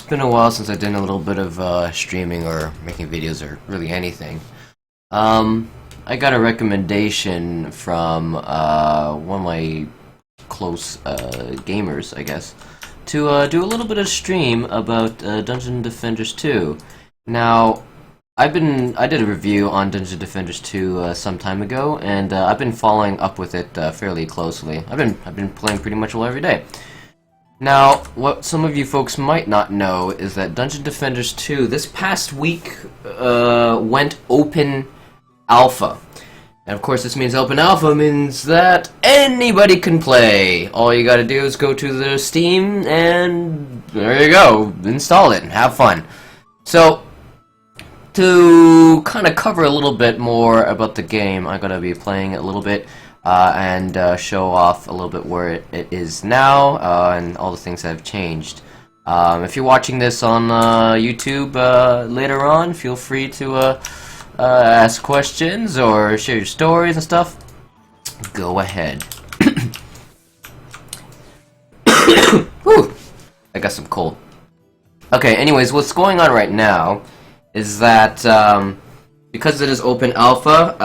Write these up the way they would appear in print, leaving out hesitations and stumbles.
been a while since I did a little bit of streaming or making videos or really anything. I got a recommendation from one of my close gamers, I guess, to do a little bit of stream about Dungeon Defenders 2. Now, I did a review on Dungeon Defenders 2 some time ago, and I've been following up with it fairly closely. I've been playing pretty much every day. Now, what some of you folks might not know is that Dungeon Defenders 2 this past week went open alpha. And of course this means open alpha means that anybody can play. All you gotta do is go to the Steam and there you go, install it and have fun. So, to kind of cover a little bit more about the game, I'm gonna be playing it a little bit and show off a little bit where it is now and all the things that have changed. If you're watching this on YouTube later on, feel free to ask questions or share your stories and stuff. Go ahead. Whew, I got some cold. Okay, anyways, what's going on right now is that because it is open alpha,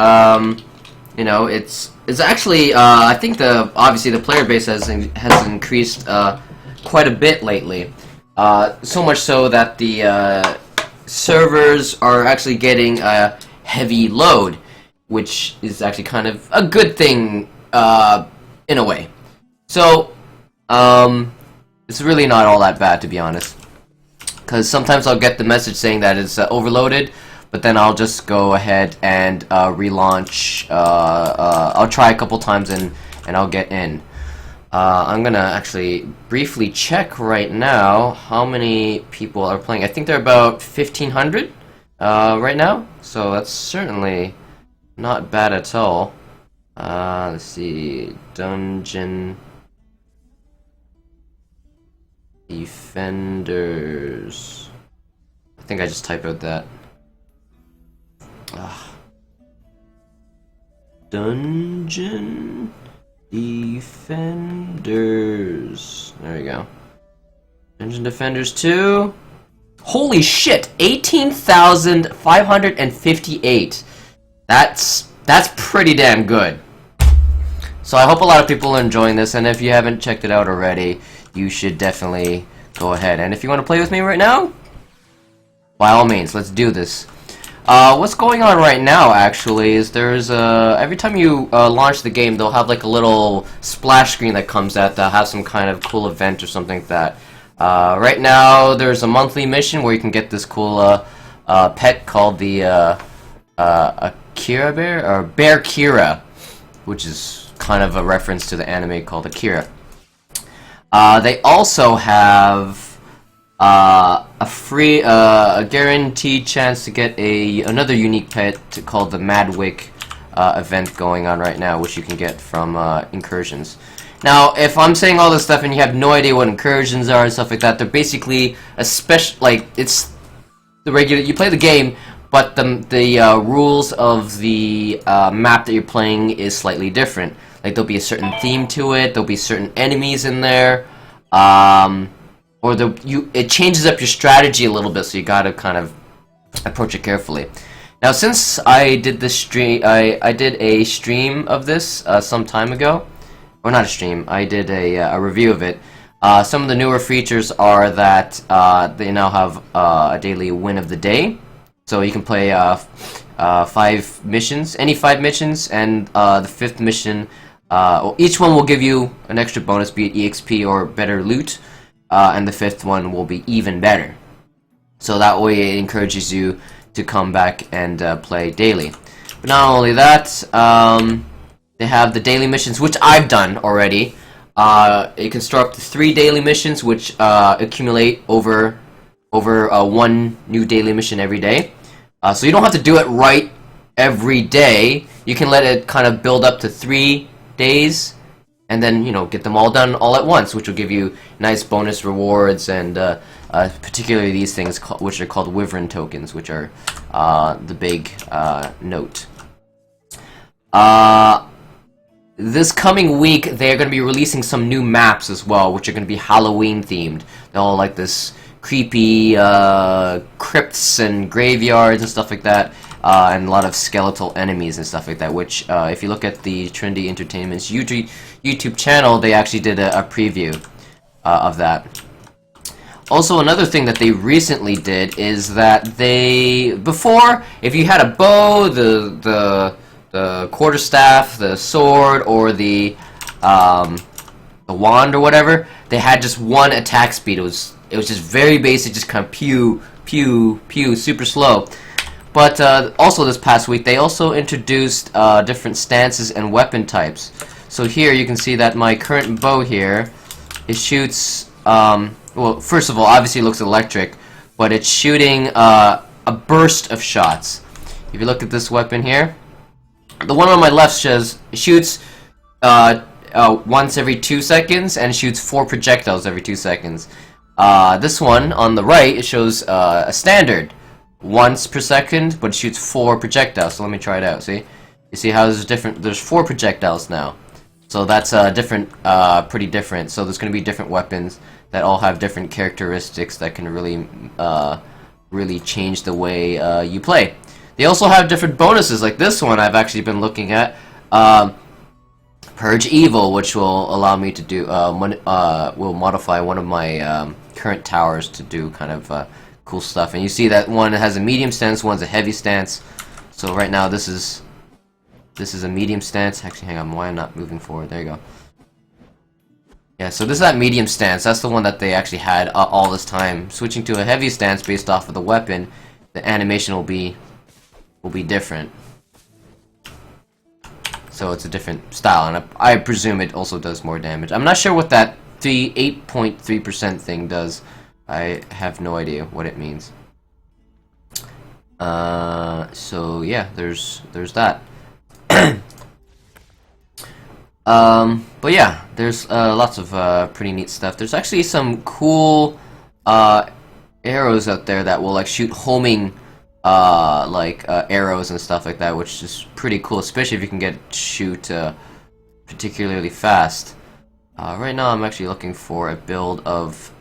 you know, it's actually I think obviously the player base has increased quite a bit lately. So much so that the servers are actually getting a heavy load, which is actually kind of a good thing in a way. So it's really not all that bad, to be honest. Because sometimes I'll get the message saying that it's overloaded, but then I'll just go ahead and relaunch. I'll try a couple times and I'll get in. I'm gonna actually briefly check right now how many people are playing. I think they're about 1,500 right now, so that's certainly not bad at all. Let's see, Dungeon Defenders. I think I just typed out that. Dungeon Defenders. There we go. Dungeon Defenders 2. Holy shit! 18,558. That's pretty damn good. So I hope a lot of people are enjoying this, and if you haven't checked it out already, you should definitely go ahead. And if you want to play with me right now, by all means, let's do this. What's going on right now, actually, is there's every time you launch the game, they'll have like a little splash screen that comes out that has some kind of cool event or something like that. Right now, there's a monthly mission where you can get this cool pet called the Akira Bear, or Bear Kira, which is kind of a reference to the anime called Akira. They also have a free, a guaranteed chance to get another unique pet called the Madwick event going on right now, which you can get from incursions. Now, if I'm saying all this stuff and you have no idea what incursions are and stuff like that, they're basically a special, like, it's the regular, you play the game, but the rules of the map that you're playing is slightly different. Like, there'll be a certain theme to it, there'll be certain enemies in there, or it changes up your strategy a little bit, so you gotta kind of approach it carefully. Now, since I did this stream, I did a stream of this some time ago, or not a stream, I did a review of it. Some of the newer features are that they now have a daily win of the day, so you can play 5 missions, any 5 missions, and the 5th mission, each one will give you an extra bonus, be it EXP or better loot. And the 5th one will be even better. So that way it encourages you to come back and play daily. But not only that, they have the daily missions, which I've done already. You can start up to 3 daily missions, which accumulate over 1 new daily mission every day. So you don't have to do it right every day. You can let it kind of build up to 3 days, and then, you know, get them all done all at once, which will give you nice bonus rewards, and particularly these things, which are called Wyvern tokens, which are the big note. This coming week, they're going to be releasing some new maps as well, which are going to be Halloween themed. They're all like this creepy crypts and graveyards and stuff like that, and a lot of skeletal enemies and stuff like that, which if you look at the Trinity Entertainment's YouTube channel, they actually did a preview of that. Also, another thing that they recently did is that before, if you had a bow, the quarterstaff, the sword, or the wand or whatever, they had just one attack speed. It was just very basic, just kind of pew, pew, pew, super slow. But also this past week, they also introduced different stances and weapon types. So here you can see that my current bow here, it shoots, well, first of all, obviously it looks electric, but it's shooting a burst of shots. If you look at this weapon here, the one on my left shoots once every 2 seconds and shoots 4 projectiles every 2 seconds. This one on the right, it shows a standard once per second, but it shoots 4 projectiles. So let me try it out. See, you see how there's 4 projectiles now. So that's pretty different. So there's going to be different weapons that all have different characteristics that can really change the way you play. They also have different bonuses, like this one I've actually been looking at. Purge Evil, which will allow me to do will modify one of my current towers to do kind of cool stuff. And you see that one has a medium stance, one's a heavy stance. So right now this is a medium stance. Actually, hang on, why am I not moving forward? There you go. Yeah, so this is that medium stance. That's the one that they actually had all this time. Switching to a heavy stance based off of the weapon, the animation will be different. So it's a different style, and I presume it also does more damage. I'm not sure what that 8.3% thing does. I have no idea what it means. So yeah, there's that. But yeah, there's lots of pretty neat stuff. There's actually some cool arrows out there that will like shoot homing arrows and stuff like that, which is pretty cool, especially if you can shoot particularly fast. Right now I'm actually looking for a build of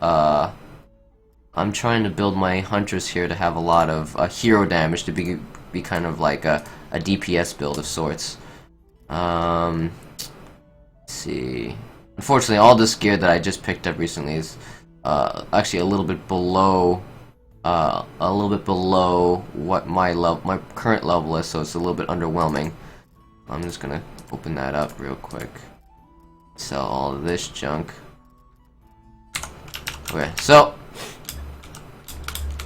I'm trying to build my hunters here to have a lot of hero damage, to be kind of like a DPS build of sorts. Let's see. Unfortunately, all this gear that I just picked up recently is actually a little bit below what my current level is, so it's a little bit underwhelming. I'm just gonna open that up real quick. Sell all of this junk. Okay, so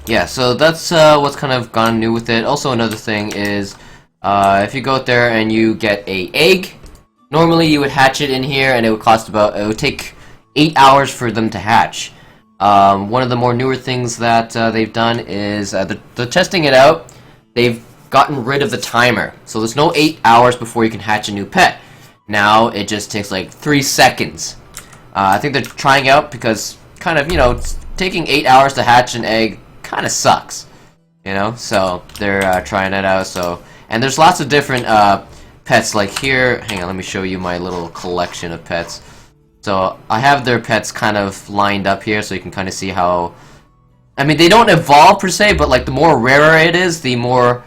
yeah, so that's what's kind of gone new with it. Also, another thing is if you go out there and you get a egg, normally you would hatch it in here, and it would take 8 hours for them to hatch. One of the more newer things that they've done is they're testing it out. They've gotten rid of the timer, so there's no 8 hours before you can hatch a new pet. Now it just takes like 3 seconds. I think they're trying out because kind of, taking 8 hours to hatch an egg kind of sucks, so they're trying it out. And there's lots of different pets. Like here, hang on, let me show you my little collection of pets. So I have their pets kind of lined up here, so you can kind of see how, I mean, they don't evolve per se, but like the more rarer it is, the more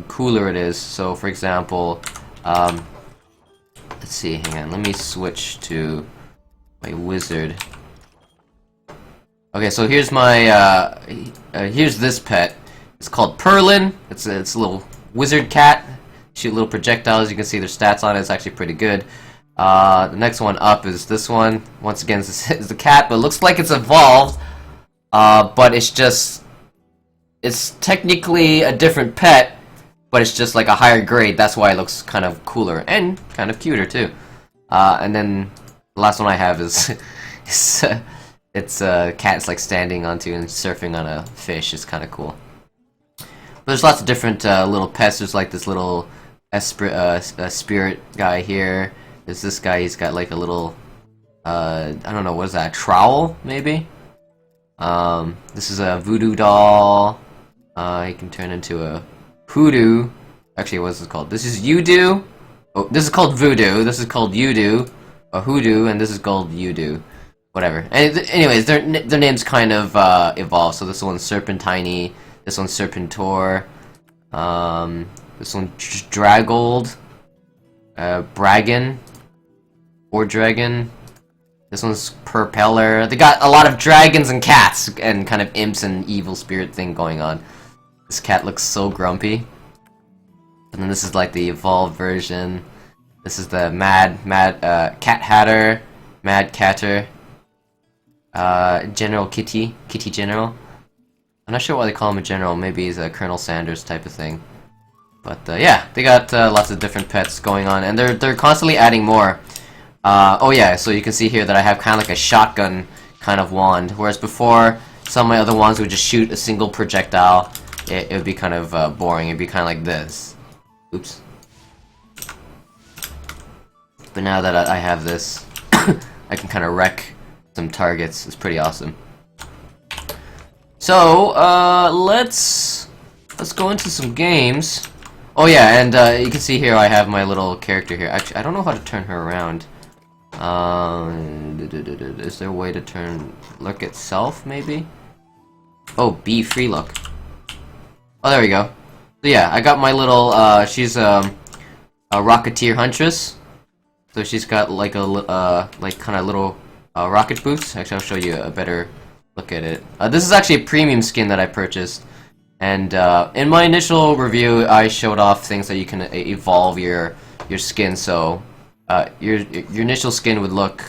cooler it is. So for example, let's see, hang on, let me switch to my wizard. Okay, so here's my here's this pet. It's called Perlin. It's a little wizard cat. Shoot little projectiles. You can see their stats on it. It's actually pretty good. The next one up is this one. Once again, this is the cat, but it looks like it's evolved. But it's technically a different pet, but it's just like a higher grade. That's why it looks kind of cooler and kind of cuter too. And then the last one I have is it's a cat. It's like standing onto and surfing on a fish. It's kind of cool. But there's lots of different little pets. There's like this little spirit guy here. There's this guy. He's got like a little I don't know, what is that? Trowel maybe? This is a voodoo doll. He can turn into a hoodoo. Actually, what is this called? This is Yudu. Oh, this is called voodoo. This is called Yudu. A hoodoo, and this is called Yudu. whatever. Anyways, their names kind of evolve. So this one's Serpentiny, this one's Serpentor, this one's Dragold, Bragon, or Dragon. This one's Propeller. They got a lot of dragons and cats and kind of imps and evil spirit thing going on. This cat looks so grumpy. And then this is like the evolved version. This is the Cat Hatter, Mad Catter, General Kitty General. I'm not sure why they call him a general. Maybe he's a Colonel Sanders type of thing. But yeah, they got lots of different pets going on, and they're constantly adding more. Oh yeah, so you can see here that I have kind of like a shotgun kind of wand, whereas before some of my other wands would just shoot a single projectile. It would be kind of boring. It'd be kind of like this. Oops. But now that I have this, I can kind of wreck some targets. It's pretty awesome. So let's go into some games. Oh yeah, and you can see here I have my little character here. Actually, I don't know how to turn her around. Is there a way to turn look itself, maybe? Oh, B, free look. Oh, there we go. So yeah, I got my little, she's a Rocketeer Huntress. So she's got like a, like kind of little rocket boots. Actually, I'll show you a better look at it. This is actually a premium skin that I purchased. And in my initial review, I showed off things that you can evolve your skin. So your initial skin would look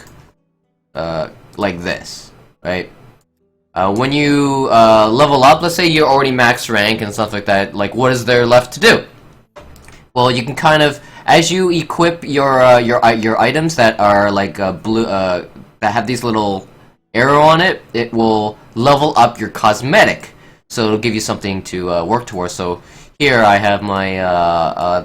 like this, right? When you level up, let's say you're already max rank and stuff like that. Like, what is there left to do? Well, you can kind of, as you equip your items that are like blue, that have these little arrow on it, it will level up your cosmetic. So it'll give you something to work towards. So here I have my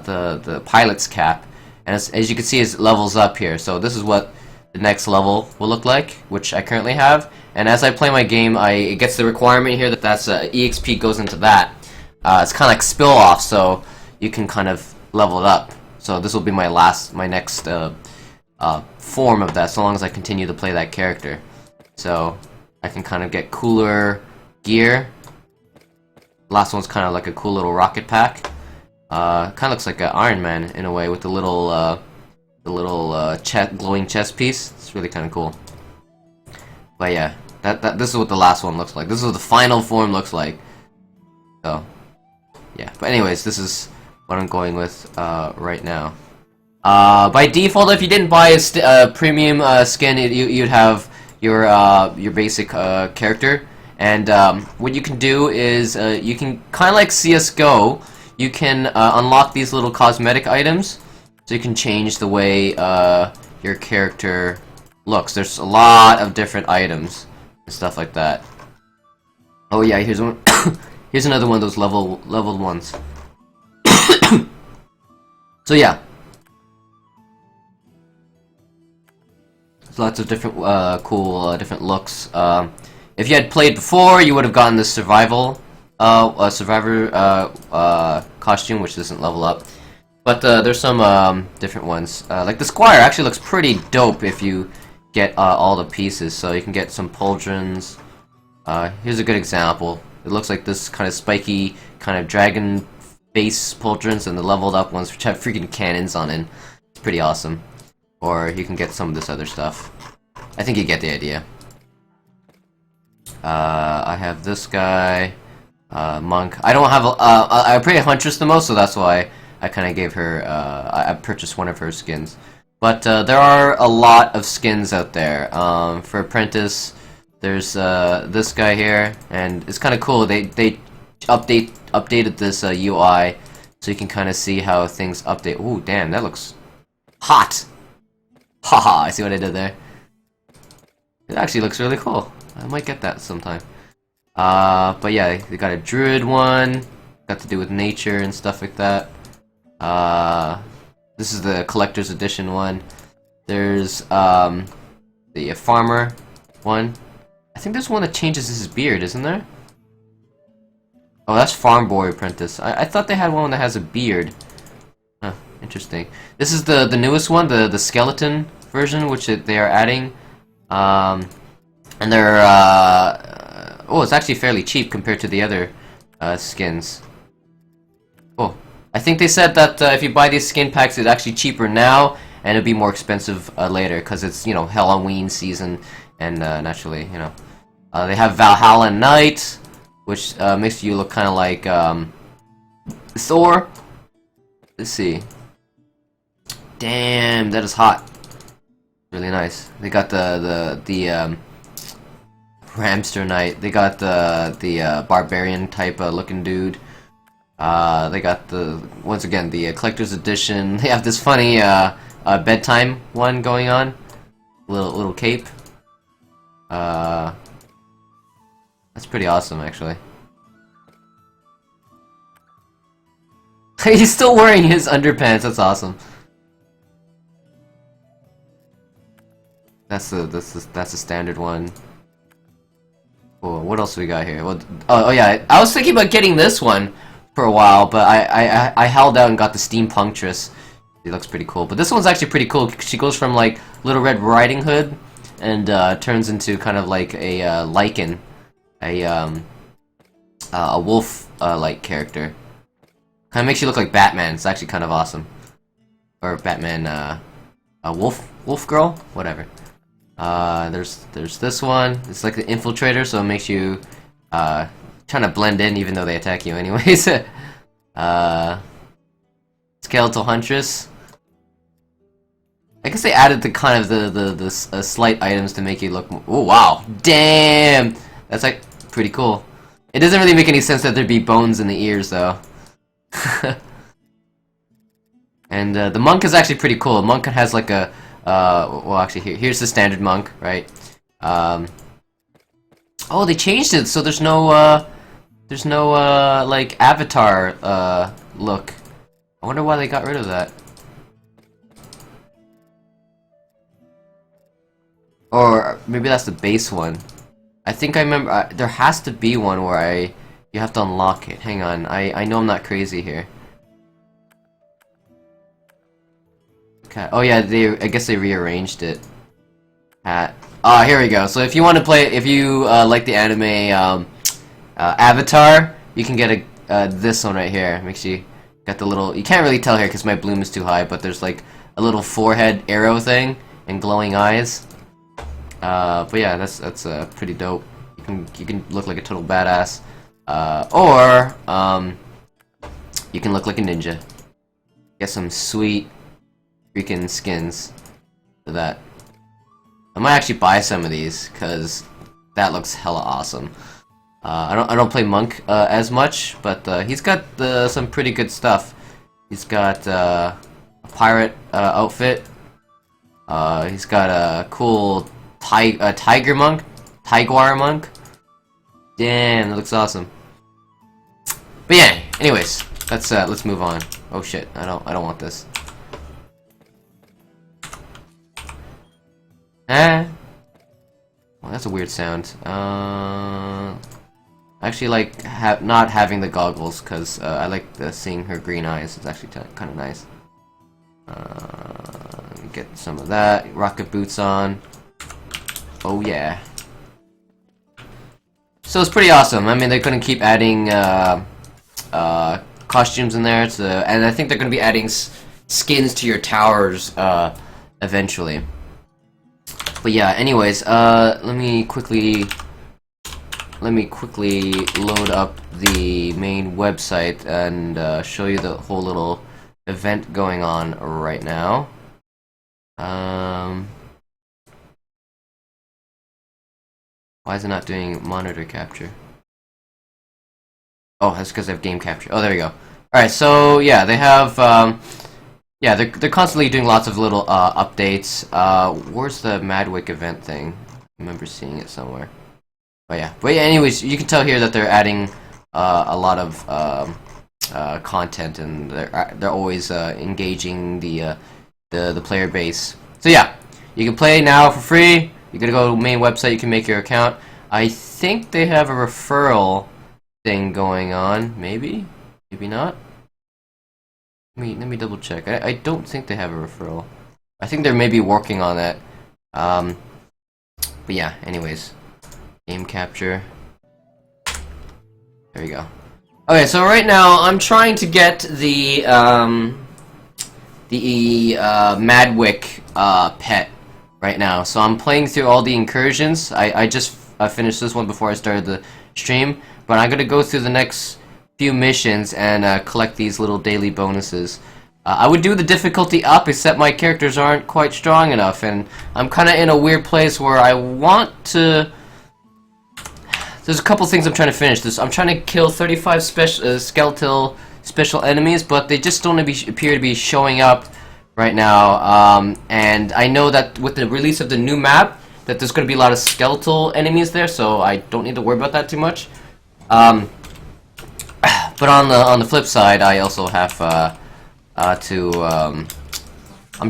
the pilot's cap, and as you can see, it levels up here. So this is what the next level will look like, which I currently have. And as I play my game, it gets the requirement here that EXP goes into that. It's kind of like spill off, so you can kind of level it up. So this will be my next form of that, so long as I continue to play that character. So I can kind of get cooler gear. Last one's kind of like a cool little rocket pack. Kind of looks like an Iron Man in a way with the little glowing chest piece. It's really kind of cool. But yeah, this is what the last one looks like. This is what the final form looks like. So yeah. But anyways, this is what I'm going with right now. By default, if you didn't buy a premium skin, you'd have your basic character. And what you can do is you can kind of like CS:GO. You can unlock these little cosmetic items, so you can change the way your character looks. There's a lot of different items and stuff like that. Oh yeah, here's one. Here's another one of those leveled ones. So yeah, there's lots of different cool different looks. If you had played before, you would have gotten the survivor costume, which doesn't level up. But there's some different ones. Like the Squire actually looks pretty dope if you get all the pieces. So you can get some pauldrons. Here's a good example. It looks like this kind of spiky, kind of dragon base pauldrons, and the leveled up ones which have freaking cannons on it. It's pretty awesome. Or you can get some of this other stuff. I think you get the idea. I have this guy, Monk. I don't have I play Huntress the most, so that's why I kind of gave her, I purchased one of her skins. But there are a lot of skins out there. For Apprentice, there's this guy here, and it's kind of cool. They updated this UI, so you can kind of see how things update. Ooh, damn, that looks hot! Haha, I see what I did there. It actually looks really cool. I might get that sometime. But yeah, they got a druid one, got to do with nature and stuff like that. This is the collector's edition one. There's the farmer one. I think there's one that changes his beard, isn't there? Oh, that's Farm Boy Apprentice. I thought they had one that has a beard. Huh, interesting. This is the newest one, the skeleton version, which they are adding. And they're oh, it's actually fairly cheap compared to the other skins. Oh, I think they said that if you buy these skin packs, it's actually cheaper now, and it'll be more expensive later because it's, you know, Halloween season, and naturally, you know, they have Valhalla Knight, which makes you look kind of like Thor. Let's see. Damn, that is hot. Really nice. They got the Ramster Knight. They got the barbarian type looking dude. They got once again the collector's edition. They have this funny bedtime one going on. Little cape. That's pretty awesome, actually. He's still wearing his underpants. That's awesome. That's the standard one. Cool. What else we got here? Well, oh yeah, I was thinking about getting this one for a while, but I held out and got the Steampunctress. It looks pretty cool. But this one's actually pretty cool. She goes from like Little Red Riding Hood and turns into kind of like a Lycan, a wolf like character. Kind of makes you look like Batman. It's actually kind of awesome. Or Batman, a wolf girl, whatever. There's this one. It's like the infiltrator, so it makes you trying to blend in even though they attack you anyways. Skeletal Huntress. I guess they added the kind of the slight items to make you look more. Oh wow, damn! That's like pretty cool. It doesn't really make any sense that there'd be bones in the ears though. And the monk is actually pretty cool. The monk has like a well, actually, here's the standard monk, right? Oh, they changed it, so there's no like avatar look. I wonder why they got rid of that. Or maybe that's the base one. I think I remember there has to be one where you have to unlock it. Hang on, I know I'm not crazy here. Okay. Oh yeah, I guess they rearranged it. Here we go. So if you want to play, if you like the anime Avatar, you can get this one right here. Makes you got the little. You can't really tell here because my bloom is too high, but there's like a little forehead arrow thing and glowing eyes. But yeah, that's pretty dope. You can look like a total badass, or you can look like a ninja. Get some sweet freaking skins for that. I might actually buy some of these because that looks hella awesome. I don't play Monk as much, but he's got some pretty good stuff. He's got a pirate outfit. He's got a cool tiger monk, Tigwar monk. Damn, that looks awesome. But yeah, anyways, let's move on. Oh shit, I don't want this. Well, that's a weird sound. I actually like not having the goggles because I like seeing her green eyes. It's actually kind of nice. Get some of that. Rocket boots on. Oh yeah. So it's pretty awesome. I mean, they're gonna keep adding costumes in there, and I think they're gonna be adding skins to your towers eventually. But yeah, anyways, let me quickly load up the main website and show you the whole little event going on right now. Why is it not doing monitor capture? Oh, that's because I have game capture. Oh, there we go. Alright, so yeah, they have yeah, they're constantly doing lots of little updates. Where's the Madwick event thing? I remember seeing it somewhere. But yeah, anyways, you can tell here that they're adding a lot of content, and they're always engaging the player base. So yeah, you can play now for free. You gotta go to the main website. You can make your account. I think they have a referral thing going on. Maybe not. Let me double check. I don't think they have a referral. I think they're maybe working on that. But yeah, anyways. Game capture. There we go. Okay, so right now I'm trying to get the Madwick pet right now. So I'm playing through all the incursions. I just finished this one before I started the stream, but I'm gonna go through the next few missions and collect these little daily bonuses. I would do the difficulty up, except my characters aren't quite strong enough, and I'm kind of in a weird place where I want to... There's a couple things I'm trying to finish. I'm trying to kill 35 skeletal special enemies, but they just don't appear to be showing up right now. And I know that with the release of the new map, that there's going to be a lot of skeletal enemies there, so I don't need to worry about that too much. But on the flip side, I also have I'm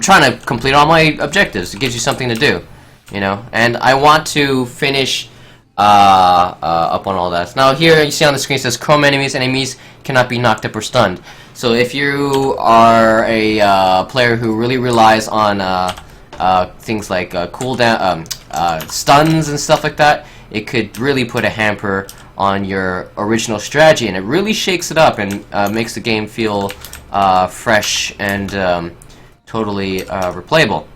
trying to complete all my objectives. It gives you something to do, you know. And I want to finish up on all that. Now here you see on the screen it says chrome enemies cannot be knocked up or stunned. So if you are a player who really relies on things like cooldown, stuns and stuff like that, it could really put a hamper on your original strategy, and it really shakes it up and makes the game feel fresh and totally replayable.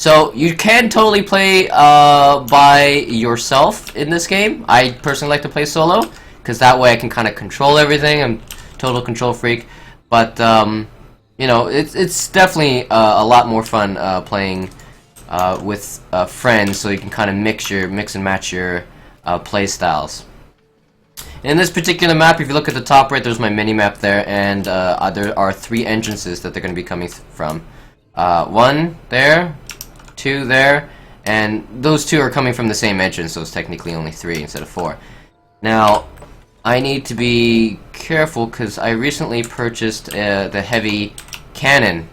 So you can totally play by yourself in this game. I personally like to play solo because that way I can kind of control everything. I'm a total control freak, but you know, it's definitely a lot more fun playing with friends, so you can kind of mix and match your play styles. In this particular map, if you look at the top right, there's my mini-map there, and there are 3 entrances that they're going to be coming from. 1 there, 2 there, and those 2 are coming from the same entrance, so it's technically only 3 instead of 4. Now, I need to be careful because I recently purchased the heavy cannon.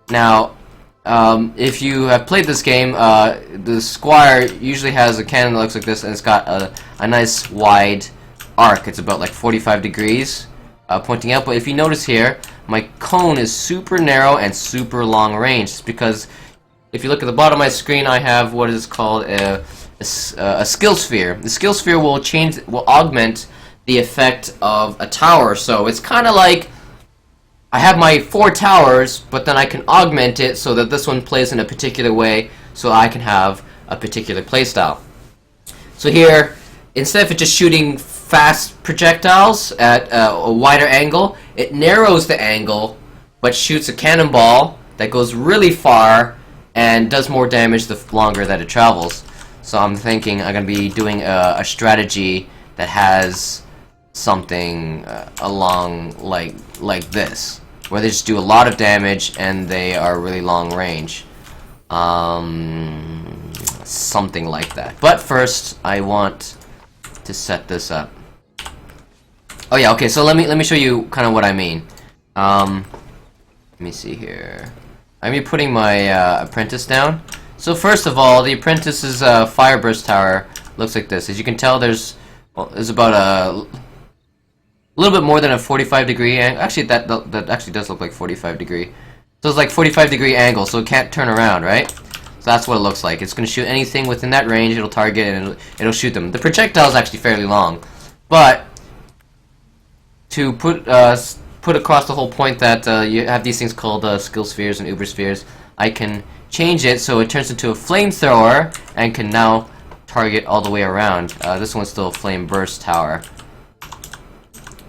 Now, if you have played this game, the Squire usually has a cannon that looks like this, and it's got a nice wide arc. It's about like 45 degrees pointing out, but if you notice here, my cone is super narrow and super long range. It's because if you look at the bottom of my screen, I have what is called a skill sphere. The skill sphere will augment the effect of a tower. So it's kind of like I have my 4 towers, but then I can augment it so that this one plays in a particular way, so I can have a particular playstyle. So here, instead of it just shooting fast projectiles at a wider angle, it narrows the angle, but shoots a cannonball that goes really far and does more damage the longer that it travels. So I'm thinking I'm going to be doing a strategy that has something along like this, where they just do a lot of damage and they are really long range. Something like that. But first, I want to set this up. Oh yeah, okay, so let me show you kind of what I mean. Let me see here. I'm gonna be putting my apprentice down. So first of all, the apprentice's fireburst tower looks like this. As you can tell, there's about a little bit more than a 45 degree angle. Actually, that actually does look like 45 degree. So it's like 45 degree angle, so it can't turn around, right? So that's what it looks like. It's gonna shoot anything within that range. It'll target and it'll shoot them. The projectile is actually fairly long, but to put across the whole point that you have these things called skill spheres and uber spheres, I can change it so it turns into a flamethrower and can now target all the way around. This one's still a flame burst tower.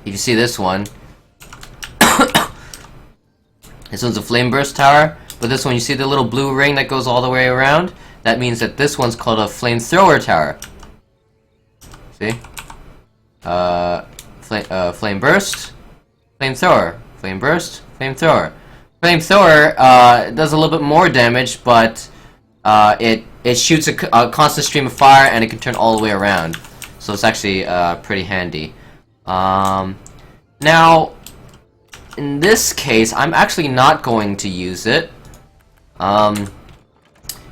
If you see this one, this one's a flame burst tower, but this one, you see the little blue ring that goes all the way around? That means that this one's called a flamethrower tower. See? Flame burst, flamethrower, flame burst, flamethrower. Flamethrower does a little bit more damage, but it shoots a constant stream of fire and it can turn all the way around. So it's actually pretty handy. Now, in this case, I'm actually not going to use it,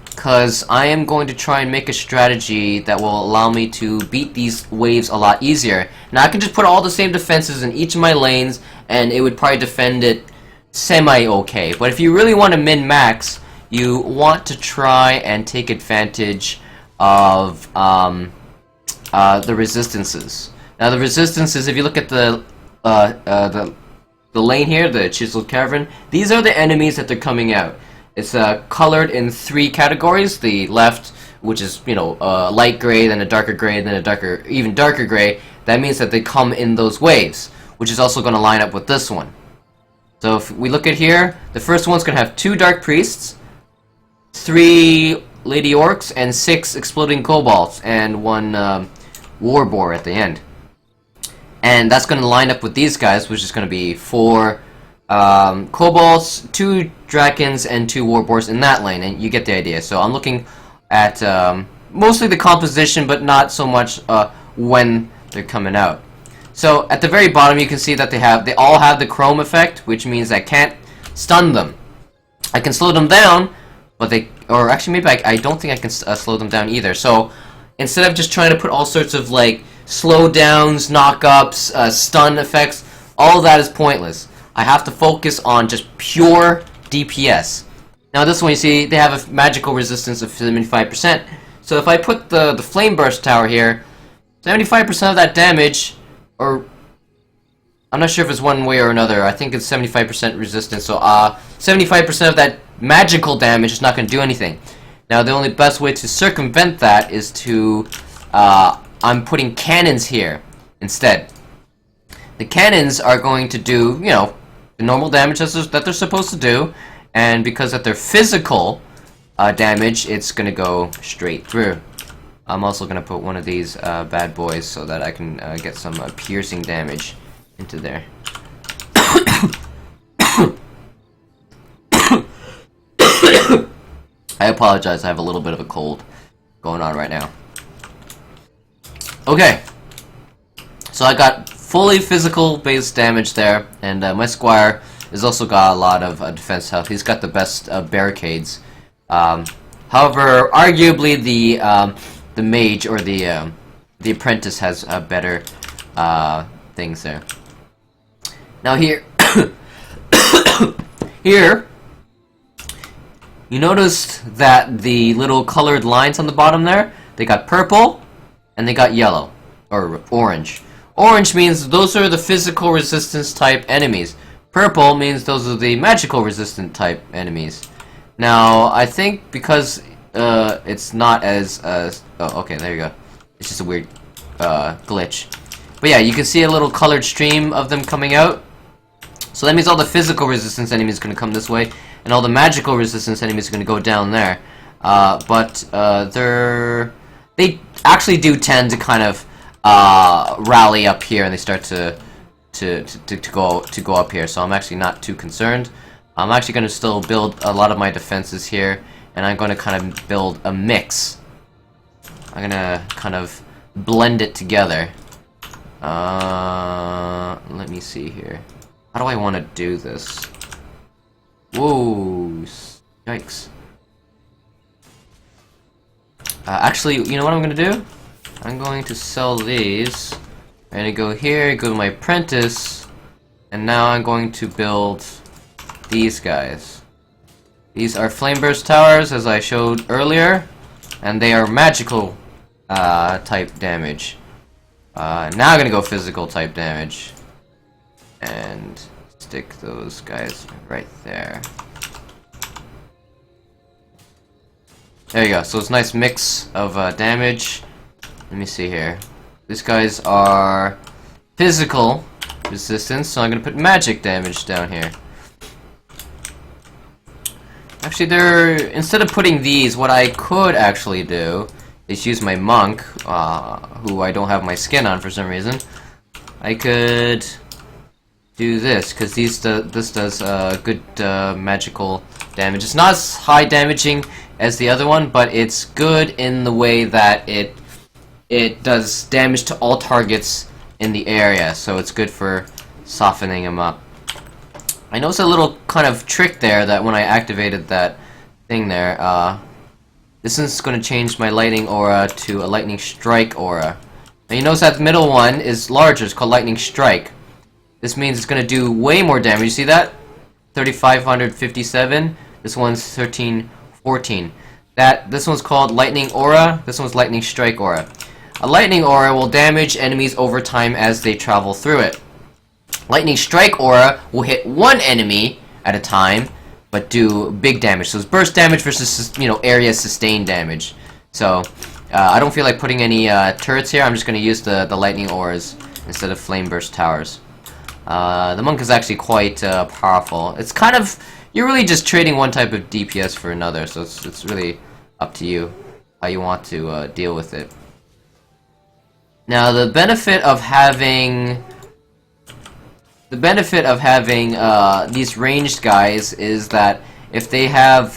because I am going to try and make a strategy that will allow me to beat these waves a lot easier. Now I can just put all the same defenses in each of my lanes and it would probably defend it semi-okay. But if you really want to min-max, you want to try and take advantage of the resistances. Now the resistances, if you look at the lane here, the Chiseled Cavern, these are the enemies that they're coming out. It's colored in 3 categories. The left, which is, you know, light gray, then a darker gray, then a even darker gray. That means that they come in those waves, which is also going to line up with this one. So if we look at here, the first one's going to have 2 Dark Priests, 3 Lady Orcs, and 6 Exploding Kobolds, and 1 War Boar at the end. And that's going to line up with these guys, which is going to be 4 Kobolds, 2 Drakons, and 2 War Boars in that lane, and you get the idea. So I'm looking at mostly the composition, but not so much when they're coming out. So at the very bottom, you can see that they all have the chrome effect, which means I can't stun them. I can slow them down, but or actually maybe I don't think I can slow them down either. So instead of just trying to put all sorts of like slowdowns, knockups, stun effects, all of that is pointless. I have to focus on just pure DPS. Now this one, you see, they have a magical resistance of 75%. So if I put the Flame Burst Tower here, 75% of that damage, or I'm not sure if it's one way or another. I think it's 75% resistance. So 75% of that magical damage is not going to do anything. Now the only best way to circumvent that is to I'm putting cannons here instead. The cannons are going to do, you know, the normal damage that they're supposed to do, and because that they're physical damage, it's going to go straight through. I'm also going to put one of these bad boys so that I can get some piercing damage into there. I apologize, I have a little bit of a cold going on right now. Okay, so I got fully physical based damage there, and my squire has also got a lot of defense health. He's got the best barricades. However, arguably the mage or the apprentice has better things there. Now here, here, you noticed that the little colored lines on the bottom there, they got purple and they got yellow or orange. Orange means those are the physical resistance type enemies. Purple means those are the magical resistant type enemies. Now I think because it's not as oh, okay, there you go. It's just a weird glitch. But yeah, you can see a little colored stream of them coming out. So that means all the physical resistance enemies are going to come this way, and all the magical resistance enemies are going to go down there. But they actually do tend to kind of rally up here, and they start to go up here. So I'm actually not too concerned. I'm actually going to still build a lot of my defenses here, and I'm going to kind of build a mix. I'm going to kind of blend it together. Let me see here. How do I want to do this? Whoa, yikes. Actually, you know what I'm going to do? I'm going to sell these. I'm going to go here, go to my apprentice, and now I'm going to build these guys. These are Flame Burst Towers, as I showed earlier, and they are magical type damage. Now I'm going to go physical type damage. And stick those guys right there. There you go. So it's a nice mix of damage. Let me see here. These guys are physical resistance, so I'm going to put magic damage down here. Actually, instead of putting these, what I could actually do is use my monk, who I don't have my skin on for some reason. I could do this, because this does good magical damage. It's not as high damaging as the other one, but it's good in the way that it does damage to all targets in the area, so it's good for softening them up. I noticed a little kind of trick there, that when I activated that thing there, this is going to change my lightning aura to a lightning strike aura. Now you notice that the middle one is larger, it's called lightning strike. This means it's going to do way more damage. You see that? 3,557. This one's 1,314. This one's called Lightning Aura. This one's Lightning Strike Aura. A Lightning Aura will damage enemies over time as they travel through it. Lightning Strike Aura will hit one enemy at a time, but do big damage. So it's burst damage versus, area sustained damage. So, I don't feel like putting any turrets here. I'm just going to use the Lightning Auras instead of Flame Burst Towers. The Monk is actually quite powerful. It's kind of... You're really just trading one type of DPS for another, so it's really up to you how you want to deal with it. Now, the benefit of having these ranged guys is that if they have,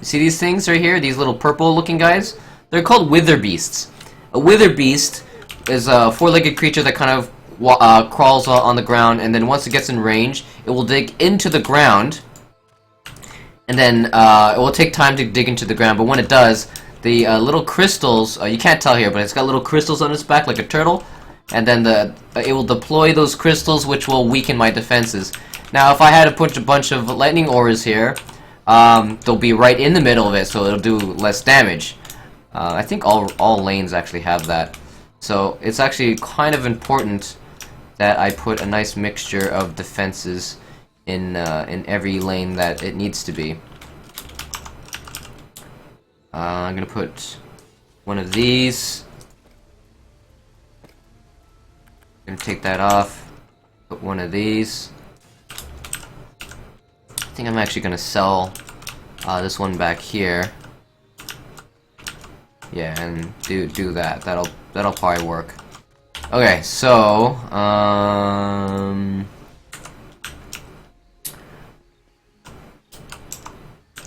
see these things right here, these little purple-looking guys? They're called Wither Beasts. A Wither Beast is a four-legged creature that kind of crawls on the ground, and then once it gets in range, it will dig into the ground, and then it will take time to dig into the ground, but when it does, the little crystals, you can't tell here, but it's got little crystals on its back like a turtle, and then it will deploy those crystals, which will weaken my defenses. Now, if I had to put a bunch of lightning auras here, they'll be right in the middle of it, so it'll do less damage. I think all lanes actually have that. So it's actually kind of important that I put a nice mixture of defenses in every lane that it needs to be. I'm gonna put one of these. Gonna take that off. Put one of these. I think I'm actually gonna sell this one back here. Yeah, and do that. That'll probably work. Okay, so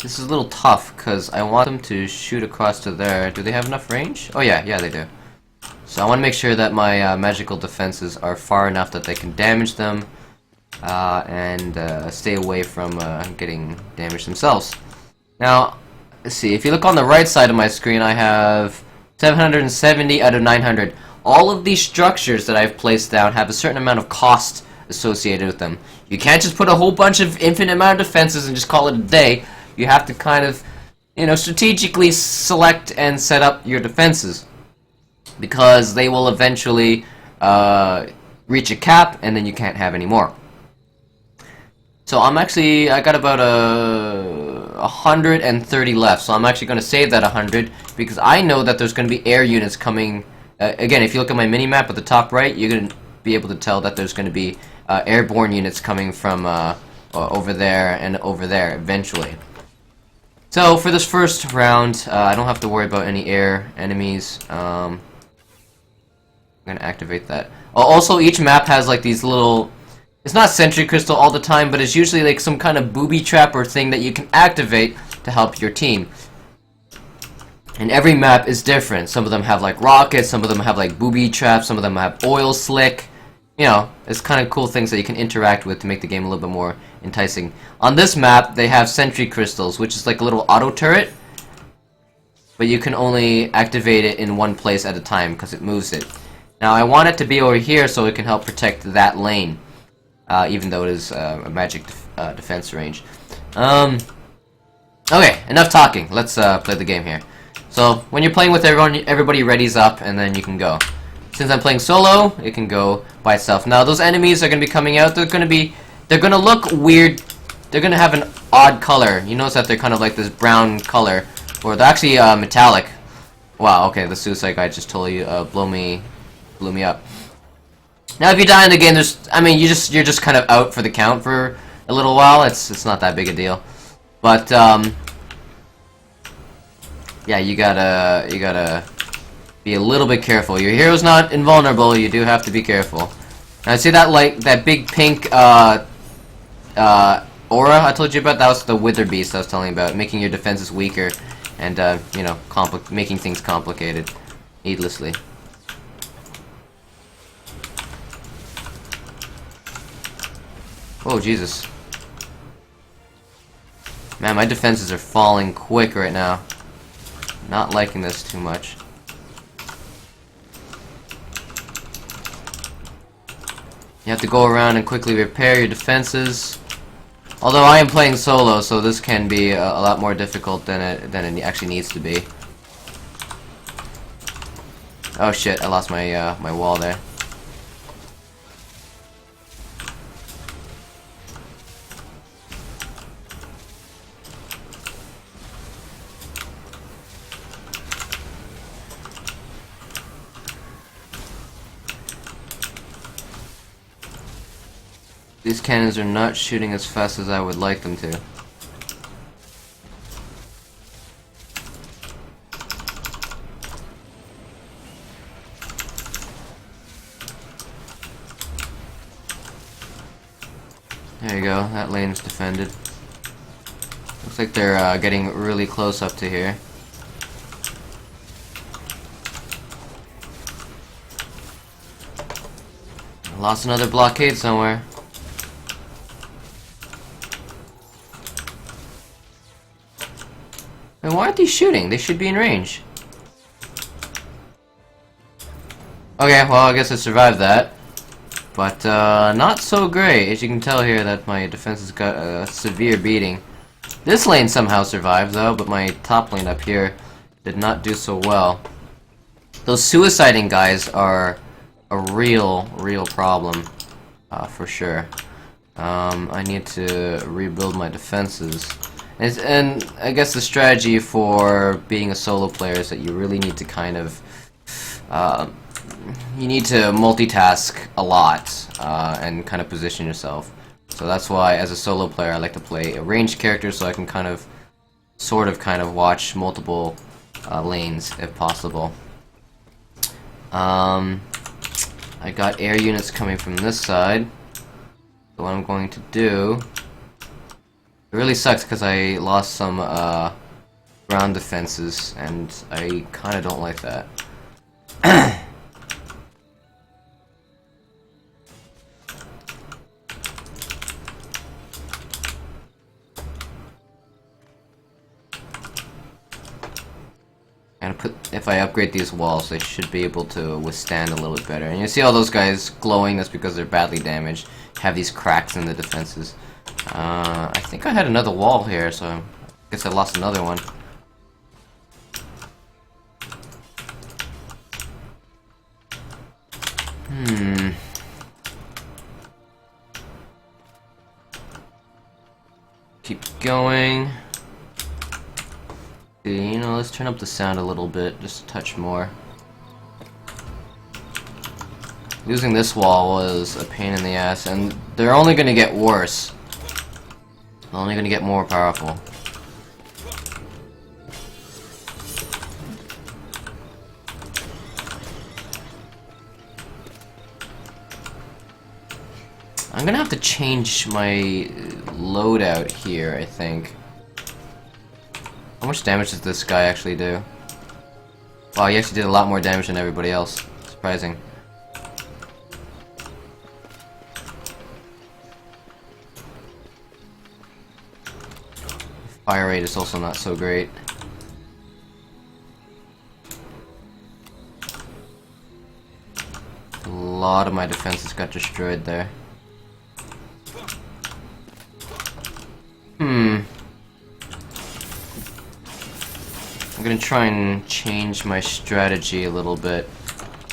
this is a little tough because I want them to shoot across to there. Do they have enough range? Oh yeah, they do. So I want to make sure that my magical defenses are far enough that they can damage them and stay away from getting damaged themselves. Now, let's see. If you look on the right side of my screen, I have 770 out of 900. All of these structures that I've placed down have a certain amount of cost associated with them. You can't just put a whole bunch of infinite amount of defenses and just call it a day. You have to kind of, strategically select and set up your defenses, because they will eventually reach a cap, and then you can't have any more. So I got about 130 left, so I'm actually going to save that 100, because I know that there's going to be air units coming. Again, if you look at my mini-map at the top right, you're going to be able to tell that there's going to be airborne units coming from over there and over there eventually. So for this first round, I don't have to worry about any air enemies. I'm going to activate that. Also, each map has like these little... It's not sentry crystal all the time, but it's usually like some kind of booby trap or thing that you can activate to help your team. And every map is different. Some of them have like rockets, some of them have like booby traps, some of them have oil slick. It's kind of cool things that you can interact with to make the game a little bit more enticing. On this map, they have sentry crystals, which is like a little auto turret, but you can only activate it in one place at a time because it moves it. Now, I want it to be over here so it can help protect that lane, even though it is a magic defense range. Okay, enough talking. Let's play the game here. So, when you're playing with everyone, everybody readies up, and then you can go. Since I'm playing solo, it can go by itself. Now, those enemies are going to be coming out. They're going to look weird. They're going to have an odd color. You notice that they're kind of like this brown color, or they're actually metallic. Wow, okay, the suicide guy just totally blew me up. Now, if you die in the game, you're just kind of out for the count for a little while. It's not that big a deal. But yeah, you gotta be a little bit careful. Your hero's not invulnerable. You do have to be careful. Now, see that big pink aura I told you about? That was the Wither Beast I was telling you about, making your defenses weaker and making things complicated needlessly. Oh, Jesus. Man, my defenses are falling quick right now. Not liking this too much. You have to go around and quickly repair your defenses. Although I am playing solo, so this can be a lot more difficult than it actually needs to be. Oh shit! I lost my my wall there. These cannons are not shooting as fast as I would like them to. There you go, that lane's defended. Looks like they're getting really close up to here. Lost another blockade somewhere. And why aren't they shooting? They should be in range. Okay, well, I guess I survived that. But, not so great. As you can tell here that my defense has got a severe beating. This lane somehow survived, though, but my top lane up here did not do so well. Those suiciding guys are a real problem, for sure. I need to rebuild my defenses. And I guess the strategy for being a solo player is that you really need to kind of, you need to multitask a lot, and kind of position yourself. So that's why, as a solo player, I like to play a ranged character so I can kind of, kind of watch multiple lanes if possible. I got air units coming from this side. So what I'm going to do... It really sucks because I lost some ground defenses, and I kind of don't like that. And if I upgrade these walls, they should be able to withstand a little bit better. And you see all those guys glowing, that's because they're badly damaged. Have these cracks in the defenses. I think I had another wall here, so I guess I lost another one. Keep going. You know, let's turn up the sound a little bit, just a touch more. Losing this wall was a pain in the ass, and they're only gonna get worse. They're only gonna get more powerful. I'm gonna have to change my loadout here, I think. How much damage does this guy actually do? Wow, he actually did a lot more damage than everybody else. Surprising. Fire rate is also not so great. A lot of my defenses got destroyed there. I'm gonna try and change my strategy a little bit.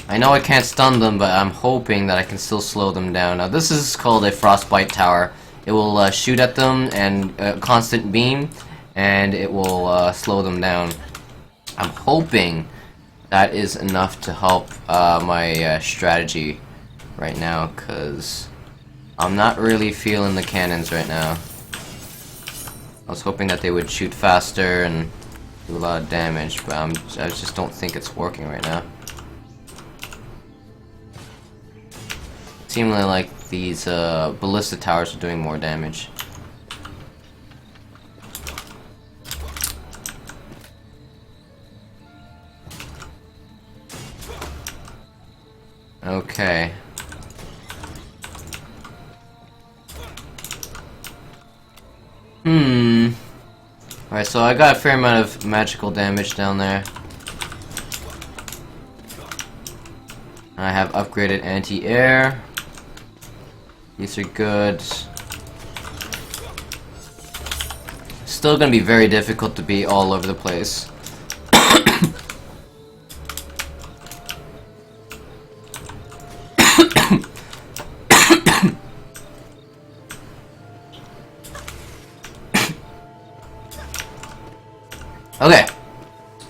I know I can't stun them, but I'm hoping that I can still slow them down. Now this is called a Frostbite Tower. It will shoot at them and constant beam, and it will slow them down. I'm hoping that is enough to help my strategy right now, because I'm not really feeling the cannons right now. I was hoping that they would shoot faster and do a lot of damage, but I just don't think it's working right now. It seems like these ballista towers are doing more damage. Okay. Alright, so I got a fair amount of magical damage down there. I have upgraded anti-air. These are good. still gonna be very difficult to beat all over the place. Okay,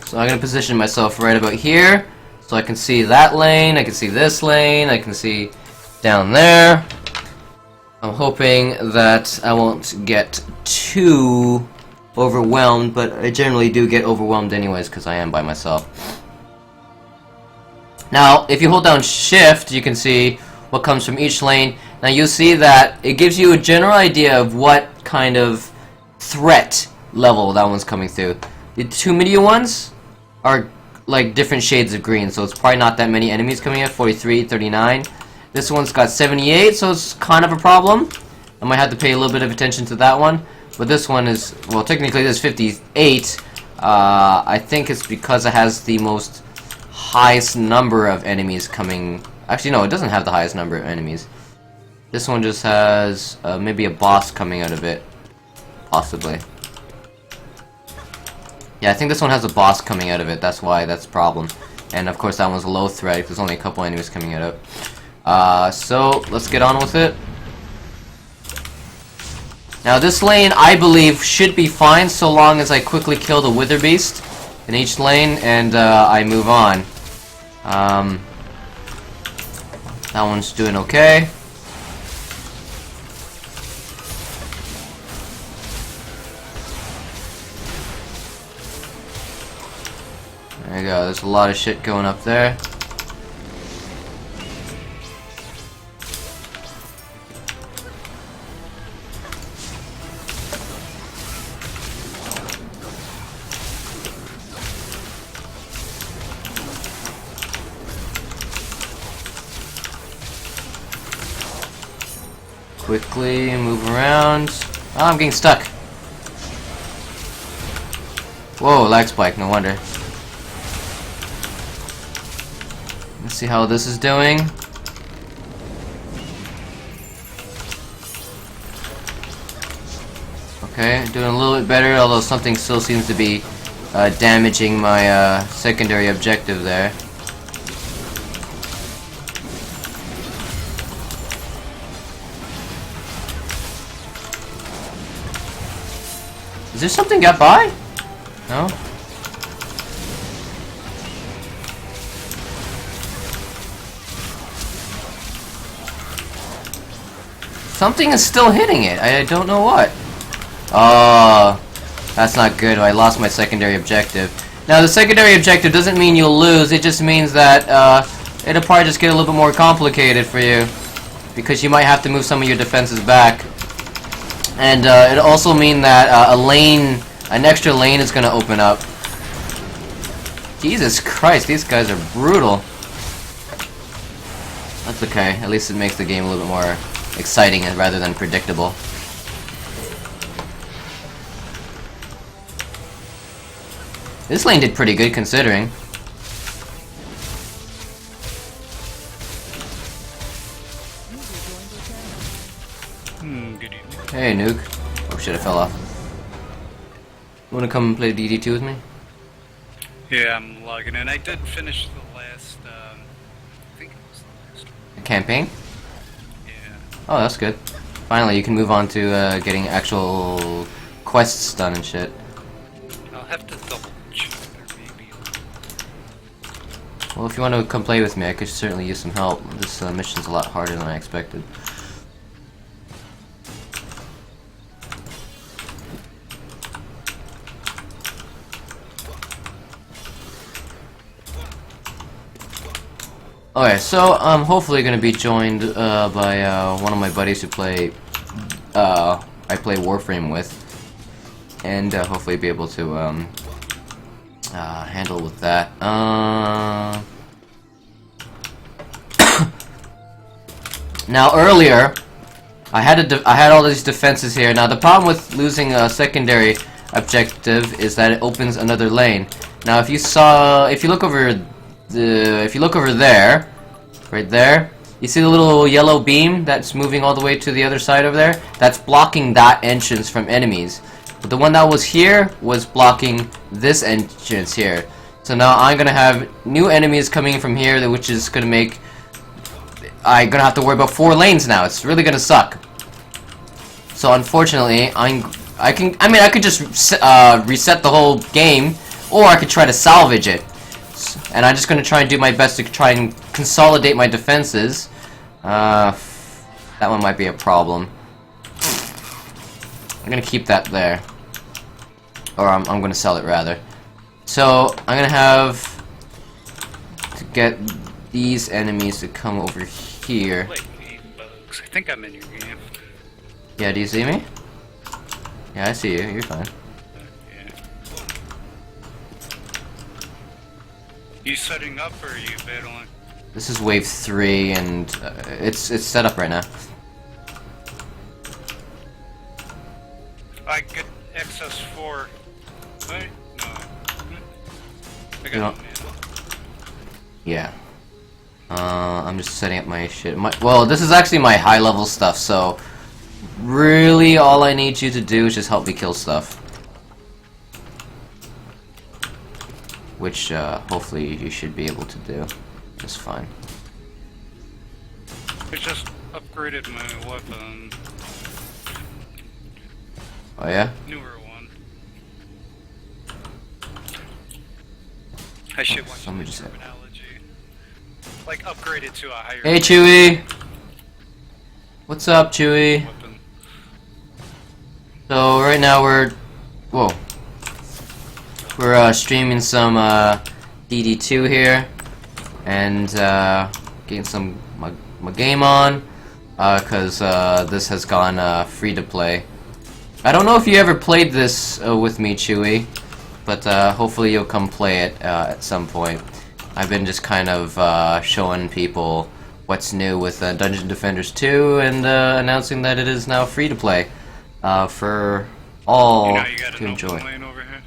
so I'm gonna position myself right about here, so I can see that lane, I can see this lane, I can see down there. I'm hoping that I won't get too overwhelmed, but I generally do get overwhelmed anyways because I am by myself. Now, if you hold down Shift, you can see what comes from each lane. Now you'll see that it gives you a general idea of what kind of threat level that one's coming through. The two medium ones are like different shades of green, so it's probably not that many enemies coming in. 43, 39. This one's got 78, so it's kind of a problem. I might have to pay a little bit of attention to that one. But this one is, well, technically this is 58. I think it's because it has the most highest number of enemies coming. Actually, no, it doesn't have the highest number of enemies. This one just has maybe a boss coming out of it, possibly. Yeah, I think this one has a boss coming out of it. That's why that's a problem. And of course, that one's a low threat. There's only a couple enemies coming out of it. So let's get on with it. Now this lane, I believe, should be fine so long as I quickly kill the Wither Beast in each lane and I move on. That one's doing okay. There you go, there's a lot of shit going up there. Quickly move around. Oh, I'm getting stuck. Whoa, lag spike, no wonder. Let's see how this is doing. Okay, doing a little bit better, although something still seems to be damaging my secondary objective there. Is there something got by? No? Something is still hitting it. I don't know what. Oh, that's not good. I lost my secondary objective. Now, the secondary objective doesn't mean you'll lose. It just means that it'll probably just get a little bit more complicated for you, because you might have to move some of your defenses back. And it'll also mean that an extra lane is going to open up. Jesus Christ, these guys are brutal. That's okay. At least it makes the game a little bit more exciting rather than predictable. This lane did pretty good considering. Good evening. Hey, Nuke. Oh shit, I fell off. You wanna come play DD2 with me? Yeah, I'm logging in. I did finish the last, I think it was the last one. Campaign? Yeah. Oh, that's good. Finally, you can move on to getting actual quests done and shit. I'll have to double check there, maybe. Well, if you want to come play with me, I could certainly use some help. This mission's a lot harder than I expected. Okay, so I'm hopefully going to be joined by one of my buddies who I play Warframe with, and hopefully be able to handle with that. Now earlier, I had all these defenses here. Now the problem with losing a secondary objective is that it opens another lane. Now if you look over there, right there, you see the little yellow beam that's moving all the way to the other side over there? That's blocking that entrance from enemies. But the one that was here was blocking this entrance here. So now I'm gonna have new enemies coming in from here, which is gonna make I'm gonna have to worry about 4 lanes now. It's really gonna suck. So unfortunately, I could just reset the whole game, or I could try to salvage it. And I'm just gonna try and do my best to try and consolidate my defenses. That one might be a problem. I'm gonna keep that there, or I'm gonna sell it rather. So I'm gonna have to get these enemies to come over here. Wait, bugs. I think I'm in your game. Yeah, do you see me? Yeah, I see you. You're fine. Yeah. You setting up or are you battling? This is wave 3, and it's set up right now. I get access for. Wait, no. I got You know- no mana. Yeah. I'm just setting up my shit. Well, this is actually my high level stuff, so really all I need you to do is just help me kill stuff. Which, hopefully you should be able to do just fine. I just upgraded my weapon. Oh yeah? Newer one. I should watch Somebody the just said- terminology. Like upgraded to a higher Hey Chewy! What's up, Chewy? weapon. So right now we're streaming some DD2 here, and getting some my game on, cause this has gone free to play. I don't know if you ever played this with me, Chewy, but hopefully you'll come play it at some point. I've been just kind of showing people what's new with Dungeon Defenders 2 and announcing that it is now free to play for all You know you got to an enjoy. open lane over here?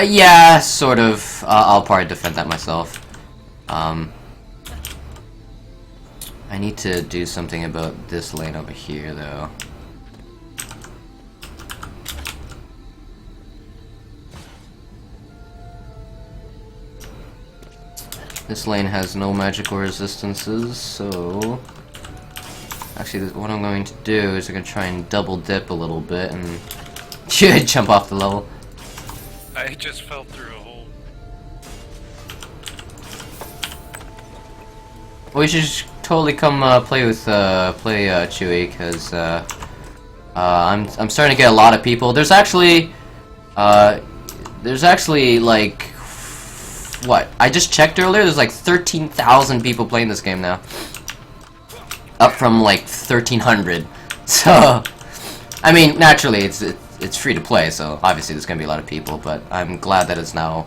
Yeah, sort of. I'll probably defend that myself. I need to do something about this lane over here, though. This lane has no magical resistances, so actually what I'm going to do is I'm going to try and double dip a little bit and jump off the level. I just fell through a hole. Well, you should just totally come play Chewy, because I'm starting to get a lot of people. There's actually like what? I just checked earlier. There's like 13,000 people playing this game now, up from like 1,300. So, I mean, naturally, it's free to play, so obviously there's gonna be a lot of people. But I'm glad that it's now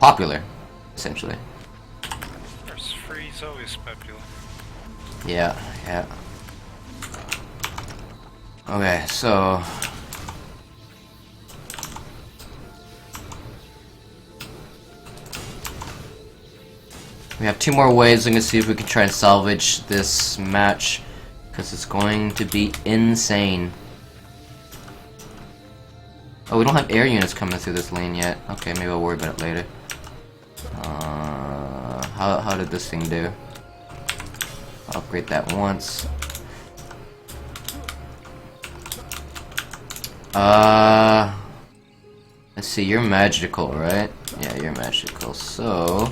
popular, essentially. First free is always popular. Yeah, yeah. Okay, so we have 2 more waves. I'm gonna see if we can try and salvage this match, because it's going to be insane. Oh, we don't have air units coming through this lane yet. Okay, maybe I'll worry about it later. How did this thing do? I'll upgrade that once. Let's see, you're magical, right? Yeah, you're magical, so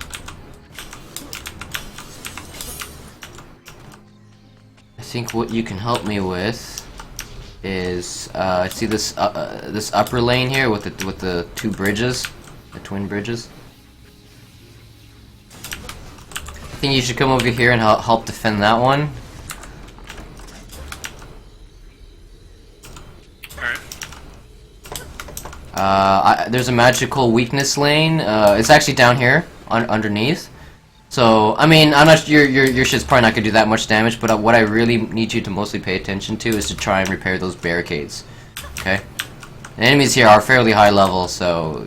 I think what you can help me with is see this this upper lane here with the 2 bridges, the twin bridges. I think you should come over here and help defend that one. Alright. There's a magical weakness lane. It's actually down here underneath. So I mean, I'm not your shit's probably not gonna do that much damage, but what I really need you to mostly pay attention to is to try and repair those barricades. Okay. The enemies here are fairly high level, so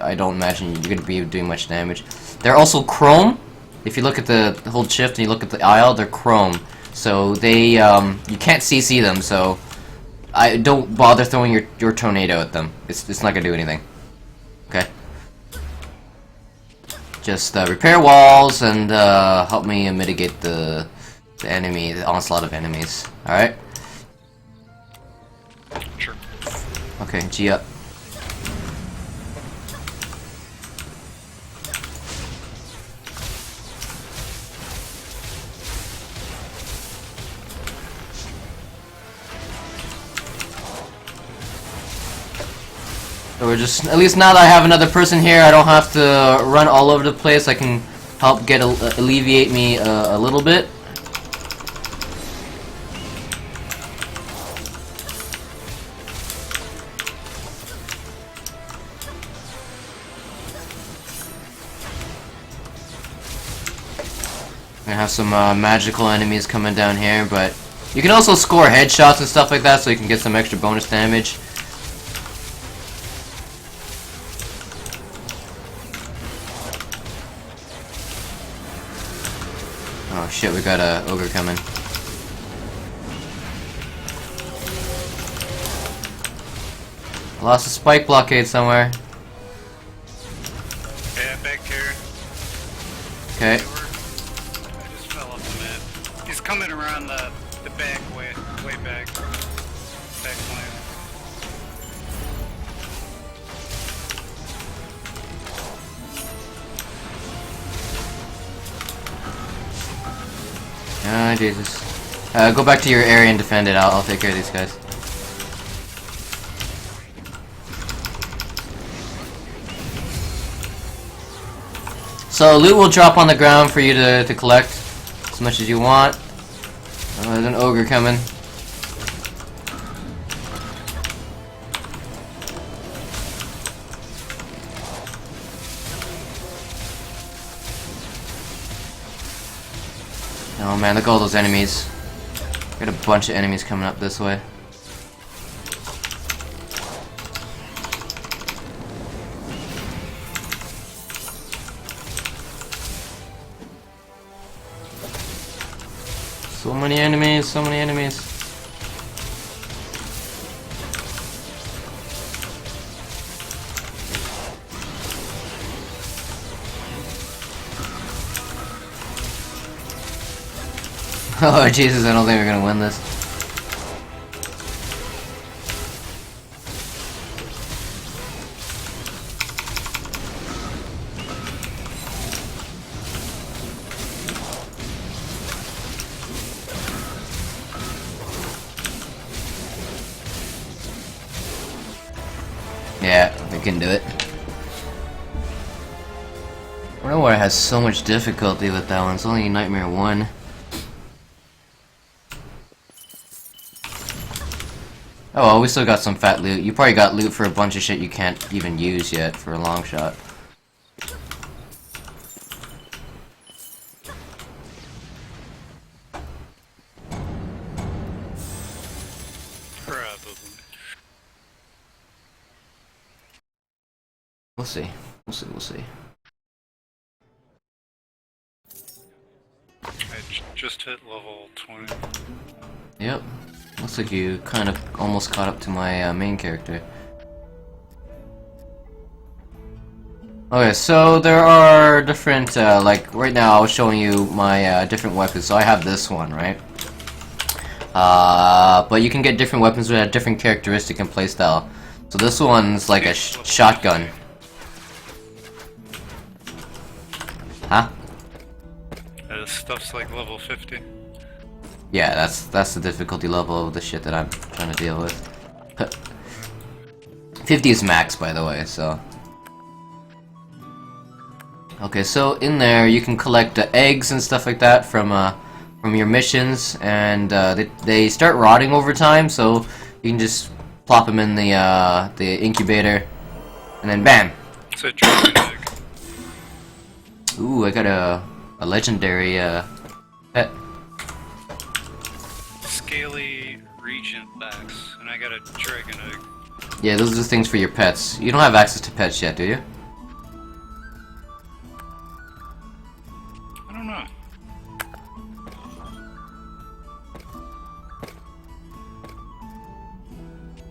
I don't imagine you're gonna be doing much damage. They're also chrome. If you look at the hold shift and you look at the aisle, they're chrome. So they you can't CC them. So I don't bother throwing your tornado at them. It's not gonna do anything. Okay. Just repair walls and help me mitigate the onslaught of enemies. All right. Sure. Okay, G up. So we're just, at least now that I have another person here, I don't have to run all over the place. I can help alleviate me a little bit. I have some magical enemies coming down here, but you can also score headshots and stuff like that, so you can get some extra bonus damage. Oh shit, we got a ogre coming. I lost a spike blockade somewhere. Yeah, back here. Okay. I just fell off the map. He's coming around the back way back. Back lane. Ah, Jesus. Go back to your area and defend it. I'll take care of these guys. So loot will drop on the ground for you to collect as much as you want. Oh, there's an ogre coming. Oh man, look at all those enemies. Got a bunch of enemies coming up this way. So many enemies, so many enemies. Oh Jesus, I don't think we're gonna win this. Yeah, we can do it. I don't know why it has so much difficulty with that one. It's only Nightmare 1. Oh well, we still got some fat loot. You probably got loot for a bunch of shit you can't even use yet for a long shot. Probably. We'll see. We'll see. We'll see. I just hit level 20. Yep. Looks like you kind of almost caught up to my main character. Okay, so there are different, like, right now I was showing you my different weapons. So I have this one, right? But you can get different weapons with a different characteristic and playstyle. So this one's like a shotgun. Huh? This stuff's like level 50. Yeah, that's the difficulty level of the shit that I'm trying to deal with. 50 is max, by the way, so... Okay, so in there you can collect eggs and stuff like that from your missions, and they start rotting over time, so you can just plop them in the incubator, and then bam! It's a dragon egg. Ooh, I got a legendary pet. Scaly Regent Box, and I got a dragon egg. Yeah, those are the things for your pets. You don't have access to pets yet, do you? I don't know.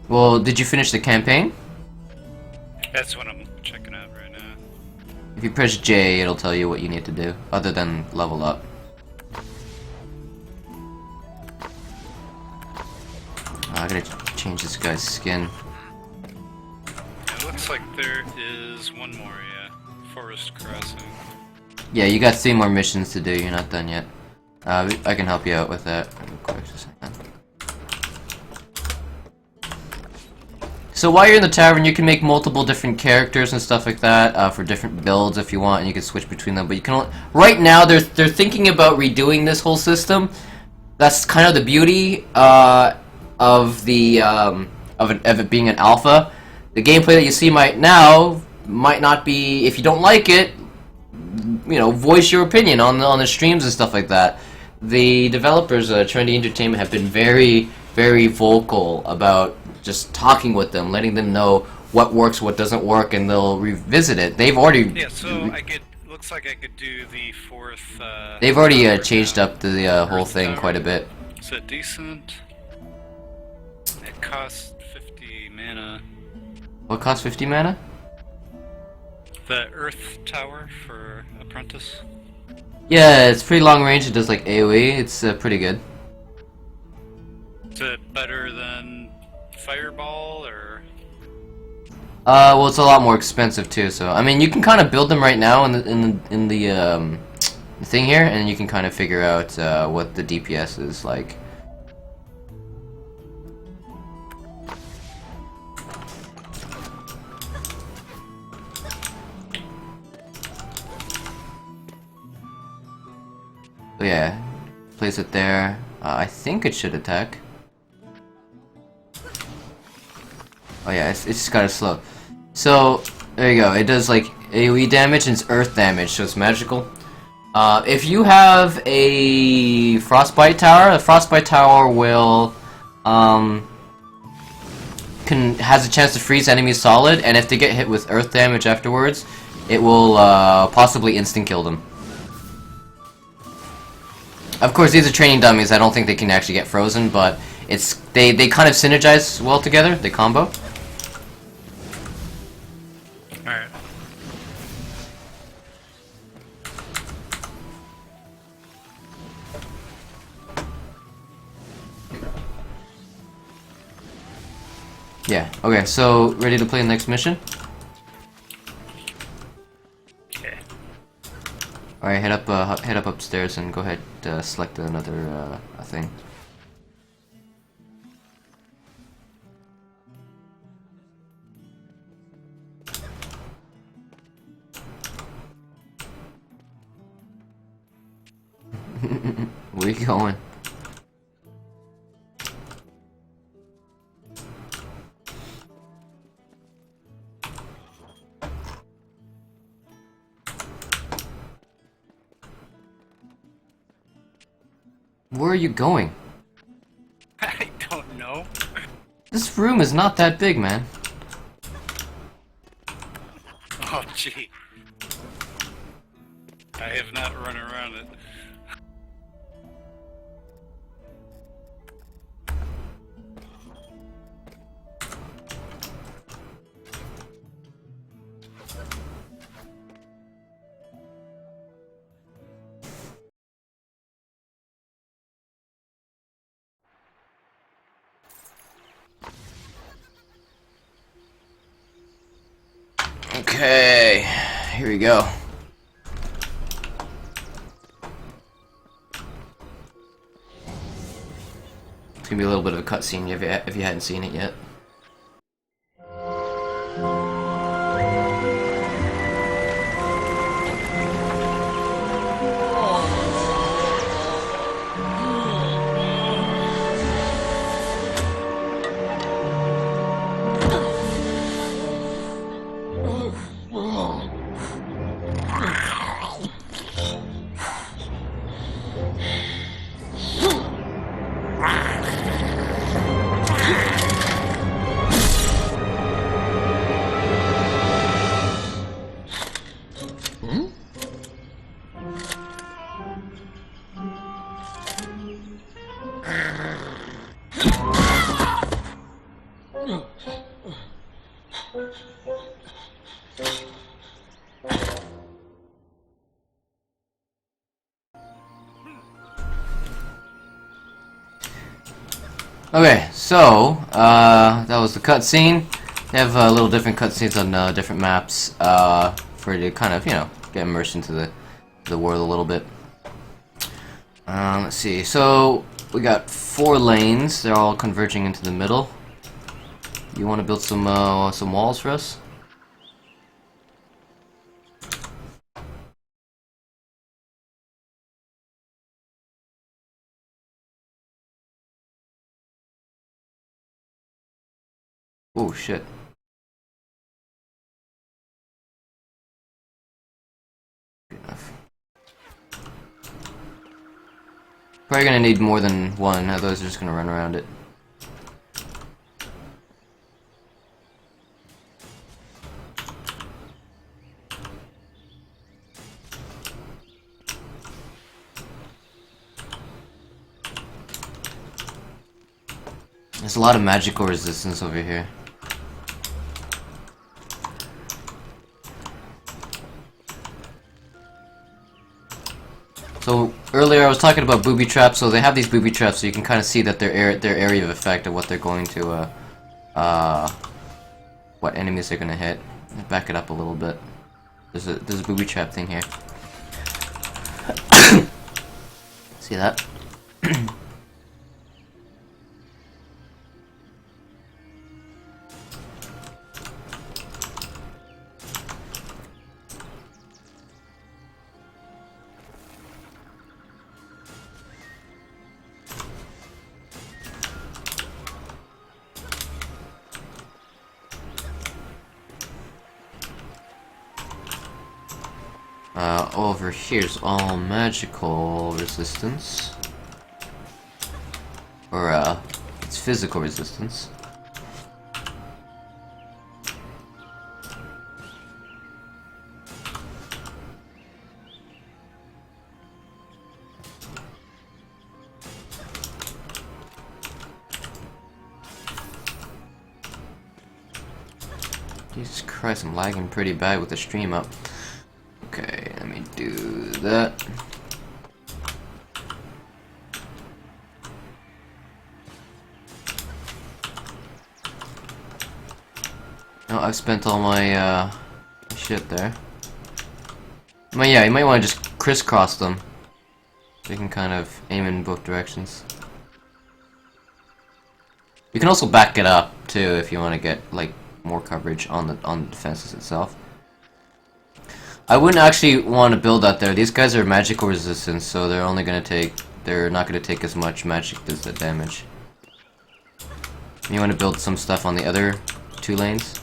Well, did you finish the campaign? That's what I'm checking out right now. If you press J, it'll tell you what you need to do, other than level up. I gotta change this guy's skin. It looks like there is one more, yeah. Forest Crossing. Yeah, you got 3 more missions to do, you're not done yet. I can help you out with that. Real quick, just a second. So while you're in the tavern, you can make multiple different characters and stuff like that for different builds if you want, and you can switch between them. But you can only, right now they're thinking about redoing this whole system. That's kind of the beauty of the of it being an alpha. The gameplay that you see might not be. If you don't like it, you know, voice your opinion on the streams and stuff like that. The developers, Trendy Entertainment, have been very, very vocal about just talking with them, letting them know what works, what doesn't work, and they'll revisit it. They've already Looks like I could do the 4th. They've already changed up the whole thing quite a bit. Is that decent? It costs 50 mana. What costs 50 mana? The Earth Tower for Apprentice. Yeah, it's pretty long range. It does like AoE. It's pretty good. Is it better than Fireball or? Well, it's a lot more expensive too. So I mean, you can kind of build them right now in the thing here, and you can kind of figure out what the DPS is like. So yeah, place it there. I think it should attack. Oh yeah, it's just kind of slow. So there you go. It does like AoE damage and it's earth damage, so it's magical. If you have a frostbite tower, the frostbite tower will has a chance to freeze enemies solid, and if they get hit with earth damage afterwards, it will possibly instant kill them. Of course, these are training dummies. I don't think they can actually get frozen, but they kind of synergize well together. They combo. Alright. Yeah. Okay. So ready to play the next mission? Alright, head up upstairs and go ahead, select another, thing. Where you going? Where are you going? I don't know. This room is not that big, man. Oh, gee. I have not run around it. Okay, here we go. It's gonna be a little bit of a cutscene if you hadn't seen it yet. Okay, so that was the cutscene. They have little different cutscenes on different maps for you to kind of, you know, get immersed into the world a little bit. Let's see. So we got 4 lanes. They're all converging into the middle. You want to build some walls for us? Oh shit. Good enough. Probably gonna need more than one, otherwise they're just gonna run around it. There's a lot of magical resistance over here. So earlier I was talking about booby traps. So they have these booby traps, so you can kind of see that their area of effect of what they're going to, what enemies they're gonna hit. Back it up a little bit. There's a booby trap thing here. See that? Over here's all magical resistance. Or, it's physical resistance. Jesus Christ, I'm lagging pretty bad with the stream up. Okay, let me do that. Oh, I've spent all my shit there. But yeah, you might want to just crisscross them. So you can kind of aim in both directions. You can also back it up too if you want to get like more coverage on the defenses itself. I wouldn't actually want to build out there. These guys are magical resistance, so they're only gonna take. They're not gonna take as much magic as the damage. You want to build some stuff on the other 2 lanes.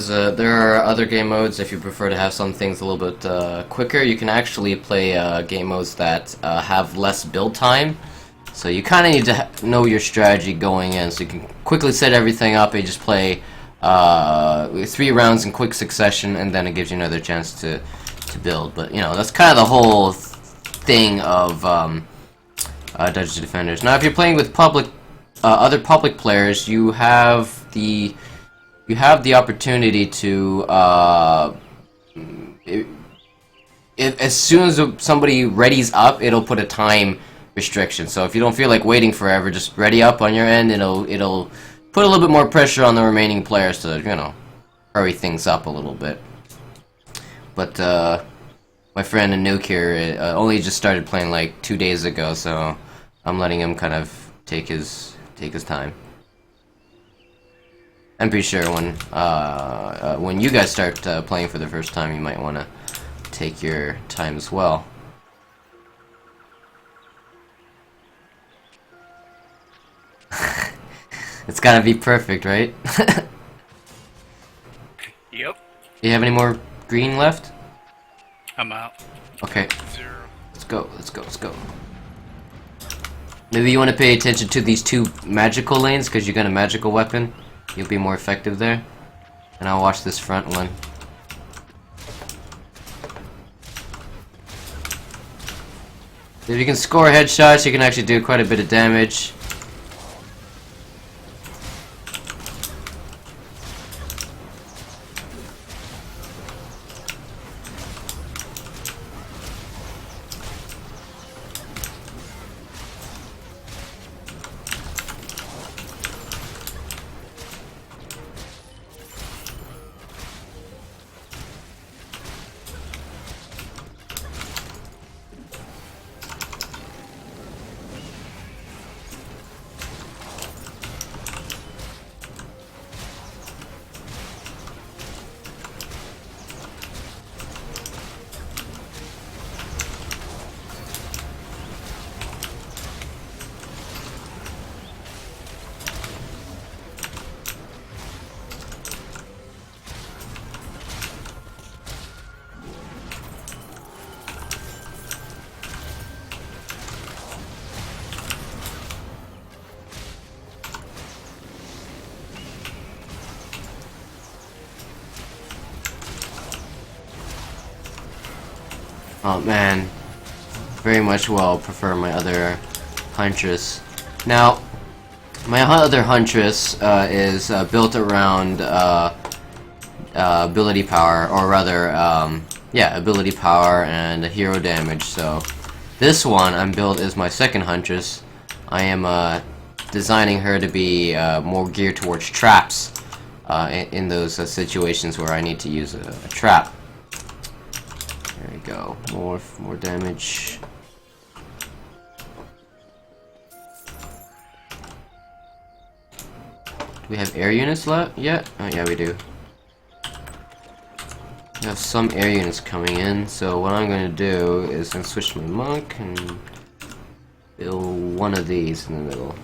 There are other game modes if you prefer to have some things a little bit quicker. You can actually play game modes that have less build time. So you kind of need to know your strategy going in, so you can quickly set everything up and just play 3 rounds in quick succession, and then it gives you another chance to build. But you know, that's kind of the whole thing of Dungeons & Defenders. Now, if you're playing with other public players, you have the opportunity to as soon as somebody readies up, it'll put a time restriction. So if you don't feel like waiting forever, just ready up on your end. It'll put a little bit more pressure on the remaining players to, you know, hurry things up a little bit. But my friend Anouk here only just started playing like 2 days ago, so I'm letting him kind of take his time. I'm pretty sure when you guys start playing for the first time, you might want to take your time as well. It's gotta be perfect, right? Yep. Do you have any more green left? I'm out. Okay, 0. let's go, let's go, let's go. Maybe you want to pay attention to these 2 magical lanes, because you got a magical weapon. You'll be more effective there. And I'll watch this front one. If you can score headshots, you can actually do quite a bit of damage. Oh man, very much well prefer my other Huntress. Now, my other Huntress is built around ability power, or rather, yeah, ability power and hero damage. So this one I'm built as my second Huntress. I am designing her to be more geared towards traps in those situations where I need to use a trap. There we go. More damage. Do we have air units left yet? Oh yeah, we do. We have some air units coming in, so what I'm going to do is I'm switch to my monk and build one of these in the middle,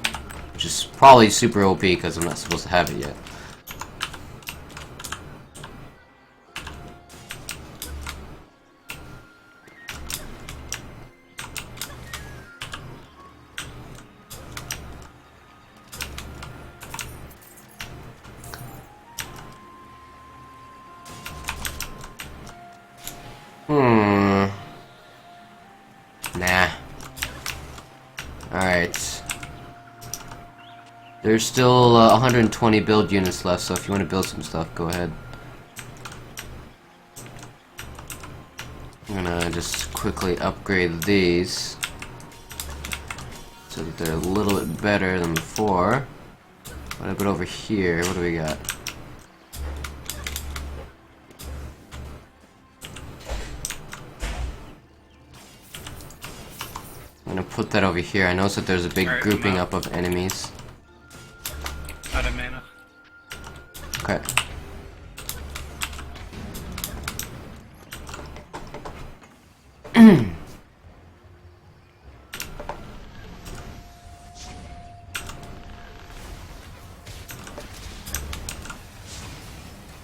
which is probably super OP because I'm not supposed to have it yet. Nah. Alright. There's still 120 build units left, so if you want to build some stuff, go ahead. I'm gonna just quickly upgrade these so that they're a little bit better than before. What about over here? What do we got? I'm gonna put that over here. I noticed that there's a big grouping up of enemies. Out of mana. Okay.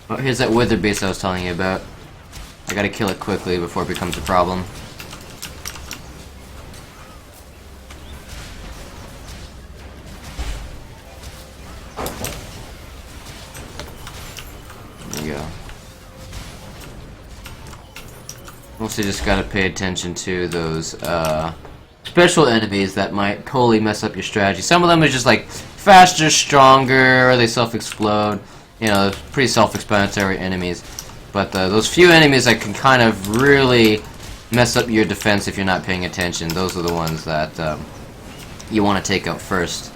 Oh, here's that wither beast I was telling you about. I gotta kill it quickly before it becomes a problem. There you go. Mostly just gotta pay attention to those special enemies that might totally mess up your strategy. Some of them are just like faster, stronger, or they self-explode. You know, pretty self-explanatory enemies. But those few enemies that can kind of really mess up your defense if you're not paying attention, those are the ones that you want to take out first.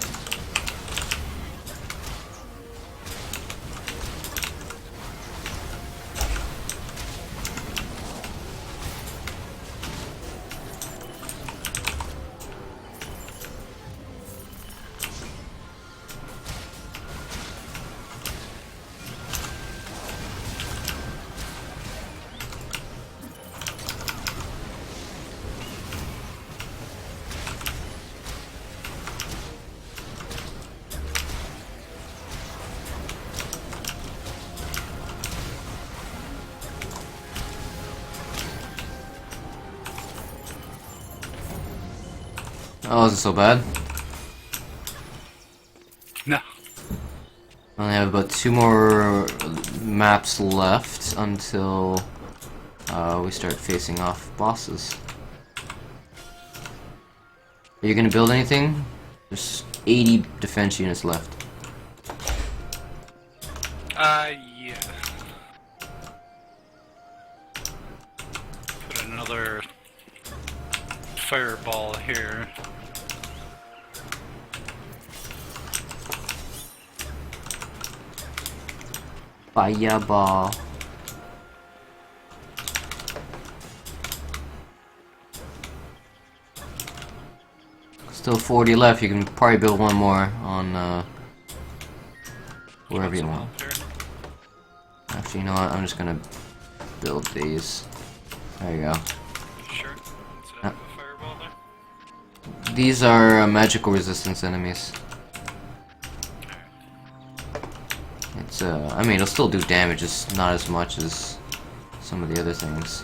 Oh, wasn't so bad. No. I only have about 2 more maps left until we start facing off bosses. Are you gonna build anything? There's 80 defense units left. Yeah. Put another fireball here. Fireball. Still 40 left. You can probably build one more on wherever you want. Actually, you know what? I'm just gonna build these. There you go. Sure. Let's have a fireball there. These are magical resistance enemies. It's I mean, it'll still do damage, just not as much as some of the other things.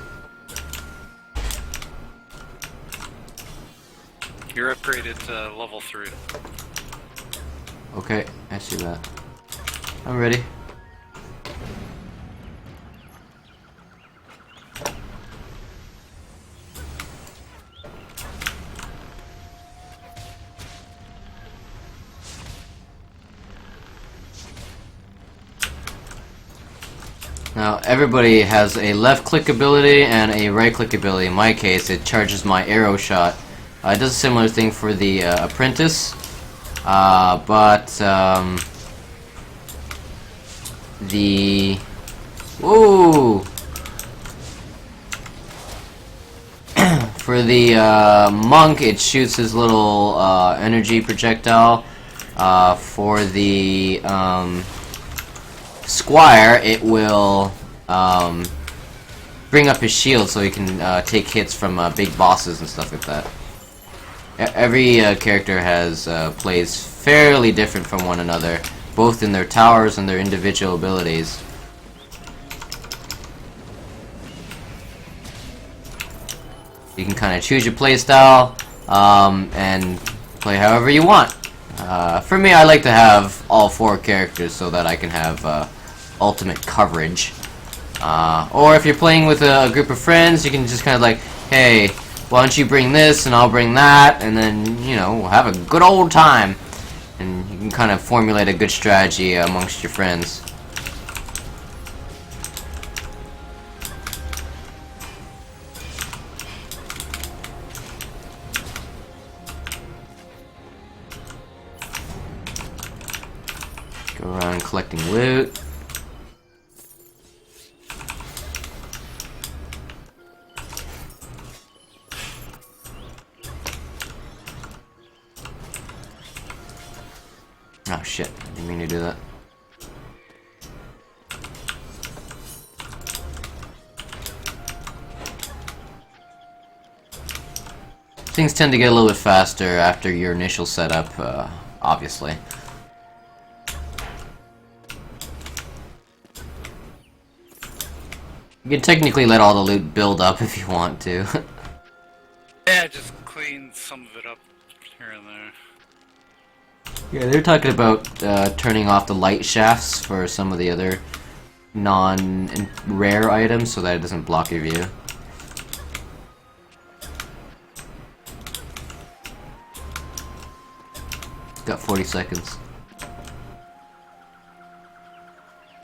You're upgraded to level 3. Okay, I see that. I'm ready. Now, everybody has a left click ability and a right click ability. In my case, it charges my arrow shot. It does a similar thing for the apprentice, but the for the monk, it shoots his little energy projectile. For the squire, it will bring up his shield so he can take hits from big bosses and stuff like that. Every character has plays fairly different from one another, both in their towers and their individual abilities. You can kind of choose your playstyle and play however you want. For me, I like to have all 4 characters so that I can have ultimate coverage. Or if you're playing with a group of friends, you can just kind of like, hey, why don't you bring this and I'll bring that, and then, you know, we'll have a good old time. And you can kind of formulate a good strategy amongst your friends. Go around collecting loot. Oh shit, I didn't mean to do that. Things tend to get a little bit faster after your initial setup, obviously. You can technically let all the loot build up if you want to. Yeah, just clean some of it up here and there. Yeah, they're talking about turning off the light shafts for some of the other non-rare items so that it doesn't block your view. Got 40 seconds.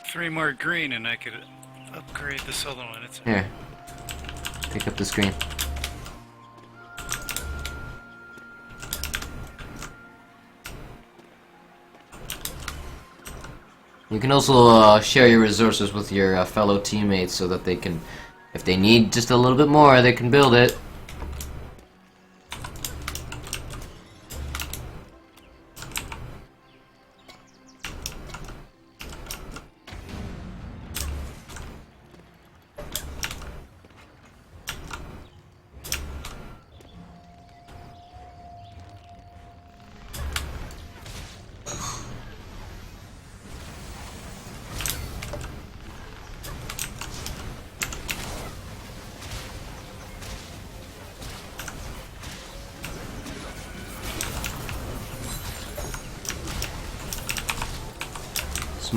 3 more green and I could upgrade this other one. It's Here. Pick up the screen. You can also share your resources with your fellow teammates so that they can, if they need just a little bit more, they can build it.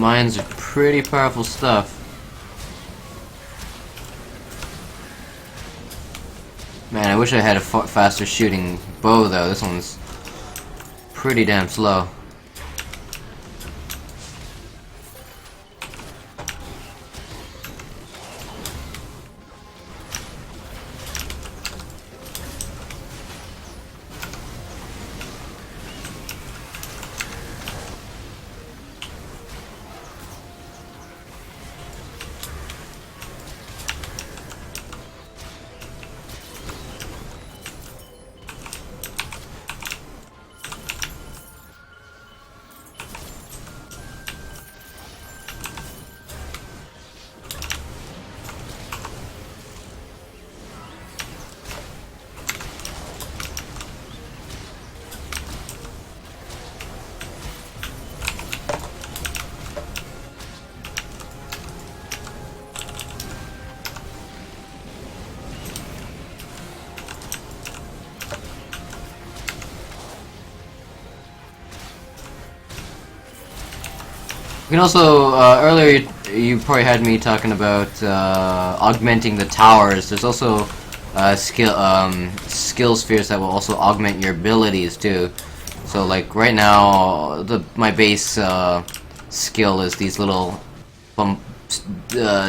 mines are pretty powerful stuff. Man, I wish I had a faster shooting bow though. This one's pretty damn slow. You can also, earlier you probably had me talking about augmenting the towers. There's also skill spheres that will also augment your abilities too. So like right now, my base skill is these little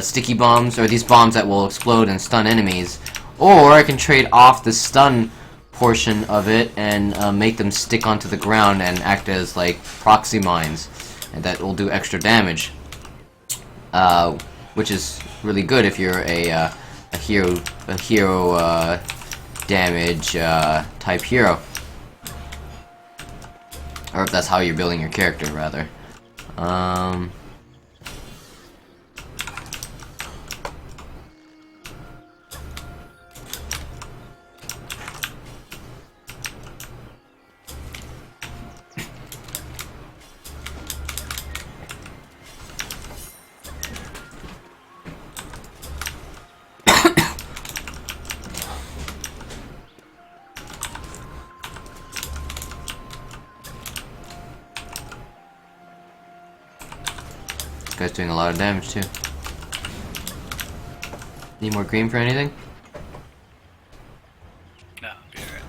sticky bombs, or these bombs that will explode and stun enemies. Or I can trade off the stun portion of it and make them stick onto the ground and act as like proxy mines. And that will do extra damage, which is really good if you're a hero damage type hero, or if that's how you're building your character, rather. This guy's doing a lot of damage too. Need more green for anything? No, be alright.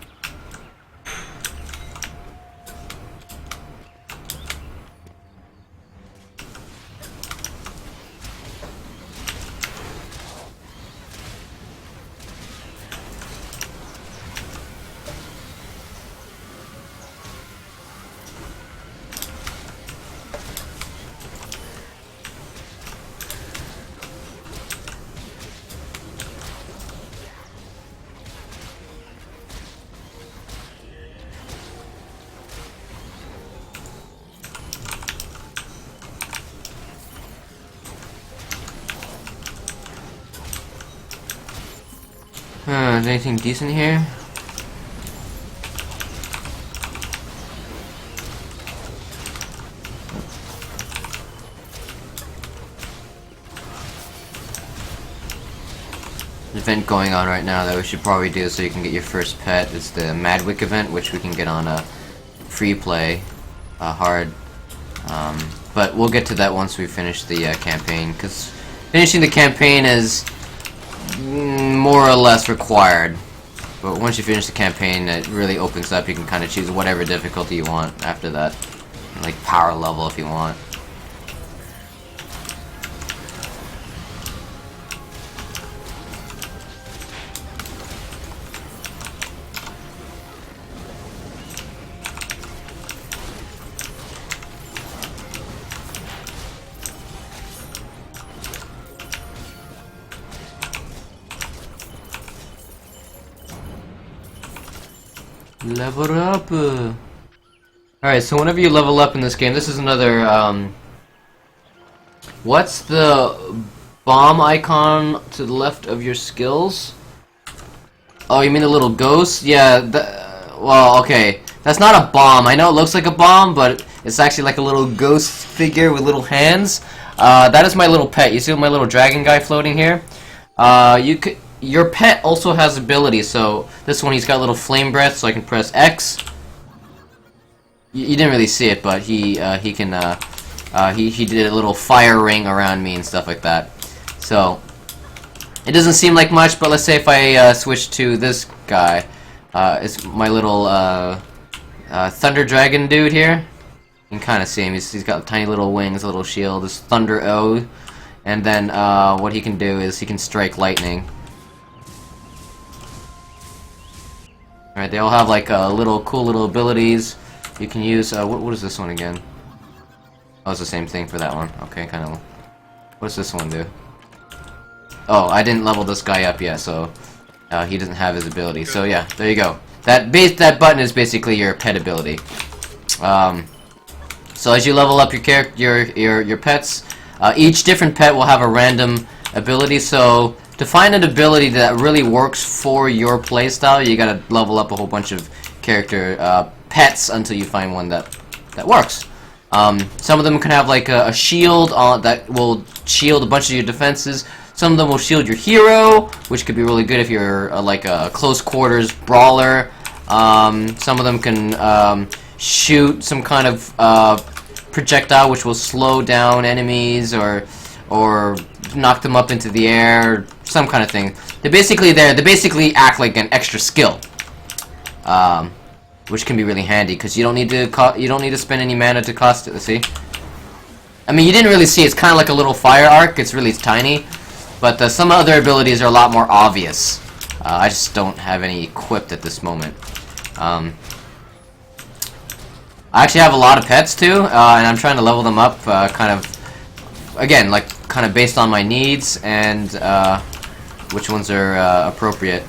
Is anything decent here? Event going on right now that we should probably do so you can get your first pet is the Madwick event, which we can get on a free play, hard. But we'll get to that once we finish the campaign, because finishing the campaign is more or less required. But once you finish the campaign, it really opens up. You can kind of choose whatever difficulty you want after that, like power level if you want. Level up! Alright, so whenever you level up in this game, this is another, what's the bomb icon to the left of your skills? Oh, you mean the little ghost? Yeah, well, okay. That's not a bomb. I know it looks like a bomb, but it's actually like a little ghost figure with little hands. That is my little pet. You see my little dragon guy floating here? Your pet also has abilities, so this one he's got little flame breath, so I can press X. You didn't really see it, but he can He did a little fire ring around me and stuff like that. So it doesn't seem like much, but let's say if I switch to this guy, it's my little Thunder Dragon dude here. You can kind of see him. He's got tiny little wings, a little shield. This Thunder O, and then what he can do is he can strike lightning. Alright, they all have like cool little abilities. You can use what is this one again? Oh, it's the same thing for that one. Okay, kind of. What does this one do? Oh, I didn't level this guy up yet, so he doesn't have his ability. So yeah, there you go. That button is basically your pet ability. So as you level up your pets, each different pet will have a random ability. So to find an ability that really works for your playstyle, you gotta level up a whole bunch of character pets until you find one that works. Some of them can have like a shield that will shield a bunch of your defenses. Some of them will shield your hero, which could be really good if you're like a close quarters brawler. Some of them can shoot some kind of projectile which will slow down enemies or knock them up into the air, some kind of thing. They basically act like an extra skill, which can be really handy because you don't need to spend any mana to cost it. See, I mean, you didn't really see. It's kind of like a little fire arc. It's really tiny, but some other abilities are a lot more obvious. I just don't have any equipped at this moment. I actually have a lot of pets too, and I'm trying to level them up, kind of, again, like kind of based on my needs and which ones are appropriate.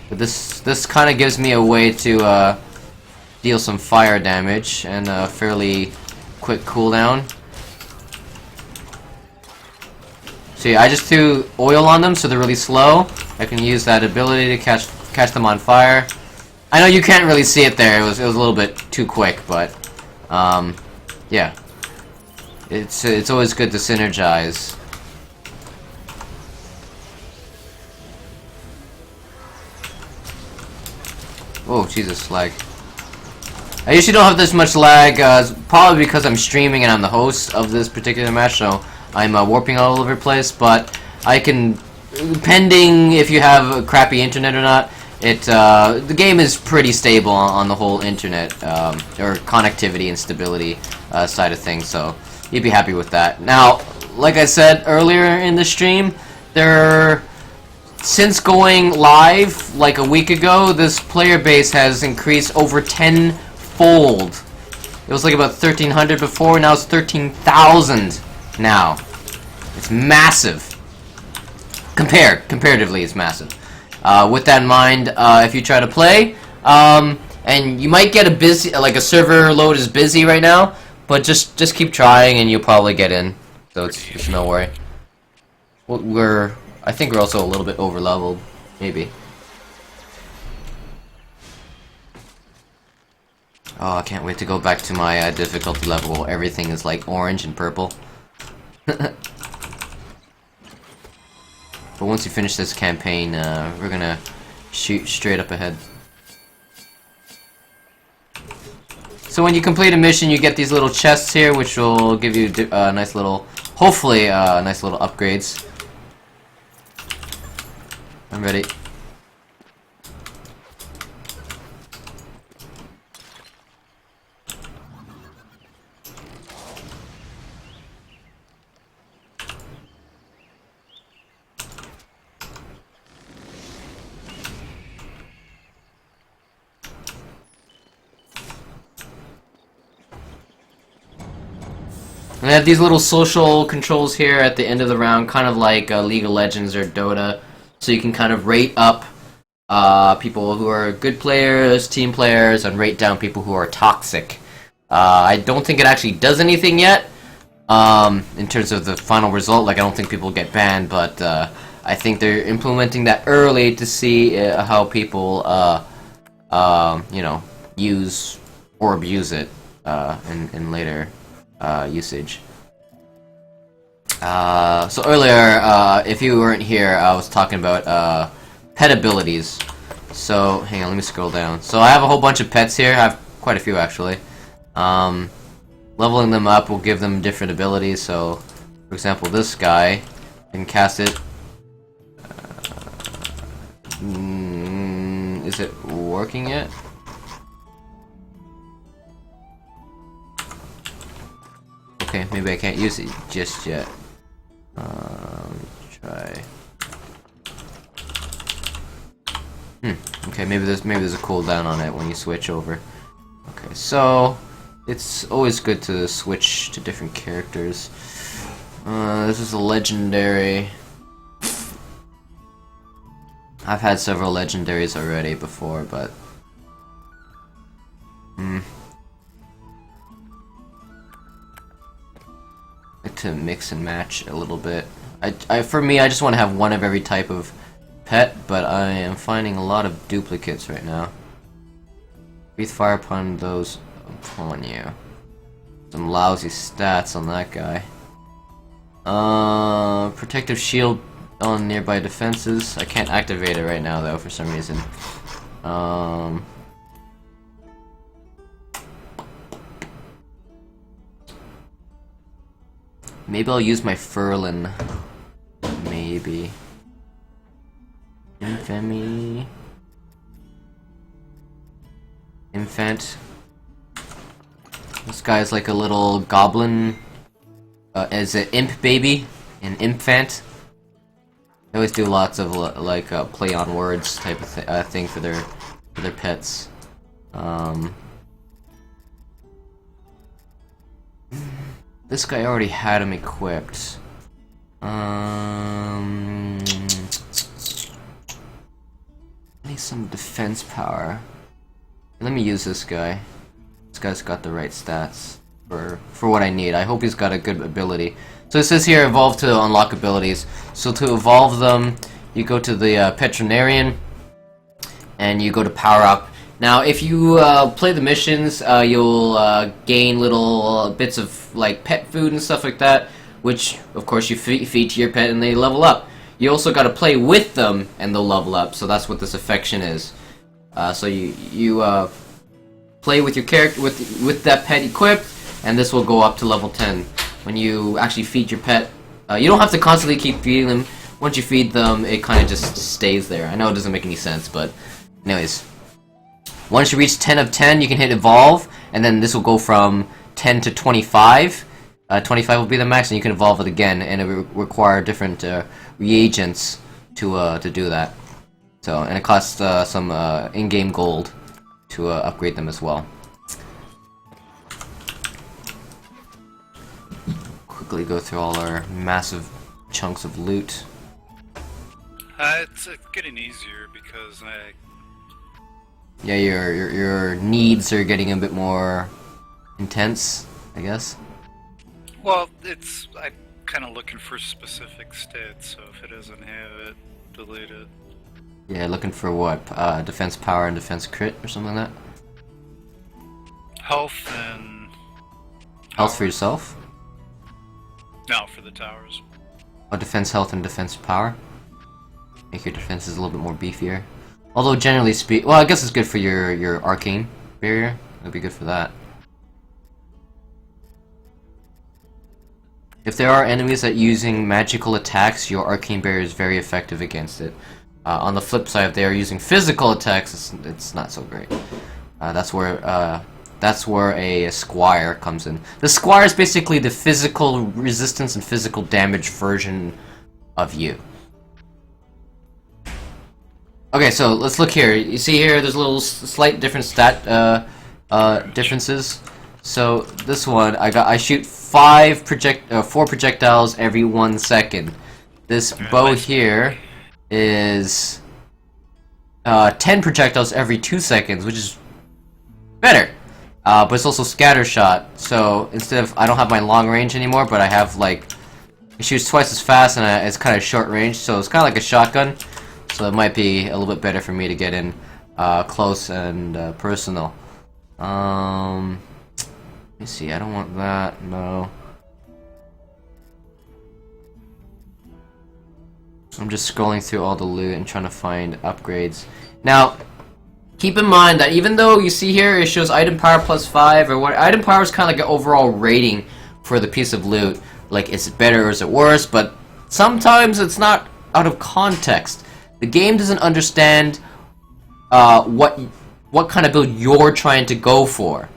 But this kind of gives me a way to deal some fire damage and a fairly quick cooldown. See, I just threw oil on them, so they're really slow. I can use that ability to catch them on fire. I know you can't really see it there. It was a little bit too quick, but yeah, it's always good to synergize. Oh Jesus, lag! I usually don't have this much lag, probably because I'm streaming and I'm the host of this particular match, so I'm warping all over the place. But I can, pending if you have a crappy internet or not. The game is pretty stable on the whole internet, or connectivity and stability side of things, so you'd be happy with that. Now, like I said earlier in the stream, since going live like a week ago, this player base has increased over 10-fold. It was like about 1,300 before, now it's 13,000 now. It's massive. Comparatively, it's massive. With that in mind, if you try to play, and you might get a server load is busy right now, but just keep trying and you'll probably get in. So it's no worry. I think we're also a little bit over leveled, maybe. Oh, I can't wait to go back to my difficulty level where everything is like orange and purple. But once you finish this campaign, we're gonna shoot straight up ahead. So when you complete a mission, you get these little chests here, which will give you nice little, hopefully, nice little upgrades. I'm ready. And they have these little social controls here at the end of the round, kind of like League of Legends or Dota, so you can kind of rate up people who are good players, team players, and rate down people who are toxic. I don't think it actually does anything yet in terms of the final result. Like, I don't think people get banned, but I think they're implementing that early to see how people, you know, use or abuse it in later usage. So earlier, if you weren't here, I was talking about pet abilities. So, hang on, let me scroll down. So I have a whole bunch of pets here. I have quite a few, actually. Leveling them up will give them different abilities. So, for example, this guy can cast it. Is it working yet? Okay, maybe I can't use it just yet. Try. Okay, maybe there's a cooldown on it when you switch over. Okay, so it's always good to switch to different characters. This is a legendary. I've had several legendaries already before, but like to mix and match a little bit. For me, I just want to have one of every type of pet, but I am finding a lot of duplicates right now. Breathe fire upon those upon you. Some lousy stats on that guy. Protective shield on nearby defenses. I can't activate it right now though for some reason. Maybe I'll use my Furlan. Maybe. Infamy. Infant. This guy's like a little goblin. As an imp baby, an infant. They always do lots of like play on words type of thing for their pets. This guy already had him equipped. I need some defense power. Let me use this guy. This guy's got the right stats for what I need. I hope he's got a good ability. So it says here evolve to unlock abilities. So to evolve them, you go to the Veterinarian and you go to power up. Now if you play the missions, you'll gain little bits of like pet food and stuff like that, which of course you feed to your pet and they level up. You also got to play with them and they'll level up. So that's what this affection is. So you play with your character with that pet equipped, and this will go up to level 10. When you actually feed your pet, you don't have to constantly keep feeding them. Once you feed them, it kind of just stays there. I know it doesn't make any sense, but anyways. Once you reach 10 of 10, you can hit evolve, and then this will go from 10 to 25. 25 will be the max, and you can evolve it again, and it will require different reagents to do that. So, and it costs some in-game gold to upgrade them as well. Quickly go through all our massive chunks of loot. It's getting easier because Yeah, your needs are getting a bit more intense, I guess. Well, I'm kind of looking for specific stats, so if it doesn't have it, delete it. Yeah, looking for what? Defense power and defense crit or something like that? Health and... Health for yourself? No, for the towers. Oh, defense health and defense power? Make your defenses a little bit more beefier. Although generally speaking, well, I guess it's good for your arcane barrier. It'd be good for that. If there are enemies that using magical attacks, your arcane barrier is very effective against it. On the flip side, if they are using physical attacks, it's not so great. That's where a squire comes in. The squire is basically the physical resistance and physical damage version of you. Okay, so let's look here. You see here, there's a little slight different stat differences. So this one, I shoot 4 projectiles every 1 second. This bow here is 10 projectiles every 2 seconds, which is better. But it's also scatter shot. So instead of, I don't have my long range anymore, but I have like, it shoots twice as fast and it's kind of short range. So it's kind of like a shotgun. So it might be a little bit better for me to get in close and personal. Let me see, I don't want that, no. I'm just scrolling through all the loot and trying to find upgrades. Now, keep in mind that even though you see here it shows item power plus 5 or what, item power is kind of like an overall rating for the piece of loot. Like, is it better or is it worse? But sometimes it's not out of context. The game doesn't understand what kind of build you're trying to go for.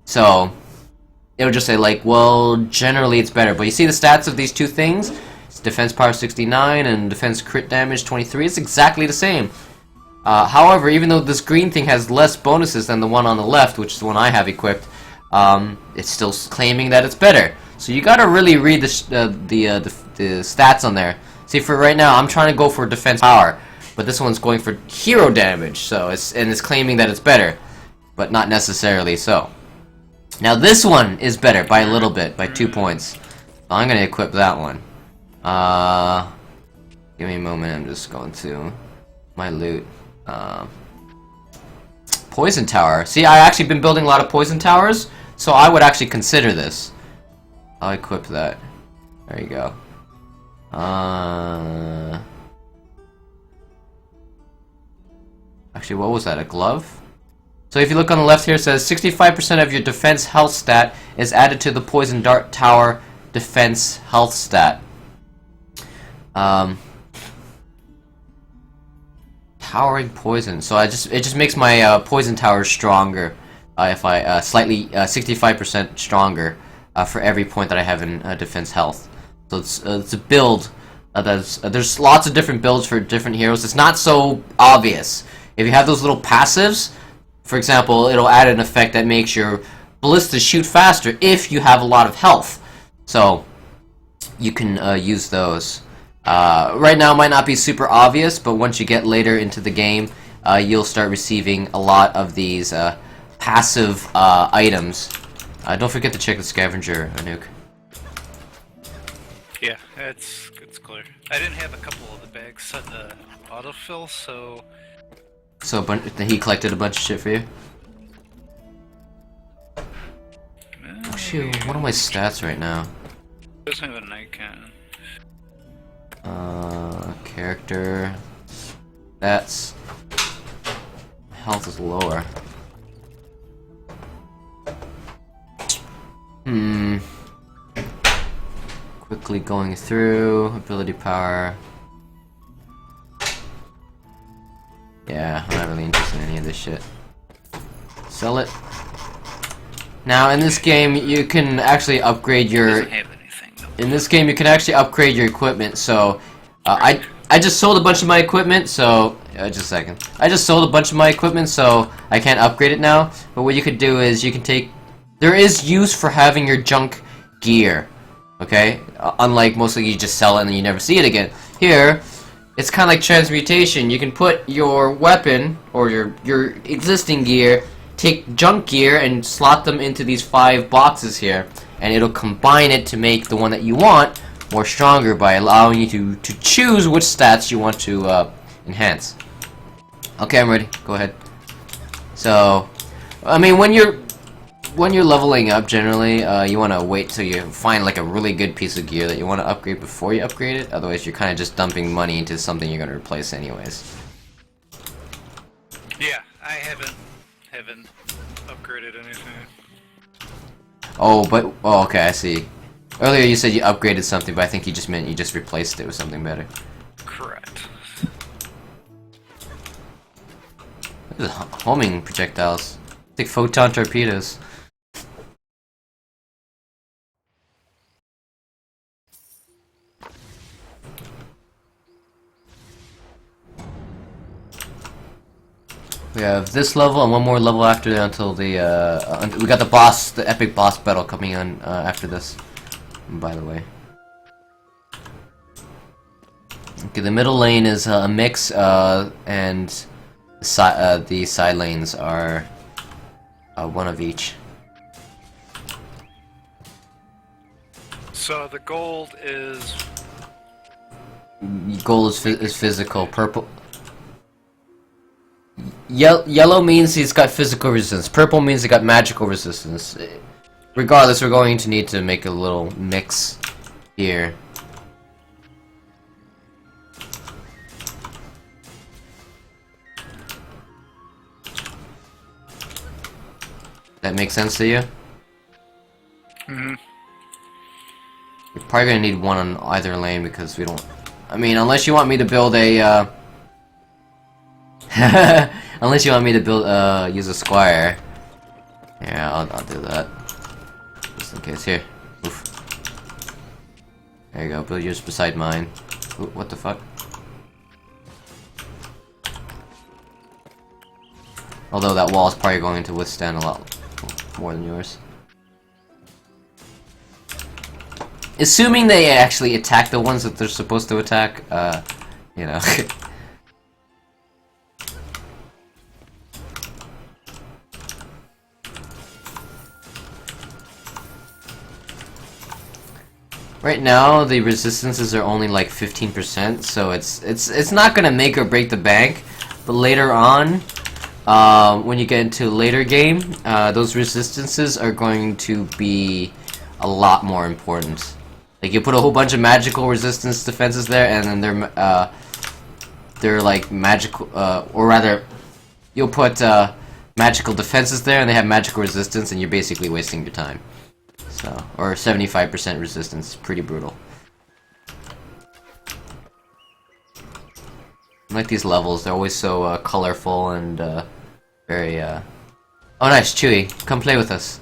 So it'll just say like, well, generally it's better. But you see the stats of these two things? It's defense power 69 and defense crit damage 23. It's exactly the same. However, even though this green thing has less bonuses than the one on the left, which is the one I have equipped, it's still claiming that it's better. So you gotta really read the stats on there. See, for right now, I'm trying to go for defense power, but this one's going for hero damage. So it's claiming that it's better, but not necessarily so. Now this one is better by a little bit, by 2 points. So I'm gonna equip that one. Give me a moment. I'm just going to my loot. Poison tower. See, I actually been building a lot of poison towers, so I would actually consider this. I'll equip that. There you go. Actually, what was that? A glove? So if you look on the left here, it says 65% of your defense health stat is added to the poison dart tower defense health stat. Towering poison. So it just makes my poison tower stronger if I slightly 65% stronger for every point that I have in defense health. So it's a build. There's lots of different builds for different heroes. It's not so obvious. If you have those little passives, for example, it'll add an effect that makes your ballistas shoot faster if you have a lot of health. So you can use those. Right now it might not be super obvious, but once you get later into the game, you'll start receiving a lot of these passive items. Don't forget to check the scavenger, Anouk. Yeah, it's clear. I didn't have a couple of the bags set to autofill, so... So he collected a bunch of shit for you? Oh shoot, what are my stats right now? Doesn't have a night cannon. Character. That's health is lower. Quickly going through ability power. Yeah, I'm not really interested in any of this shit. Sell it. Now in this game you can actually upgrade your. Doesn't have anything, though. In this game, you can actually upgrade your equipment. So, I just sold a bunch of my equipment. So, just a second. I just sold a bunch of my equipment, so I can't upgrade it now. But what you could do is you can take. There is use for having your junk gear. Okay, unlike mostly you just sell it and then you never see it again. Here, it's kind of like transmutation. You can put your weapon or your existing gear, take junk gear and slot them into these 5 boxes here. And it'll combine it to make the one that you want more stronger by allowing you to choose which stats you want to enhance. Okay, I'm ready. Go ahead. So, I mean, when you're leveling up, generally, you want to wait till you find like a really good piece of gear that you want to upgrade before you upgrade it. Otherwise, you're kind of just dumping money into something you're going to replace anyways. Yeah, I haven't upgraded anything. Oh, okay, I see. Earlier you said you upgraded something, but I think you just meant you just replaced it with something better. Correct. This is homing projectiles. Like photon torpedoes. We have this level and one more level after that until the we got the epic boss battle coming on after this. By the way, okay, the middle lane is a mix, and the side lanes are one of each. So the gold is Physical. Purple. Yellow means he's got physical resistance. Purple means he got magical resistance. Regardless, we're going to need to make a little mix here. That makes sense to you? Mm-hmm. You're probably gonna need one on either lane because we don't... I mean, unless you want me to build a, unless you want me to build, use a squire. Yeah, I'll do that. Just in case. Here. Oof. There you go, build yours beside mine. Ooh, what the fuck? Although that wall is probably going to withstand a lot more than yours. Assuming they actually attack the ones that they're supposed to attack, you know. Right now, the resistances are only like 15%, so it's not gonna make or break the bank. But later on, when you get into later game, those resistances are going to be a lot more important. Like you put a whole bunch of magical resistance defenses there, and then they're like magical, or rather, you'll put magical defenses there, and they have magical resistance, and you're basically wasting your time. So, or 75% resistance, pretty brutal. I like these levels; they're always so colorful and very. Oh, nice, Chewy, come play with us.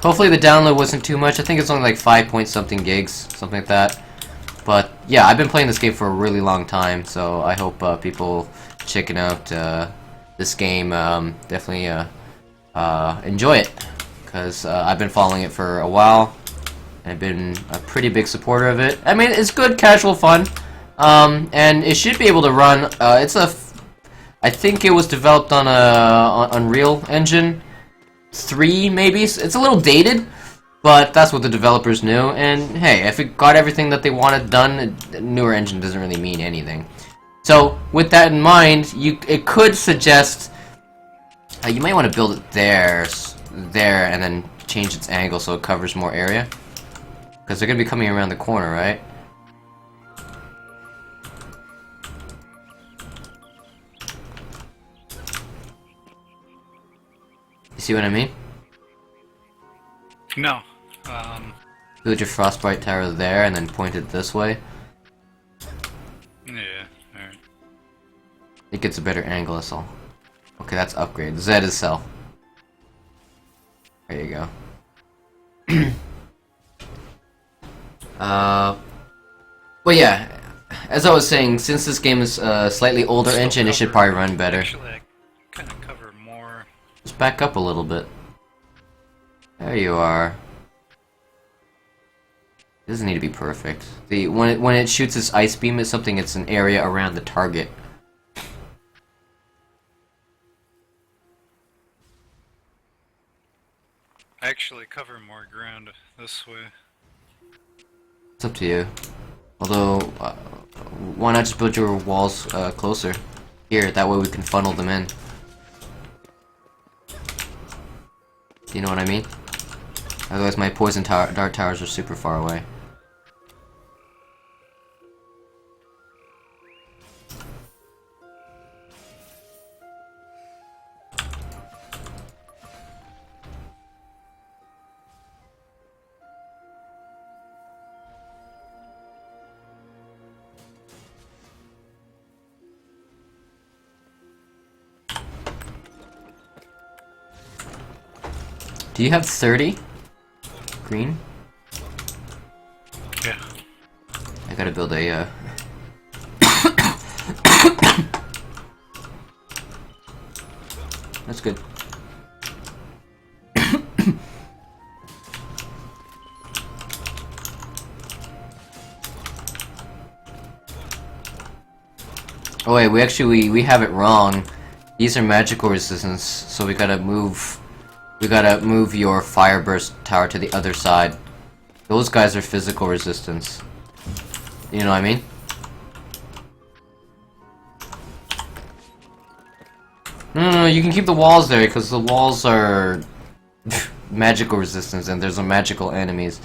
Hopefully the download wasn't too much. I think it's only like 5 point something gigs, something like that. But yeah, I've been playing this game for a really long time, so I hope people checking out this game definitely enjoy it, because I've been following it for a while. I've been a pretty big supporter of it. I mean, it's good casual fun, and it should be able to run. I think it was developed on a Unreal Engine 3, maybe. It's a little dated, but that's what the developers knew. And hey, if it got everything that they wanted done, a newer engine doesn't really mean anything. So with that in mind, it could suggest you might want to build it there, and then change its angle so it covers more area, because they're gonna be coming around the corner, right? You see what I mean? No. Build your Frostbite Tower there, and then point it this way. Yeah, alright. It gets a better angle, that's all. Okay, that's upgrade. Z is sell. There you go. But yeah, as I was saying, since this game is a slightly older engine, it should probably run better. Actually, I kind of cover more. Just back up a little bit. There you are. It doesn't need to be perfect. When it shoots its ice beam at something, it's an area around the target. I actually cover more ground this way. It's up to you. Although, why not just build your walls closer? Here, that way we can funnel them in. Do you know what I mean? Otherwise my poison dart towers are super far away. Do you have 30? Green? Yeah. I gotta build a, That's good. Oh wait, we have it wrong. These are magical resistance, so we gotta move your fire burst tower to the other side. Those guys are physical resistance. You know what I mean? No, you can keep the walls there, because the walls are magical resistance, and there's some magical enemies.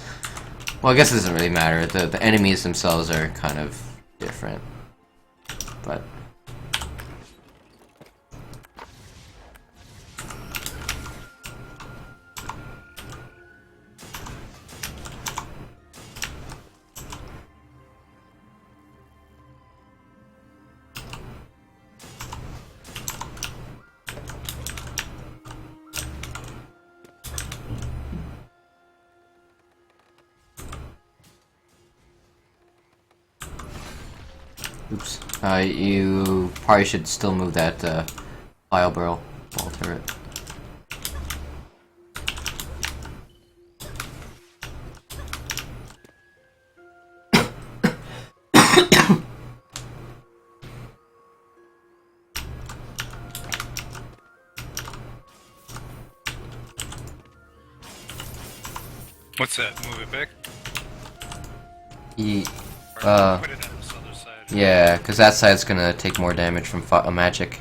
Well, I guess it doesn't really matter. The enemies themselves are kind of different. But Oops. You probably should still move that file barrel ball turret. What's that? Move it back? Or put it on this other side. yeah, because that side's gonna take more damage from magic.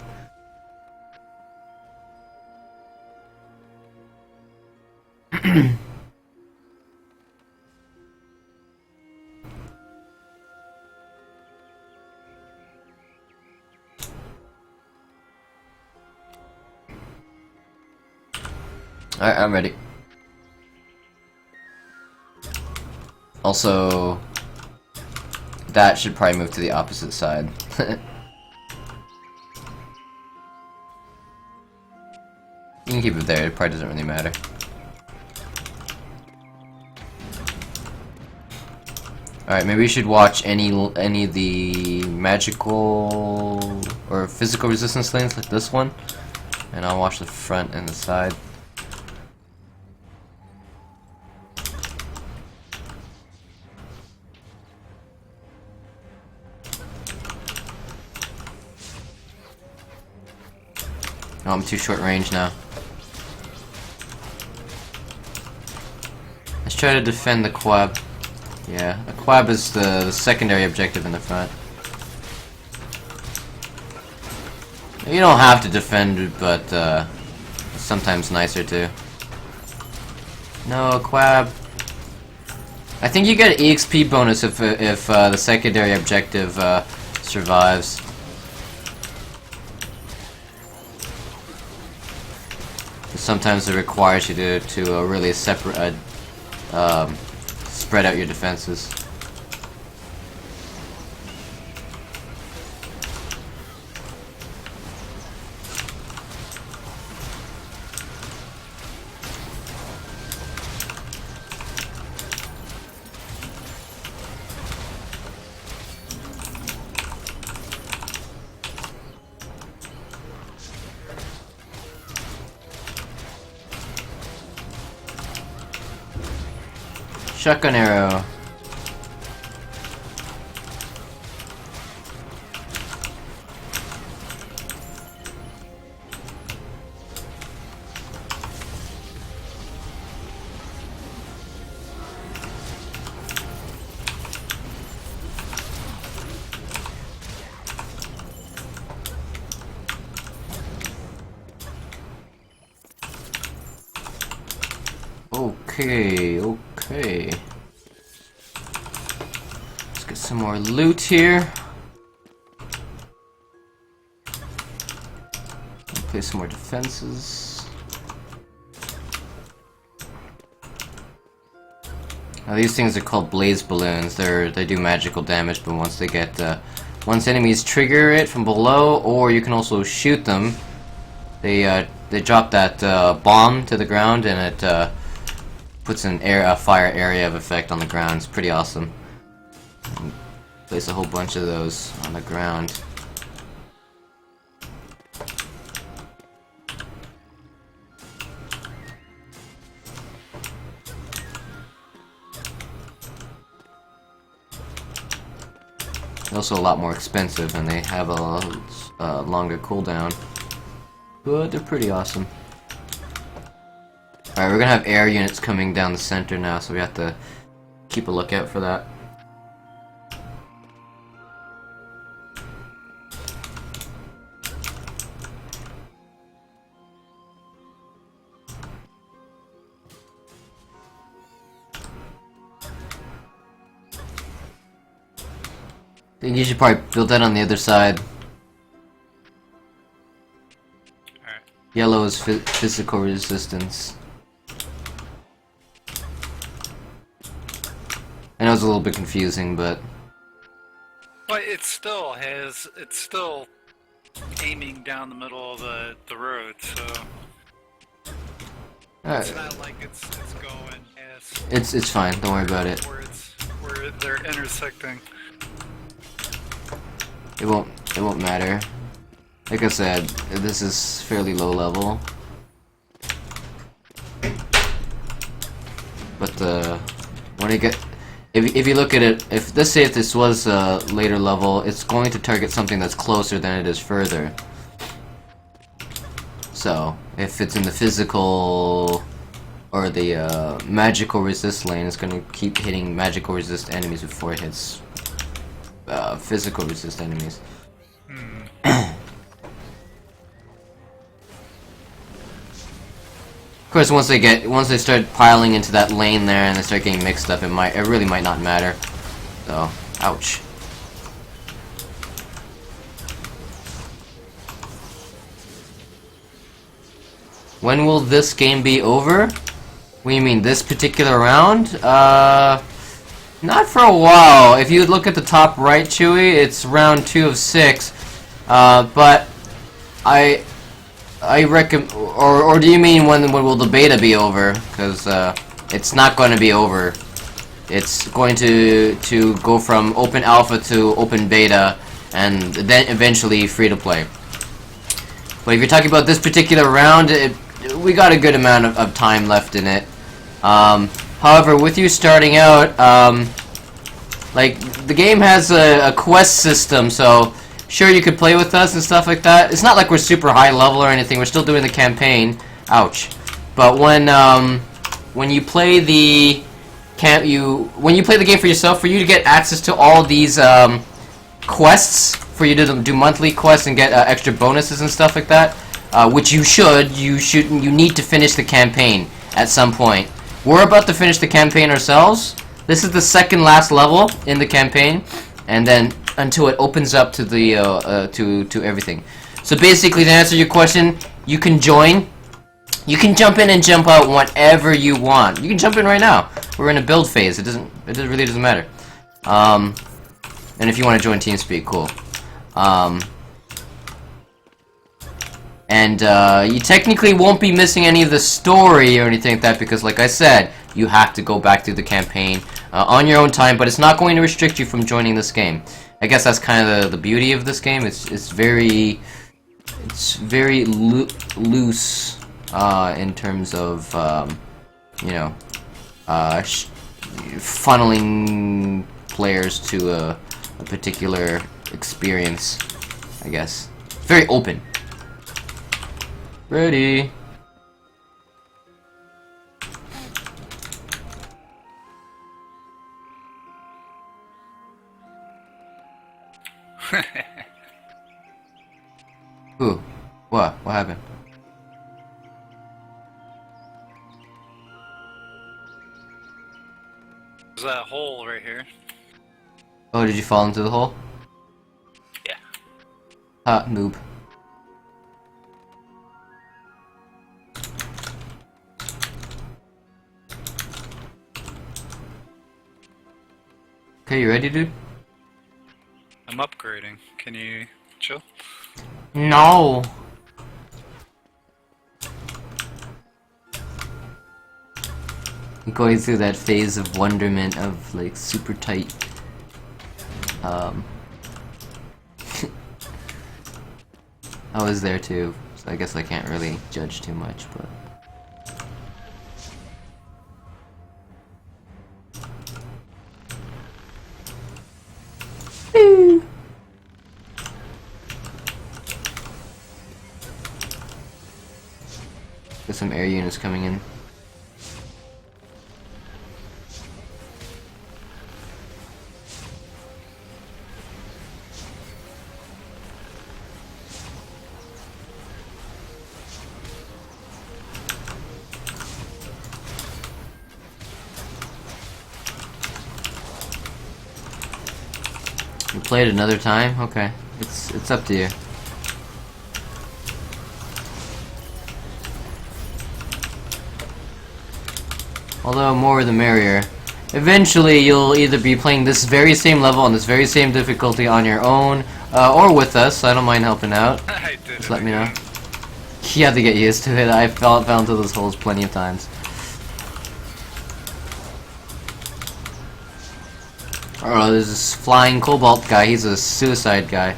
Alright, I'm ready. Also, that should probably move to the opposite side. You can keep it there, it probably doesn't really matter. Alright, maybe we should watch any of the magical or physical resistance lanes like this one. And I'll watch the front and the side. Oh, I'm too short range now. Let's try to defend the Quab. Yeah, the Quab is the secondary objective in the front. You don't have to defend it, but it's sometimes nicer to. No, Quab. I think you get an EXP bonus if the secondary objective survives. Sometimes it requires you to really separate, spread out your defenses. Shotgun arrow. Okay. Let's get some more loot here. Place some more defenses. Now these things are called blaze balloons. They do magical damage, but once they get once enemies trigger it from below, or you can also shoot them. They drop that bomb to the ground, and it puts a fire area of effect on the ground. It's pretty awesome. And place a whole bunch of those on the ground. They're also a lot more expensive, and they have a longer cooldown. But they're pretty awesome. Alright, we're gonna have air units coming down the center now, so we have to keep a lookout for that. I think you should probably build that on the other side. Alright. Yellow is physical resistance. I know it's a little bit confusing, but... Well, it's still aiming down the middle of the road, so... It's not like it's going as... It's fine, don't worry about it. Where they're intersecting. It won't matter. Like I said, this is fairly low level. But when you get, if you look at it, let's say if this was a later level, it's going to target something that's closer than it is further. So if it's in the physical or the magical resist lane, it's going to keep hitting magical resist enemies before it hits physical resist enemies. Of course, once they start piling into that lane there and they start getting mixed up, it really might not matter. So, ouch. When will this game be over? What do you mean, this particular round? Not for a while. If you look at the top right, Chewy, it's round 2 of 6. But I recommend, or do you mean when will the beta be over? Because it's not going to be over. It's going to go from open alpha to open beta, and then eventually free to play. But if you're talking about this particular round, we got a good amount of time left in it. However, with you starting out, like the game has a quest system, so. Sure, you could play with us and stuff like that. It's not like we're super high level or anything. We're still doing the campaign. Ouch. But when you play the when you play the game for yourself, for you to get access to all these quests, for you to do monthly quests and get extra bonuses and stuff like that, which you need to finish the campaign at some point. We're about to finish the campaign ourselves. This is the second last level in the campaign, and then until it opens up to the to everything. So basically, to answer your question, you can join. You can jump in and jump out whenever you want. You can jump in right now. We're in a build phase. It really doesn't matter. And if you want to join TeamSpeak, cool. And you technically won't be missing any of the story or anything like that, because like I said, you have to go back through the campaign on your own time, but it's not going to restrict you from joining this game. I guess that's kind of the beauty of this game. It's very loose in terms of you know, funneling players to a particular experience. I guess very open. Ready. Ooh, what? What happened? There's that hole right here. Oh, did you fall into the hole? Yeah. Noob. Okay, you ready, dude? I'm upgrading. Can you chill? No. Going through that phase of wonderment of like super tight. I was there too, so I guess I can't really judge too much, but. There's some air units coming in. You play it another time? Okay. It's up to you. Although more the merrier. Eventually you'll either be playing this very same level on this very same difficulty on your own, or with us, so I don't mind helping out. I did. Just let me know. You have to get used to it. I fell into those holes plenty of times. Oh, there's this flying cobalt guy. He's a suicide guy.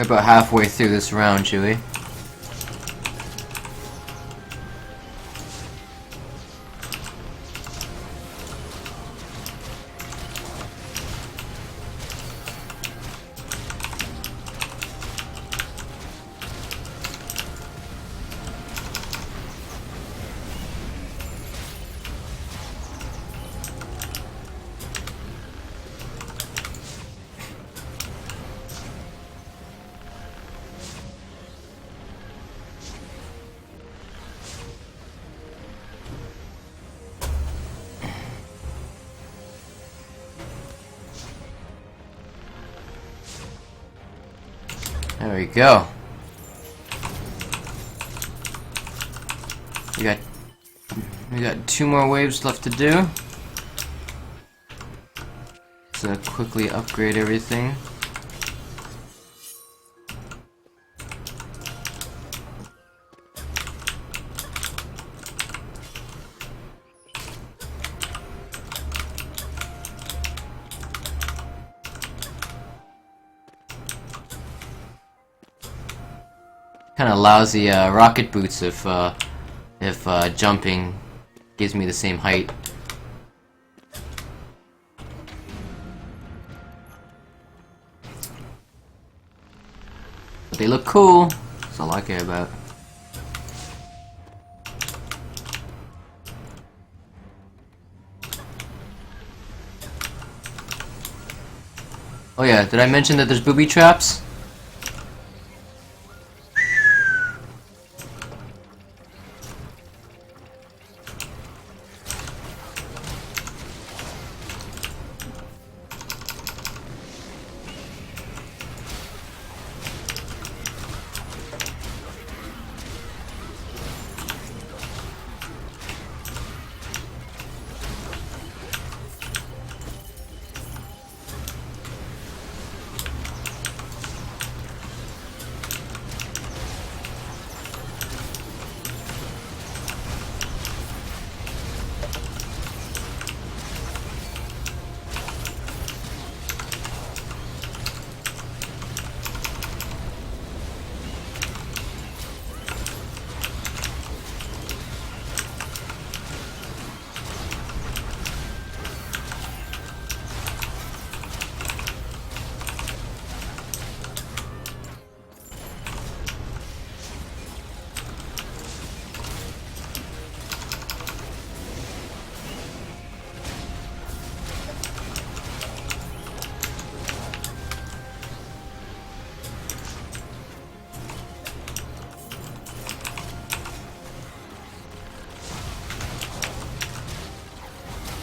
about halfway through this round, Chewie. There we go. We got 2 more waves left to do. Let's quickly upgrade everything. Kind of lousy rocket boots if jumping gives me the same height. But they look cool. That's all I care about. Oh yeah, did I mention that there's booby traps?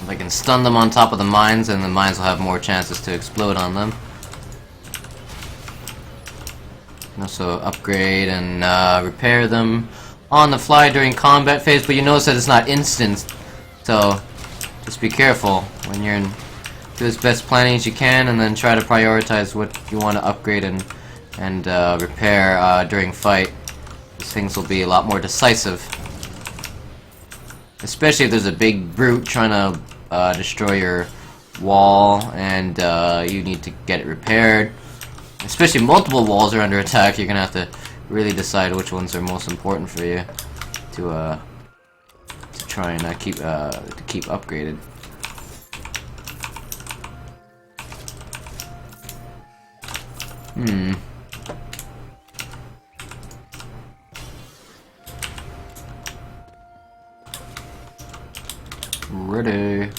If I can stun them on top of the mines, and the mines will have more chances to explode on them. And also upgrade and repair them on the fly during combat phase, but you notice that it's not instant, so just be careful when you're in. Do as best planning as you can, and then try to prioritize what you want to upgrade and repair during fight. These things will be a lot more decisive. Especially if there's a big brute trying to destroy your wall and you need to get it repaired. Especially multiple walls are under attack, you're gonna have to really decide which ones are most important for you to try and keep upgraded. Ready.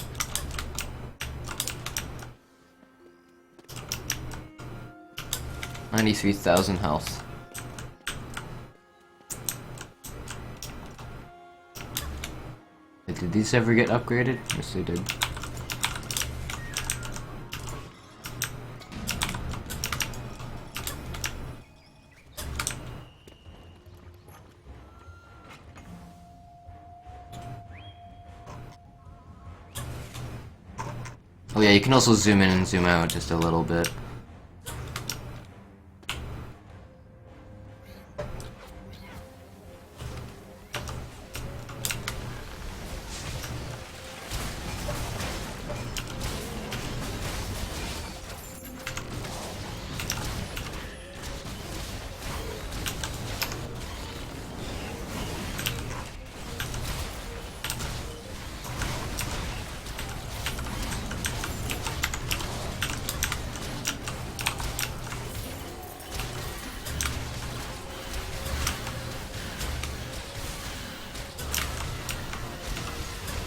$93,000 health. Did these ever get upgraded? Yes, they did. Oh yeah, you can also zoom in and zoom out just a little bit.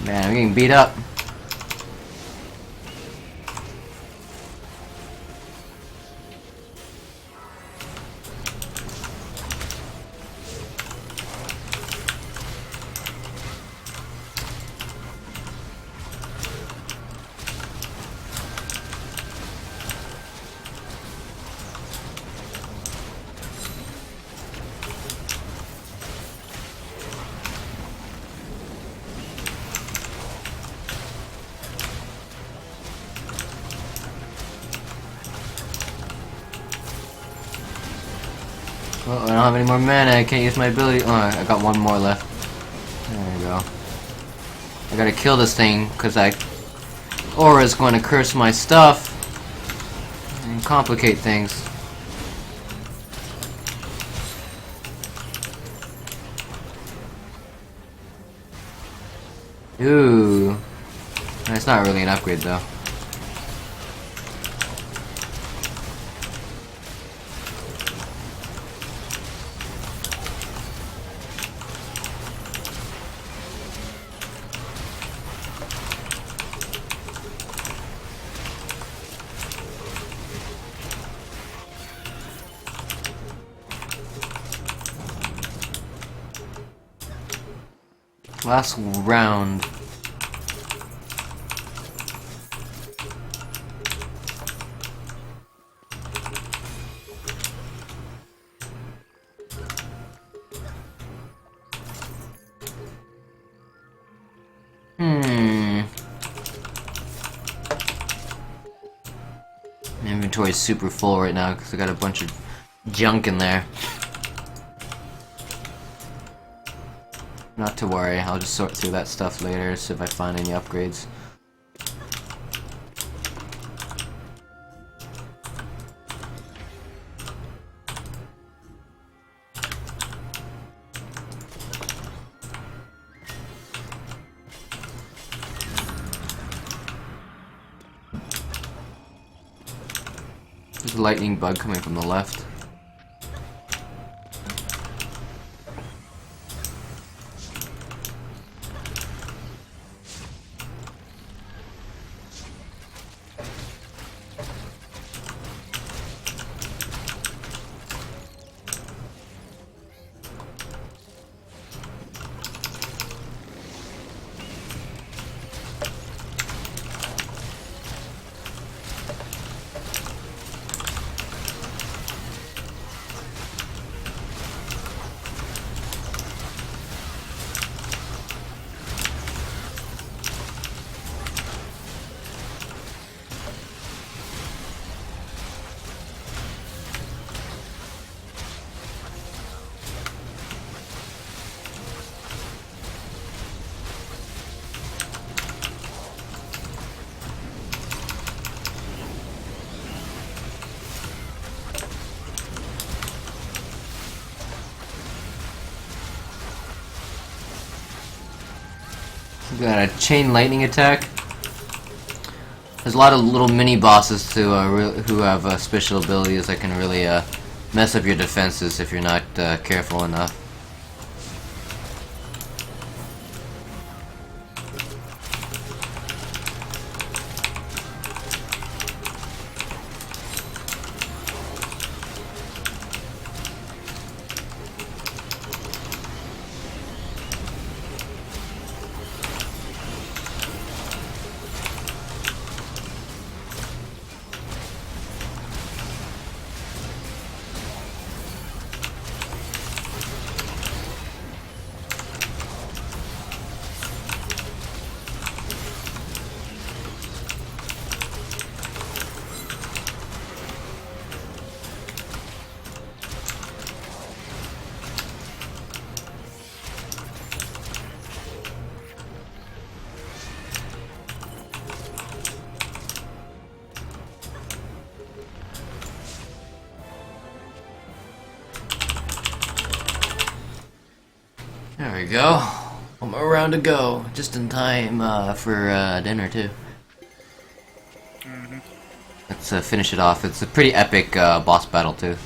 Man, I'm getting beat up. Oh, I don't have any more mana, I can't use my ability. Oh, I got one more left. There we go. I gotta kill this thing, because Aura's going to curse my stuff and complicate things. Ooh. That's not really an upgrade, though. Last round. My inventory is super full right now because I got a bunch of junk in there. Not to worry, I'll just sort through that stuff later, see if I find any upgrades. There's a lightning bug coming from the left. We got a chain lightning attack. There's a lot of little mini bosses who have special abilities that can really mess up your defenses if you're not careful enough. There we go. One more round to go. Just in time for dinner, too. Let's finish it off. It's a pretty epic boss battle, too.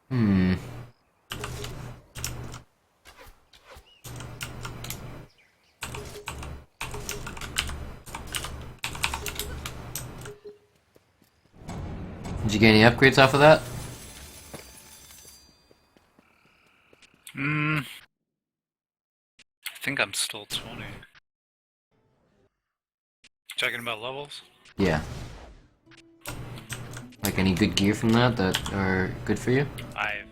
Hmm. Did you get any upgrades off of that? I think I'm still 20. Checking about levels? Yeah. Like any good gear from that that are good for you? I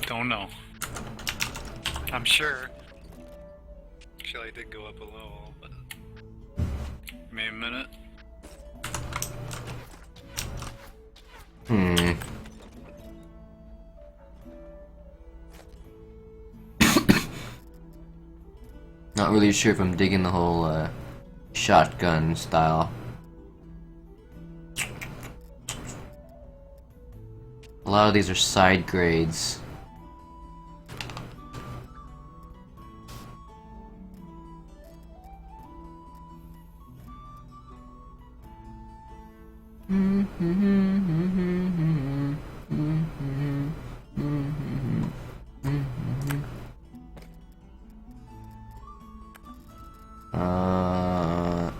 don't know. I'm sure. Actually, I did go up a level, but give me a minute. Hmm. Not really sure if I'm digging the whole shotgun style. A lot of these are side grades.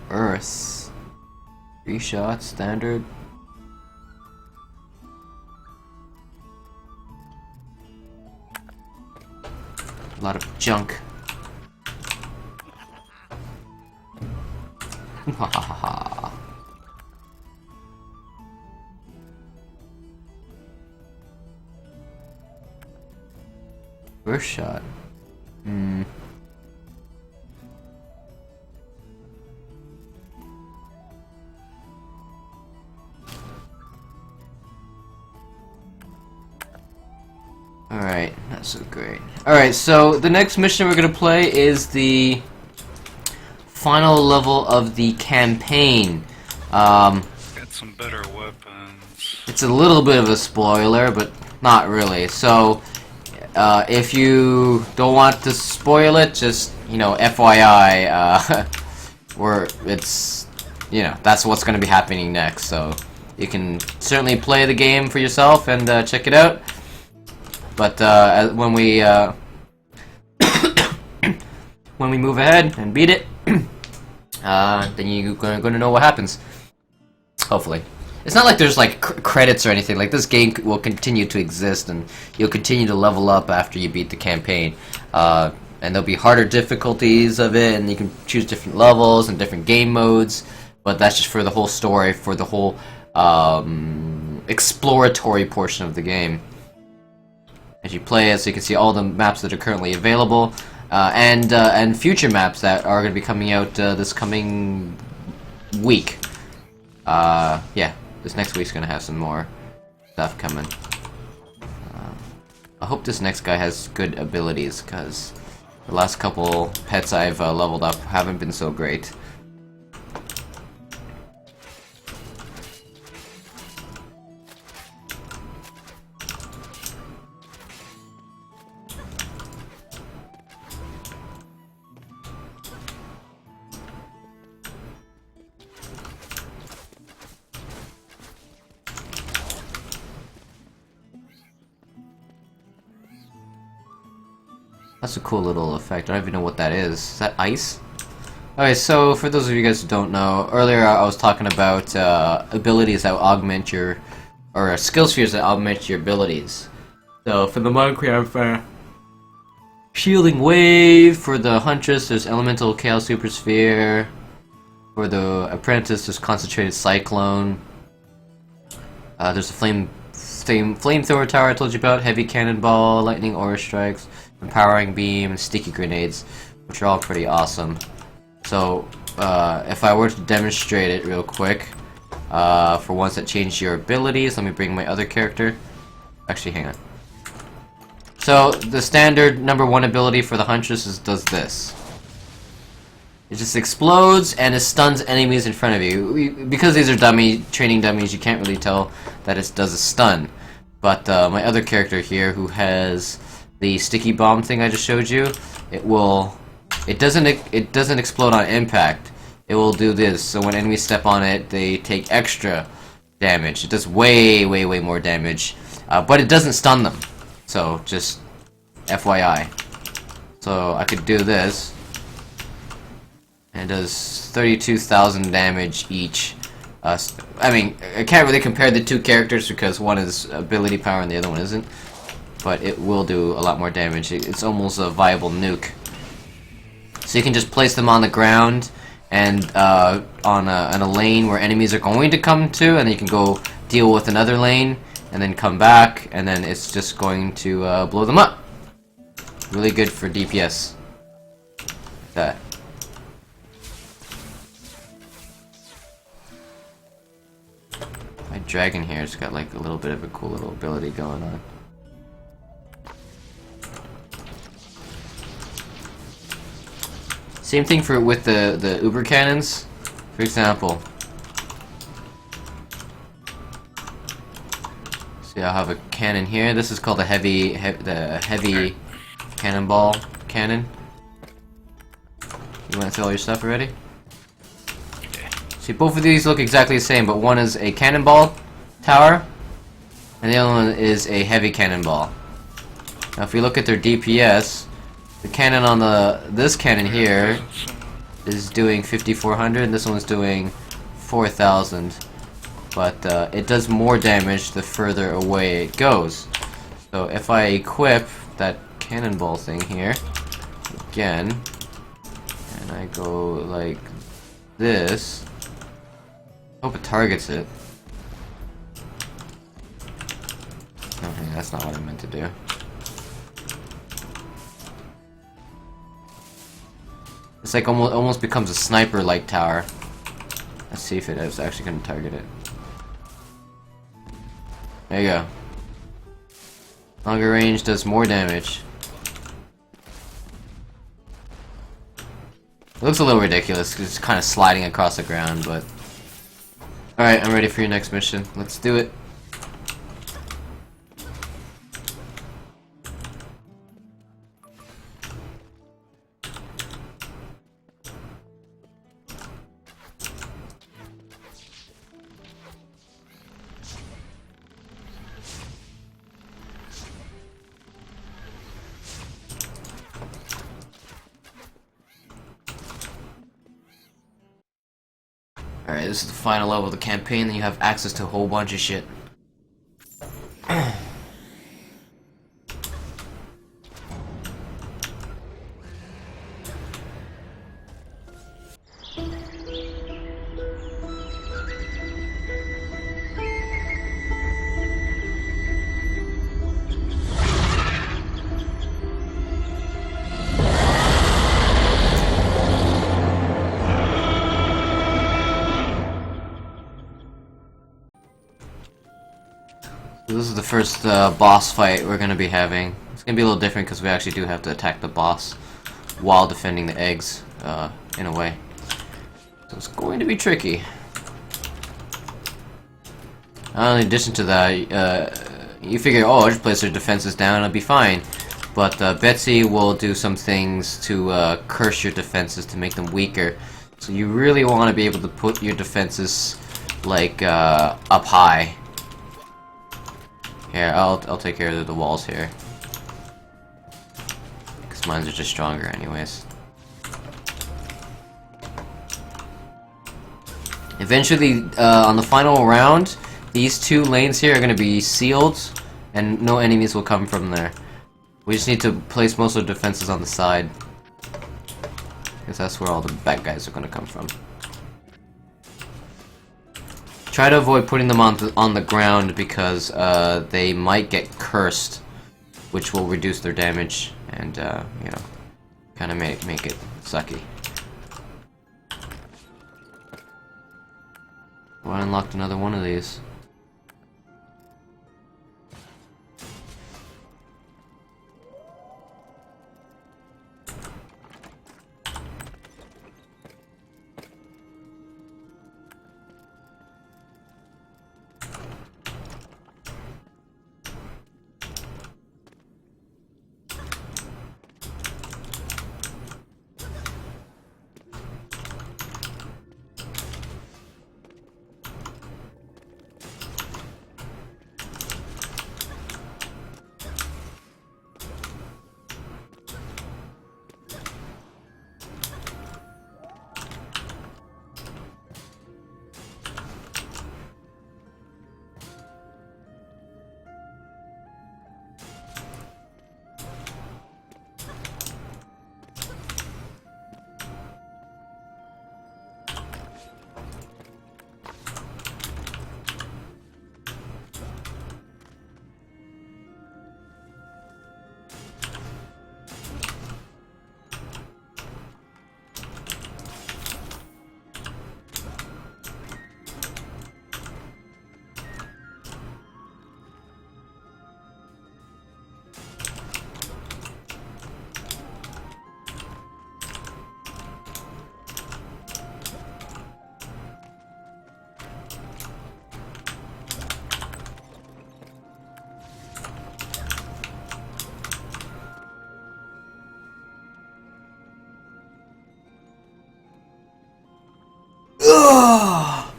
Earth. 3 shots, standard. A lot of junk. Ha ha ha ha. First shot. Hmm. Alright, not so great. Alright, so the next mission we're gonna play is the final level of the campaign. Got some better weapons. It's a little bit of a spoiler, but not really. So, if you don't want to spoil it, just, you know, FYI, it's, you know, that's what's going to be happening next. So, you can certainly play the game for yourself and check it out. But when we when we move ahead and beat it, then you're gonna know what happens. Hopefully. It's not like there's like credits or anything. Like, this game will continue to exist, and you'll continue to level up after you beat the campaign. And there'll be harder difficulties of it, and you can choose different levels and different game modes. But that's just for the whole story, for the whole exploratory portion of the game. As you play it, so you can see all the maps that are currently available, and future maps that are going to be coming out this coming week. Yeah, this next week's gonna have some more stuff coming. I hope this next guy has good abilities, because the last couple pets I've leveled up haven't been so great. That's a cool little effect. I don't even know what that is. Is that ice? Okay, so for those of you guys who don't know, earlier I was talking about abilities that augment your, or skill spheres that augment your abilities. So for the monk we have Shielding Wave. For the Huntress there's Elemental Chaos Super Sphere. For the Apprentice there's Concentrated Cyclone. There's a Flamethrower Tower I told you about, Heavy Cannonball, Lightning Aura Strikes, Empowering Beam, and Sticky Grenades, which are all pretty awesome. So, if I were to demonstrate it real quick, for ones that change your abilities, let me bring my other character. Actually, hang on. So, the standard #1 ability for the Huntress does this. It just explodes and it stuns enemies in front of you. Because these are training dummies, you can't really tell that it does a stun. But my other character here, who has the sticky bomb thing I just showed you, it doesn't explode on impact. It will do this. So when enemies step on it, they take extra damage. It does way more damage, but it doesn't stun them. So just FYI. So I could do this, and it does 32,000 damage each. I mean, I can't really compare the two characters because one is ability power and the other one isn't, but it will do a lot more damage. It's almost a viable nuke. So you can just place them on the ground and on a lane where enemies are going to come to, and then you can go deal with another lane and then come back, and then it's just going to blow them up. Really good for DPS. That. My dragon here has got like a little bit of a cool little ability going on. Same thing with the Uber cannons. For example, see, I'll have a cannon here. This is called the heavy cannonball cannon. You went through all your stuff already? See, both of these look exactly the same, but one is a cannonball tower, and the other one is a heavy cannonball. Now, if we look at their DPS, the cannon on this cannon here is doing 5,400, and this one's doing 4,000. But it does more damage the further away it goes. So if I equip that cannonball thing here again, and I go like this, hope it targets it. Okay, that's not what I meant to do. It's like almost becomes a sniper-like tower. Let's see if it is actually going to target it. There you go. Longer range does more damage. It looks a little ridiculous because it's kind of sliding across the ground, but... Alright, I'm ready for your next mission. Let's do it. Alright, this is the final level of the campaign, then you have access to a whole bunch of shit. This is the first boss fight we're going to be having. It's going to be a little different because we actually do have to attack the boss while defending the eggs, in a way. So it's going to be tricky. In addition to that, you figure, oh, I'll just place their defenses down and I'll be fine. But Betsy will do some things to curse your defenses to make them weaker. So you really want to be able to put your defenses, like, up high. Here, I'll take care of the walls here. Because mine are just stronger anyways. Eventually, on the final round, these two lanes here are going to be sealed, and no enemies will come from there. We just need to place most of the defenses on the side. Because that's where all the bad guys are going to come from. Try to avoid putting them on the ground because they might get cursed, which will reduce their damage and you know, kind of make it sucky. Well, I unlocked another one of these. Oh!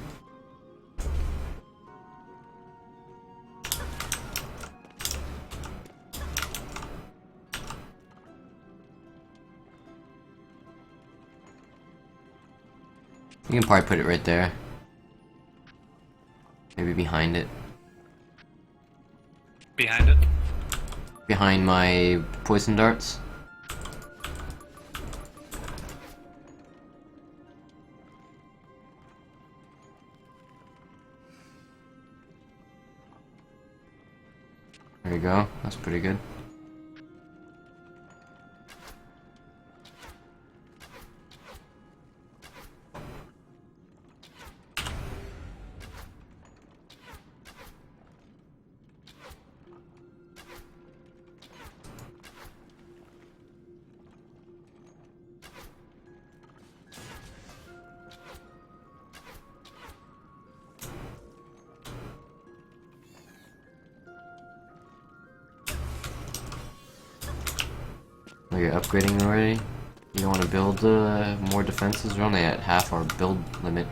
You can probably put it right there. Maybe behind it. Behind it? Behind my poison darts. There you go. That's pretty good. Oh, you're upgrading already? You don't want to build more defenses? We're only at half our build limit.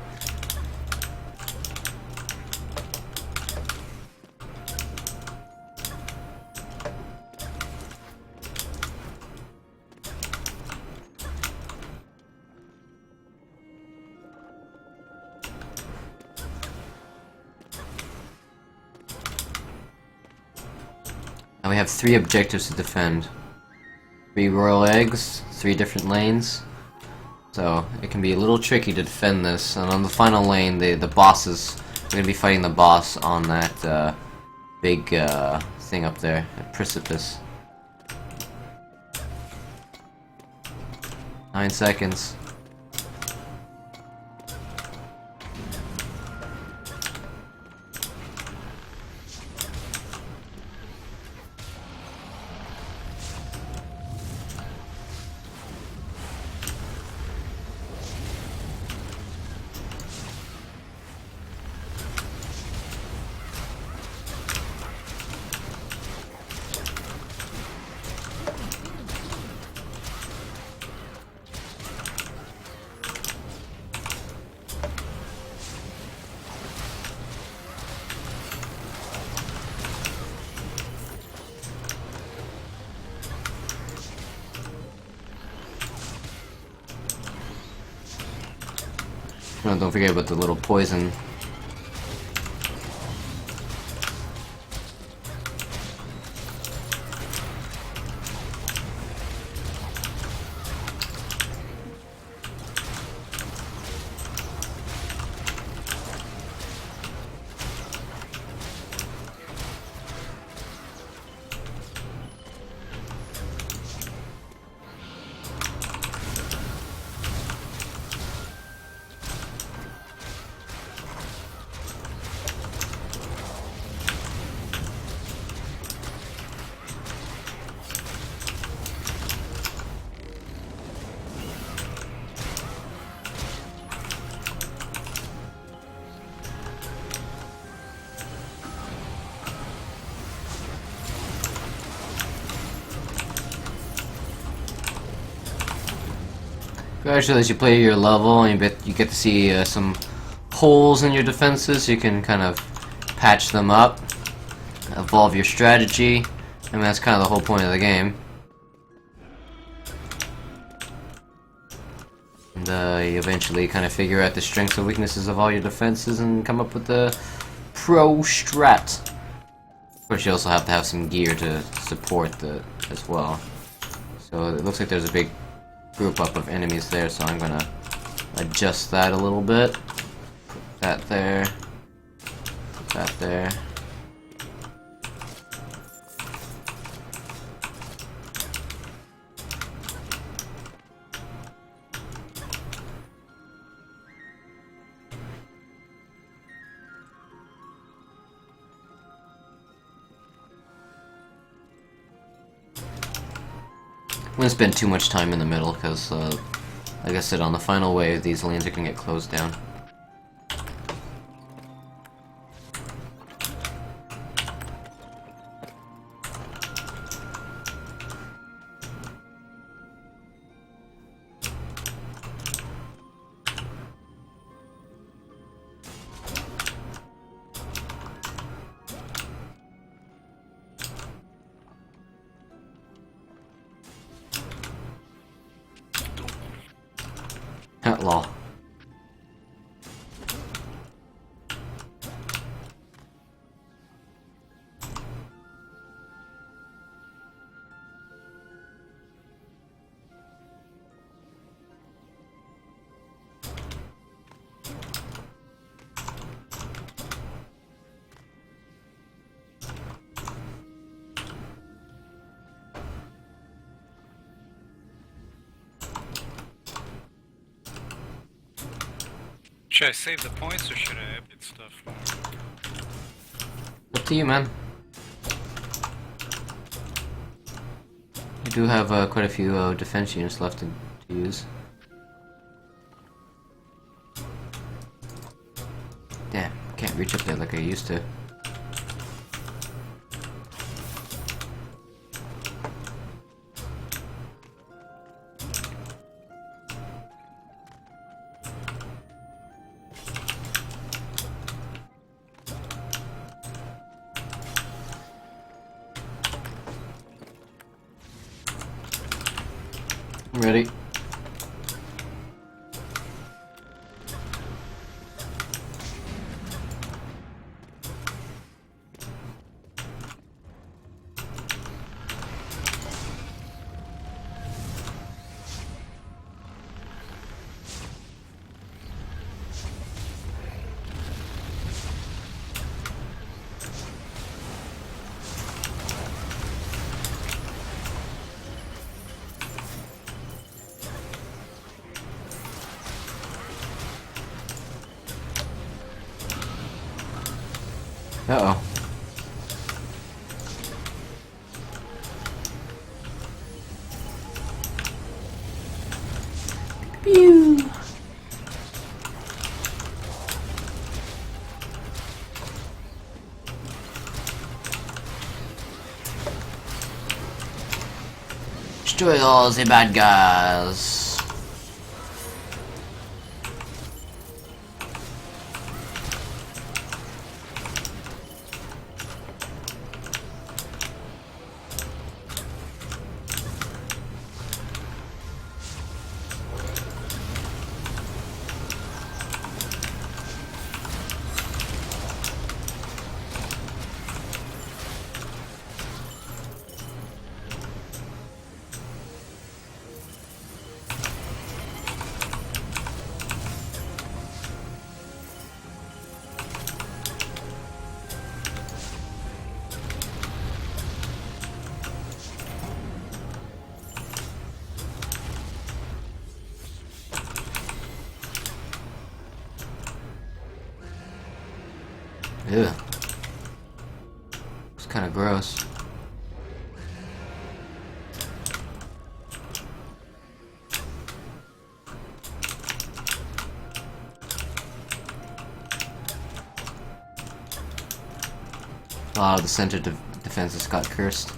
And we have 3 objectives to defend. 3 royal eggs, 3 different lanes. So it can be a little tricky to defend this. And on the final lane, the bosses, we're gonna be fighting the boss on that big thing up there, that precipice. 9 seconds. Oh, don't forget about the little poison. Actually, as you play your level, you get to see some holes in your defenses. You can kind of patch them up, evolve your strategy. I mean, that's kind of the whole point of the game. And you eventually kind of figure out the strengths and weaknesses of all your defenses and come up with the pro strat. Of course, you also have to have some gear to support the as well. So it looks like there's a big group up of enemies there, so I'm gonna adjust that a little bit. Put that there. Put that there. I'm gonna spend too much time in the middle because, like I said, on the final wave, these lanes are gonna get closed down. Lol. Should I save the points or should I update stuff? Up to you, man. You do have quite a few defense units left to use. Damn, can't reach up there like I used to. I'm ready. Uh-oh. Pew! Destroy all the bad guys. Ew. It's kind of gross. A lot of the center defenses got cursed.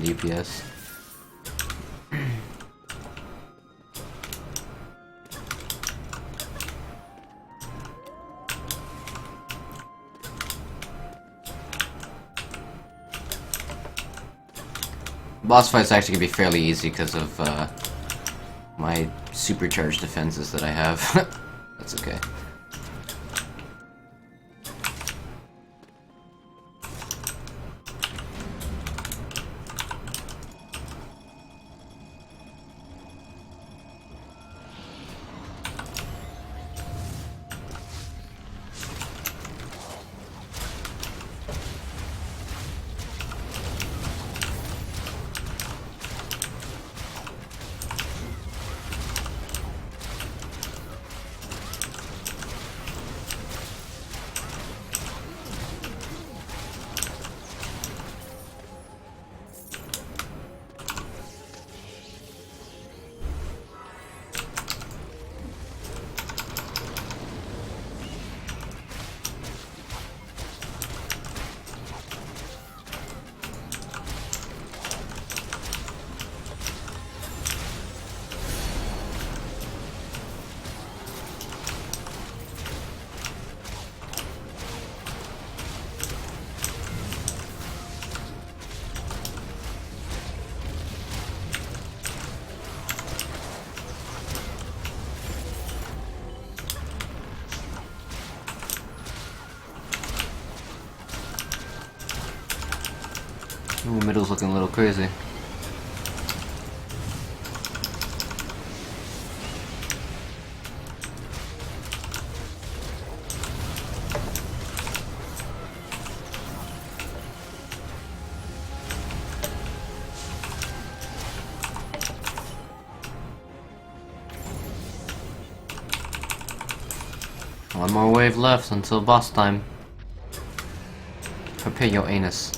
DPS. Boss fight's actually gonna be fairly easy because of my supercharged defenses that I have. That's okay. The middle's looking a little crazy. One more wave left until boss time. Prepare your anus.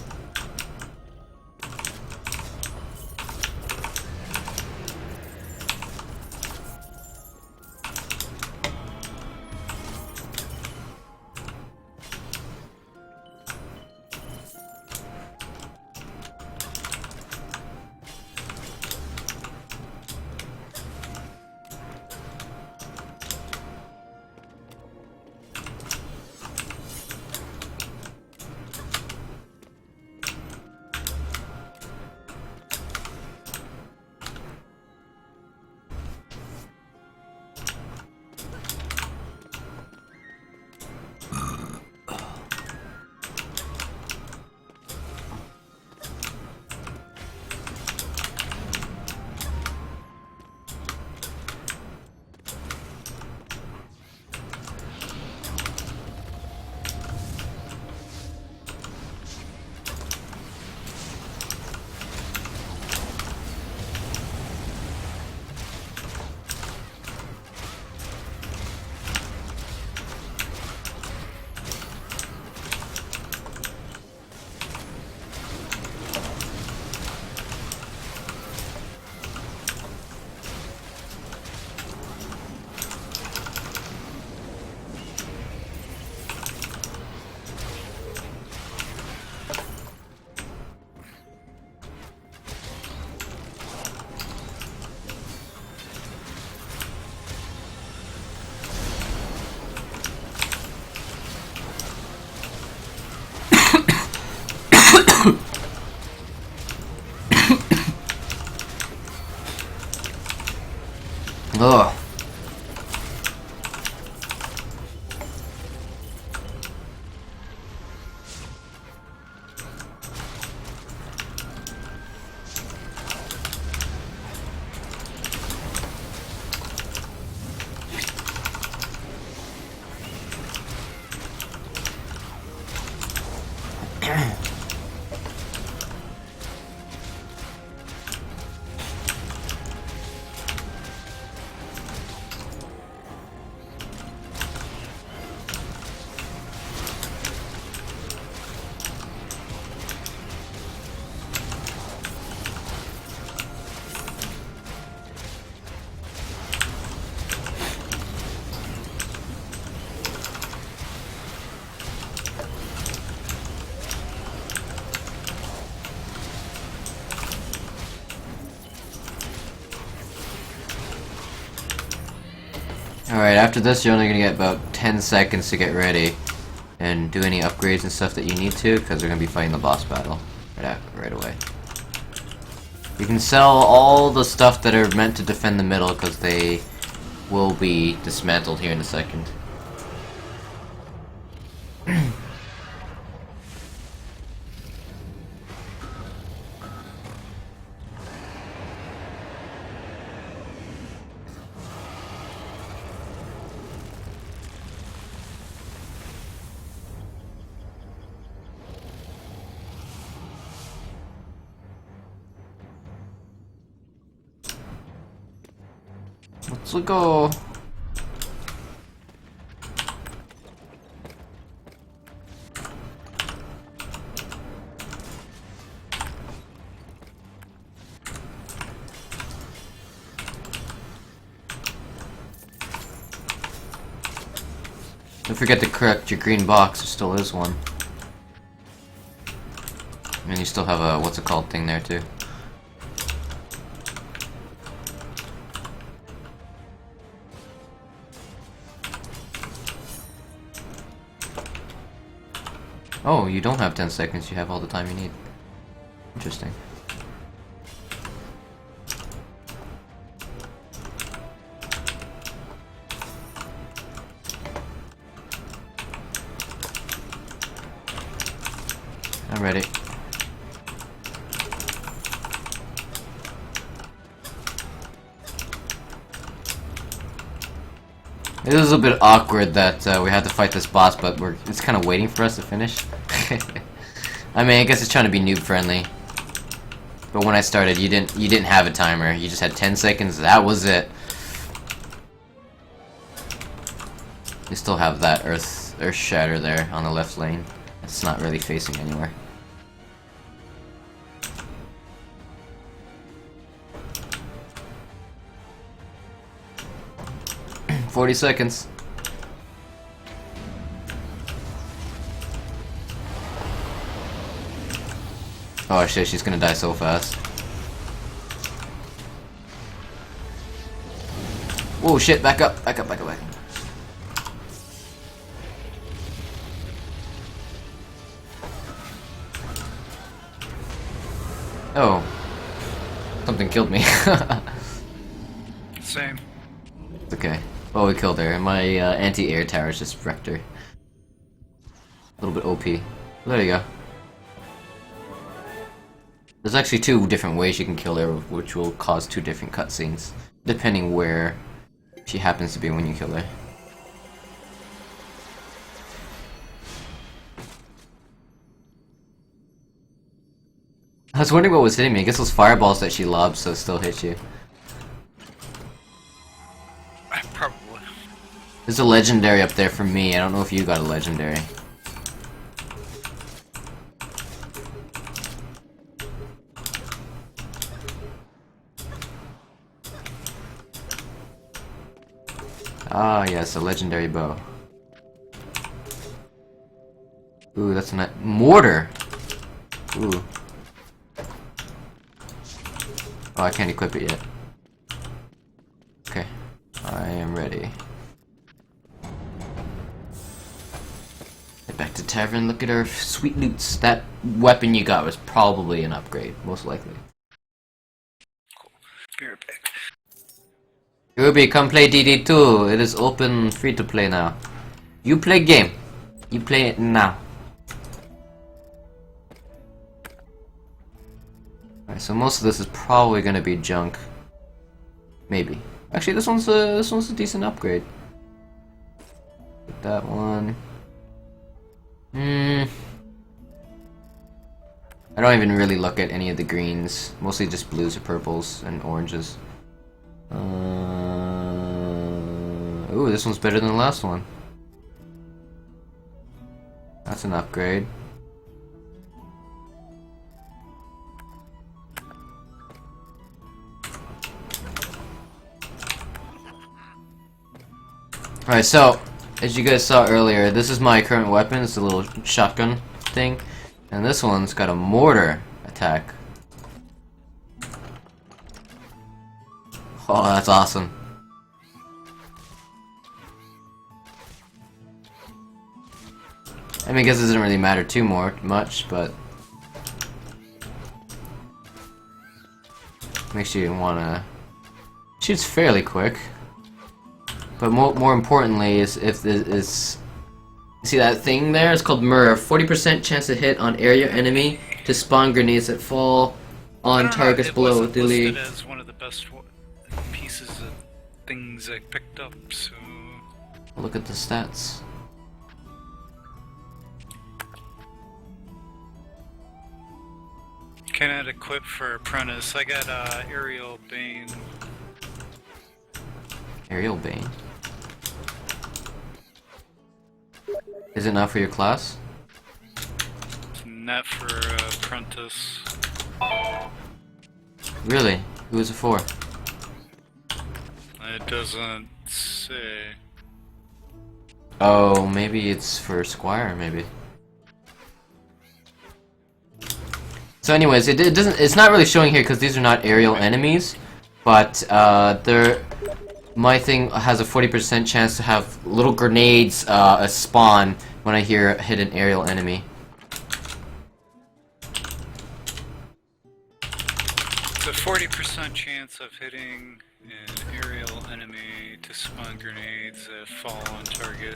Ugh. Alright, after this you're only gonna get about 10 seconds to get ready and do any upgrades and stuff that you need to, because we're gonna be fighting the boss battle right away. You can sell all the stuff that are meant to defend the middle, because they will be dismantled here in a second. Let's go. Don't forget to correct your green box, there still is one. And you still have a, what's it called, thing there too. Oh, you don't have 10 seconds, you have all the time you need. Interesting. I'm ready. It was a bit awkward that we had to fight this boss, but it's kind of waiting for us to finish. I mean, I guess it's trying to be noob friendly. But when I started, you didn't have a timer. You just had 10 seconds. That was it. You still have that Earth Shatter there on the left lane. It's not really facing anywhere. 40 seconds. Oh shit, she's gonna die so fast. Oh shit, back up, back up, back up, back up. Oh. Something killed me. Same. It's okay. Oh, we killed her. My anti-air towers just wrecked her. A little bit OP. There you go. There's actually 2 different ways you can kill her, which will cause 2 different cutscenes, depending where she happens to be when you kill her. I was wondering what was hitting me. I guess those fireballs that she lobs so still hit you. Probably. There's a legendary up there for me. I don't know if you got a legendary. Ah, yes, a legendary bow. Ooh, that's a mortar! Ooh. Oh, I can't equip it yet. Okay. I am ready. Head back to tavern, look at our sweet loots. That weapon you got was probably an upgrade, most likely. Cool. Be right back. Ruby, come play DD2. It is open, free to play now. You play game. You play it now. Alright, so most of this is probably gonna be junk. Maybe. Actually, this one's a decent upgrade. Get that one. I don't even really look at any of the greens. Mostly just blues or purples and oranges. Ooh, this one's better than the last one. That's an upgrade. Alright, so, as you guys saw earlier, this is my current weapon. It's a little shotgun thing. And this one's got a mortar attack. Oh, that's awesome. I mean, I guess it doesn't really matter too much, but makes you wanna. Shoots fairly quick, but more importantly is if this. See that thing there? It's called MIRV. 40% chance to hit on area enemy to spawn grenades that fall on targets below. It wasn't listed as one of the best pieces of things I picked up, so. Look at the stats. Cannot equip for apprentice. I got Aerial Bane. Aerial Bane. Is it not for your class? Not for apprentice. Really? Who is it for? It doesn't say. Oh, maybe it's for Squire, maybe. So anyways, it doesn't. It's not really showing here because these are not aerial enemies, but my thing has a 40% chance to have little grenades spawn when I hit an aerial enemy. It's a 40% chance of hitting an aerial enemy to spawn grenades that fall on target.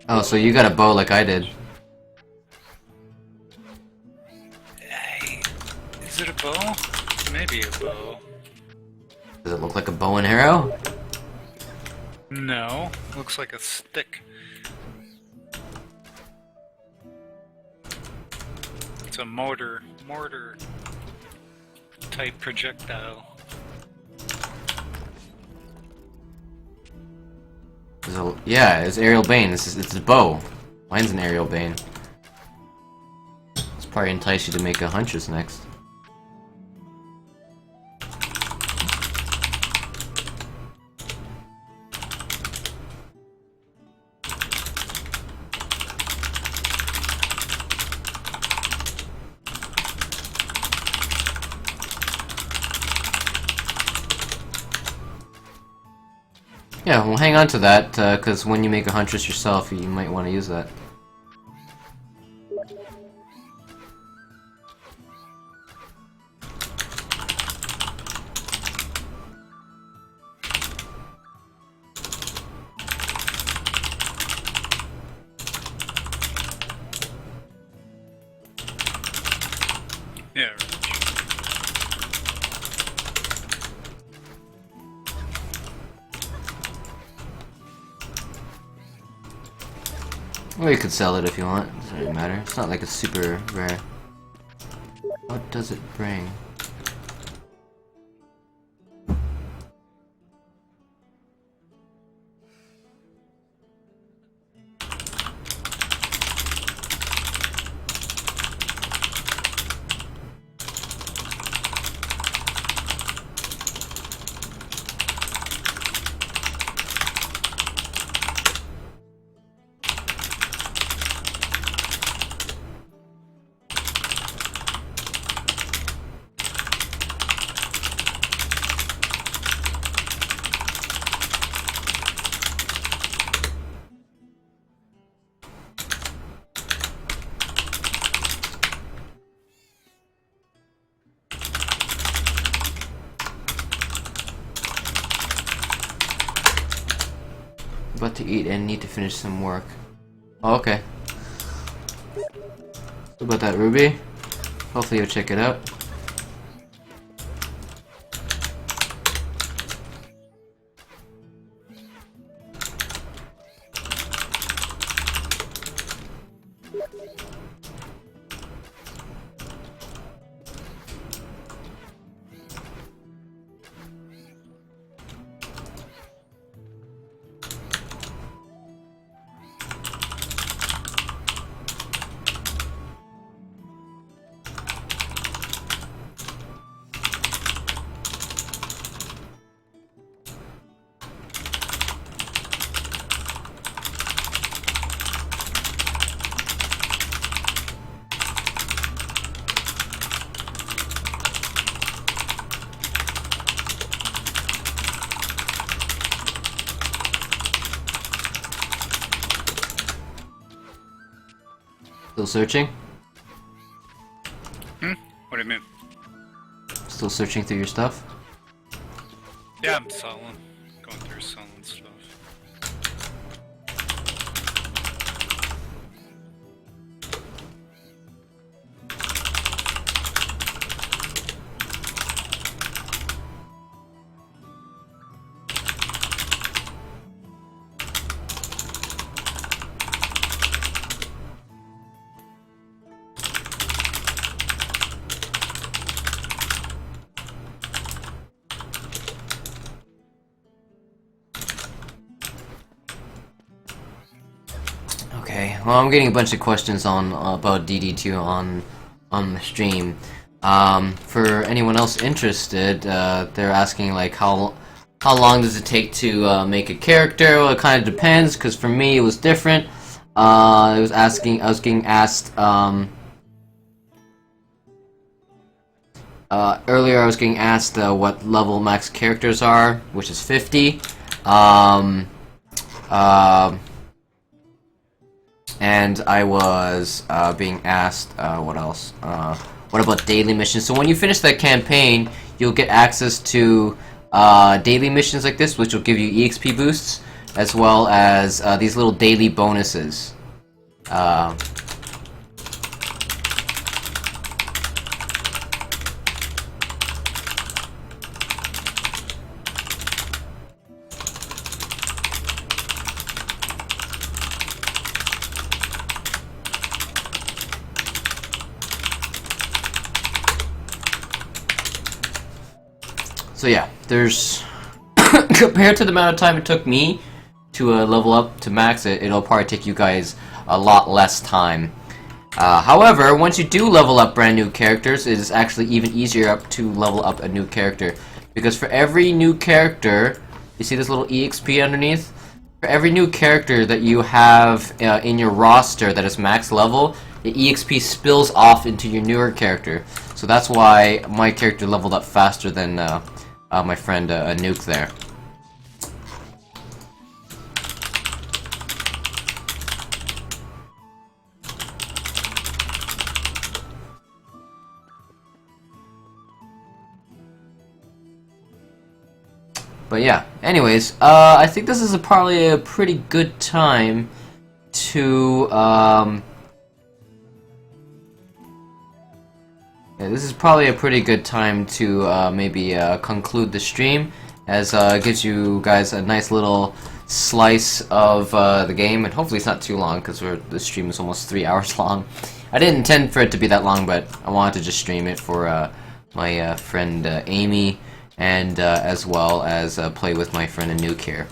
Oh, so you got a bow like I did. Is it a bow? Maybe a bow. Does it look like a bow and arrow? No, looks like a stick. It's a mortar type projectile. Yeah, it's Aerial Bane. It's a bow. Mine's an Aerial Bane. It's probably entice you to make a Huntress next. Yeah, well, hang on to that, because when you make a Huntress yourself, you might want to use that. Yeah. Or you could sell it if you want. Doesn't really matter. It's not like it's super rare. What does it bring? About to eat and need to finish some work. Oh, okay. What about that ruby? Hopefully you'll check it out. Still searching? What do you mean? Still searching through your stuff? Yeah, I'm selling. Going through selling stuff. Okay, well, I'm getting a bunch of questions on about DD2 on the stream. For anyone else interested, they're asking like how long does it take to make a character? Well, it kind of depends, because for me it was different. I was getting asked earlier. I was getting asked what level max characters are, which is 50. And I was being asked, what else? What about daily missions? So when you finish that campaign, you'll get access to daily missions like this, which will give you EXP boosts, as well as these little daily bonuses. So yeah, there's compared to the amount of time it took me to level up to max it, it'll probably take you guys a lot less time. However, once you do level up brand new characters, it is actually even easier to level up a new character. Because for every new character, you see this little EXP underneath? For every new character that you have in your roster that is max level, the EXP spills off into your newer character. So that's why my character leveled up faster than my friend Nuke there. But yeah, anyways, I think this is probably a pretty good time to, yeah, this is probably a pretty good time to maybe conclude the stream, as it gives you guys a nice little slice of the game, and hopefully it's not too long, because the stream is almost 3 hours long. I didn't intend for it to be that long, but I wanted to just stream it for my friend Amy, and as well as play with my friend Anouk here.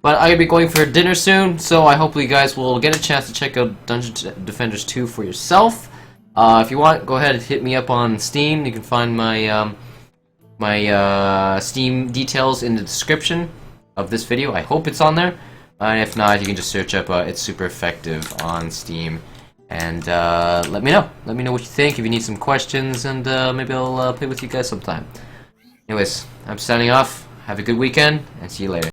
But I'm going to be going for dinner soon, so I hope you guys will get a chance to check out Dungeon Defenders 2 for yourself. If you want, go ahead and hit me up on Steam. You can find my Steam details in the description of this video. I hope it's on there. And if not, you can just search up It's Super Effective on Steam. And let me know. Let me know what you think, if you need some questions, and maybe I'll play with you guys sometime. Anyways, I'm signing off. Have a good weekend, and see you later.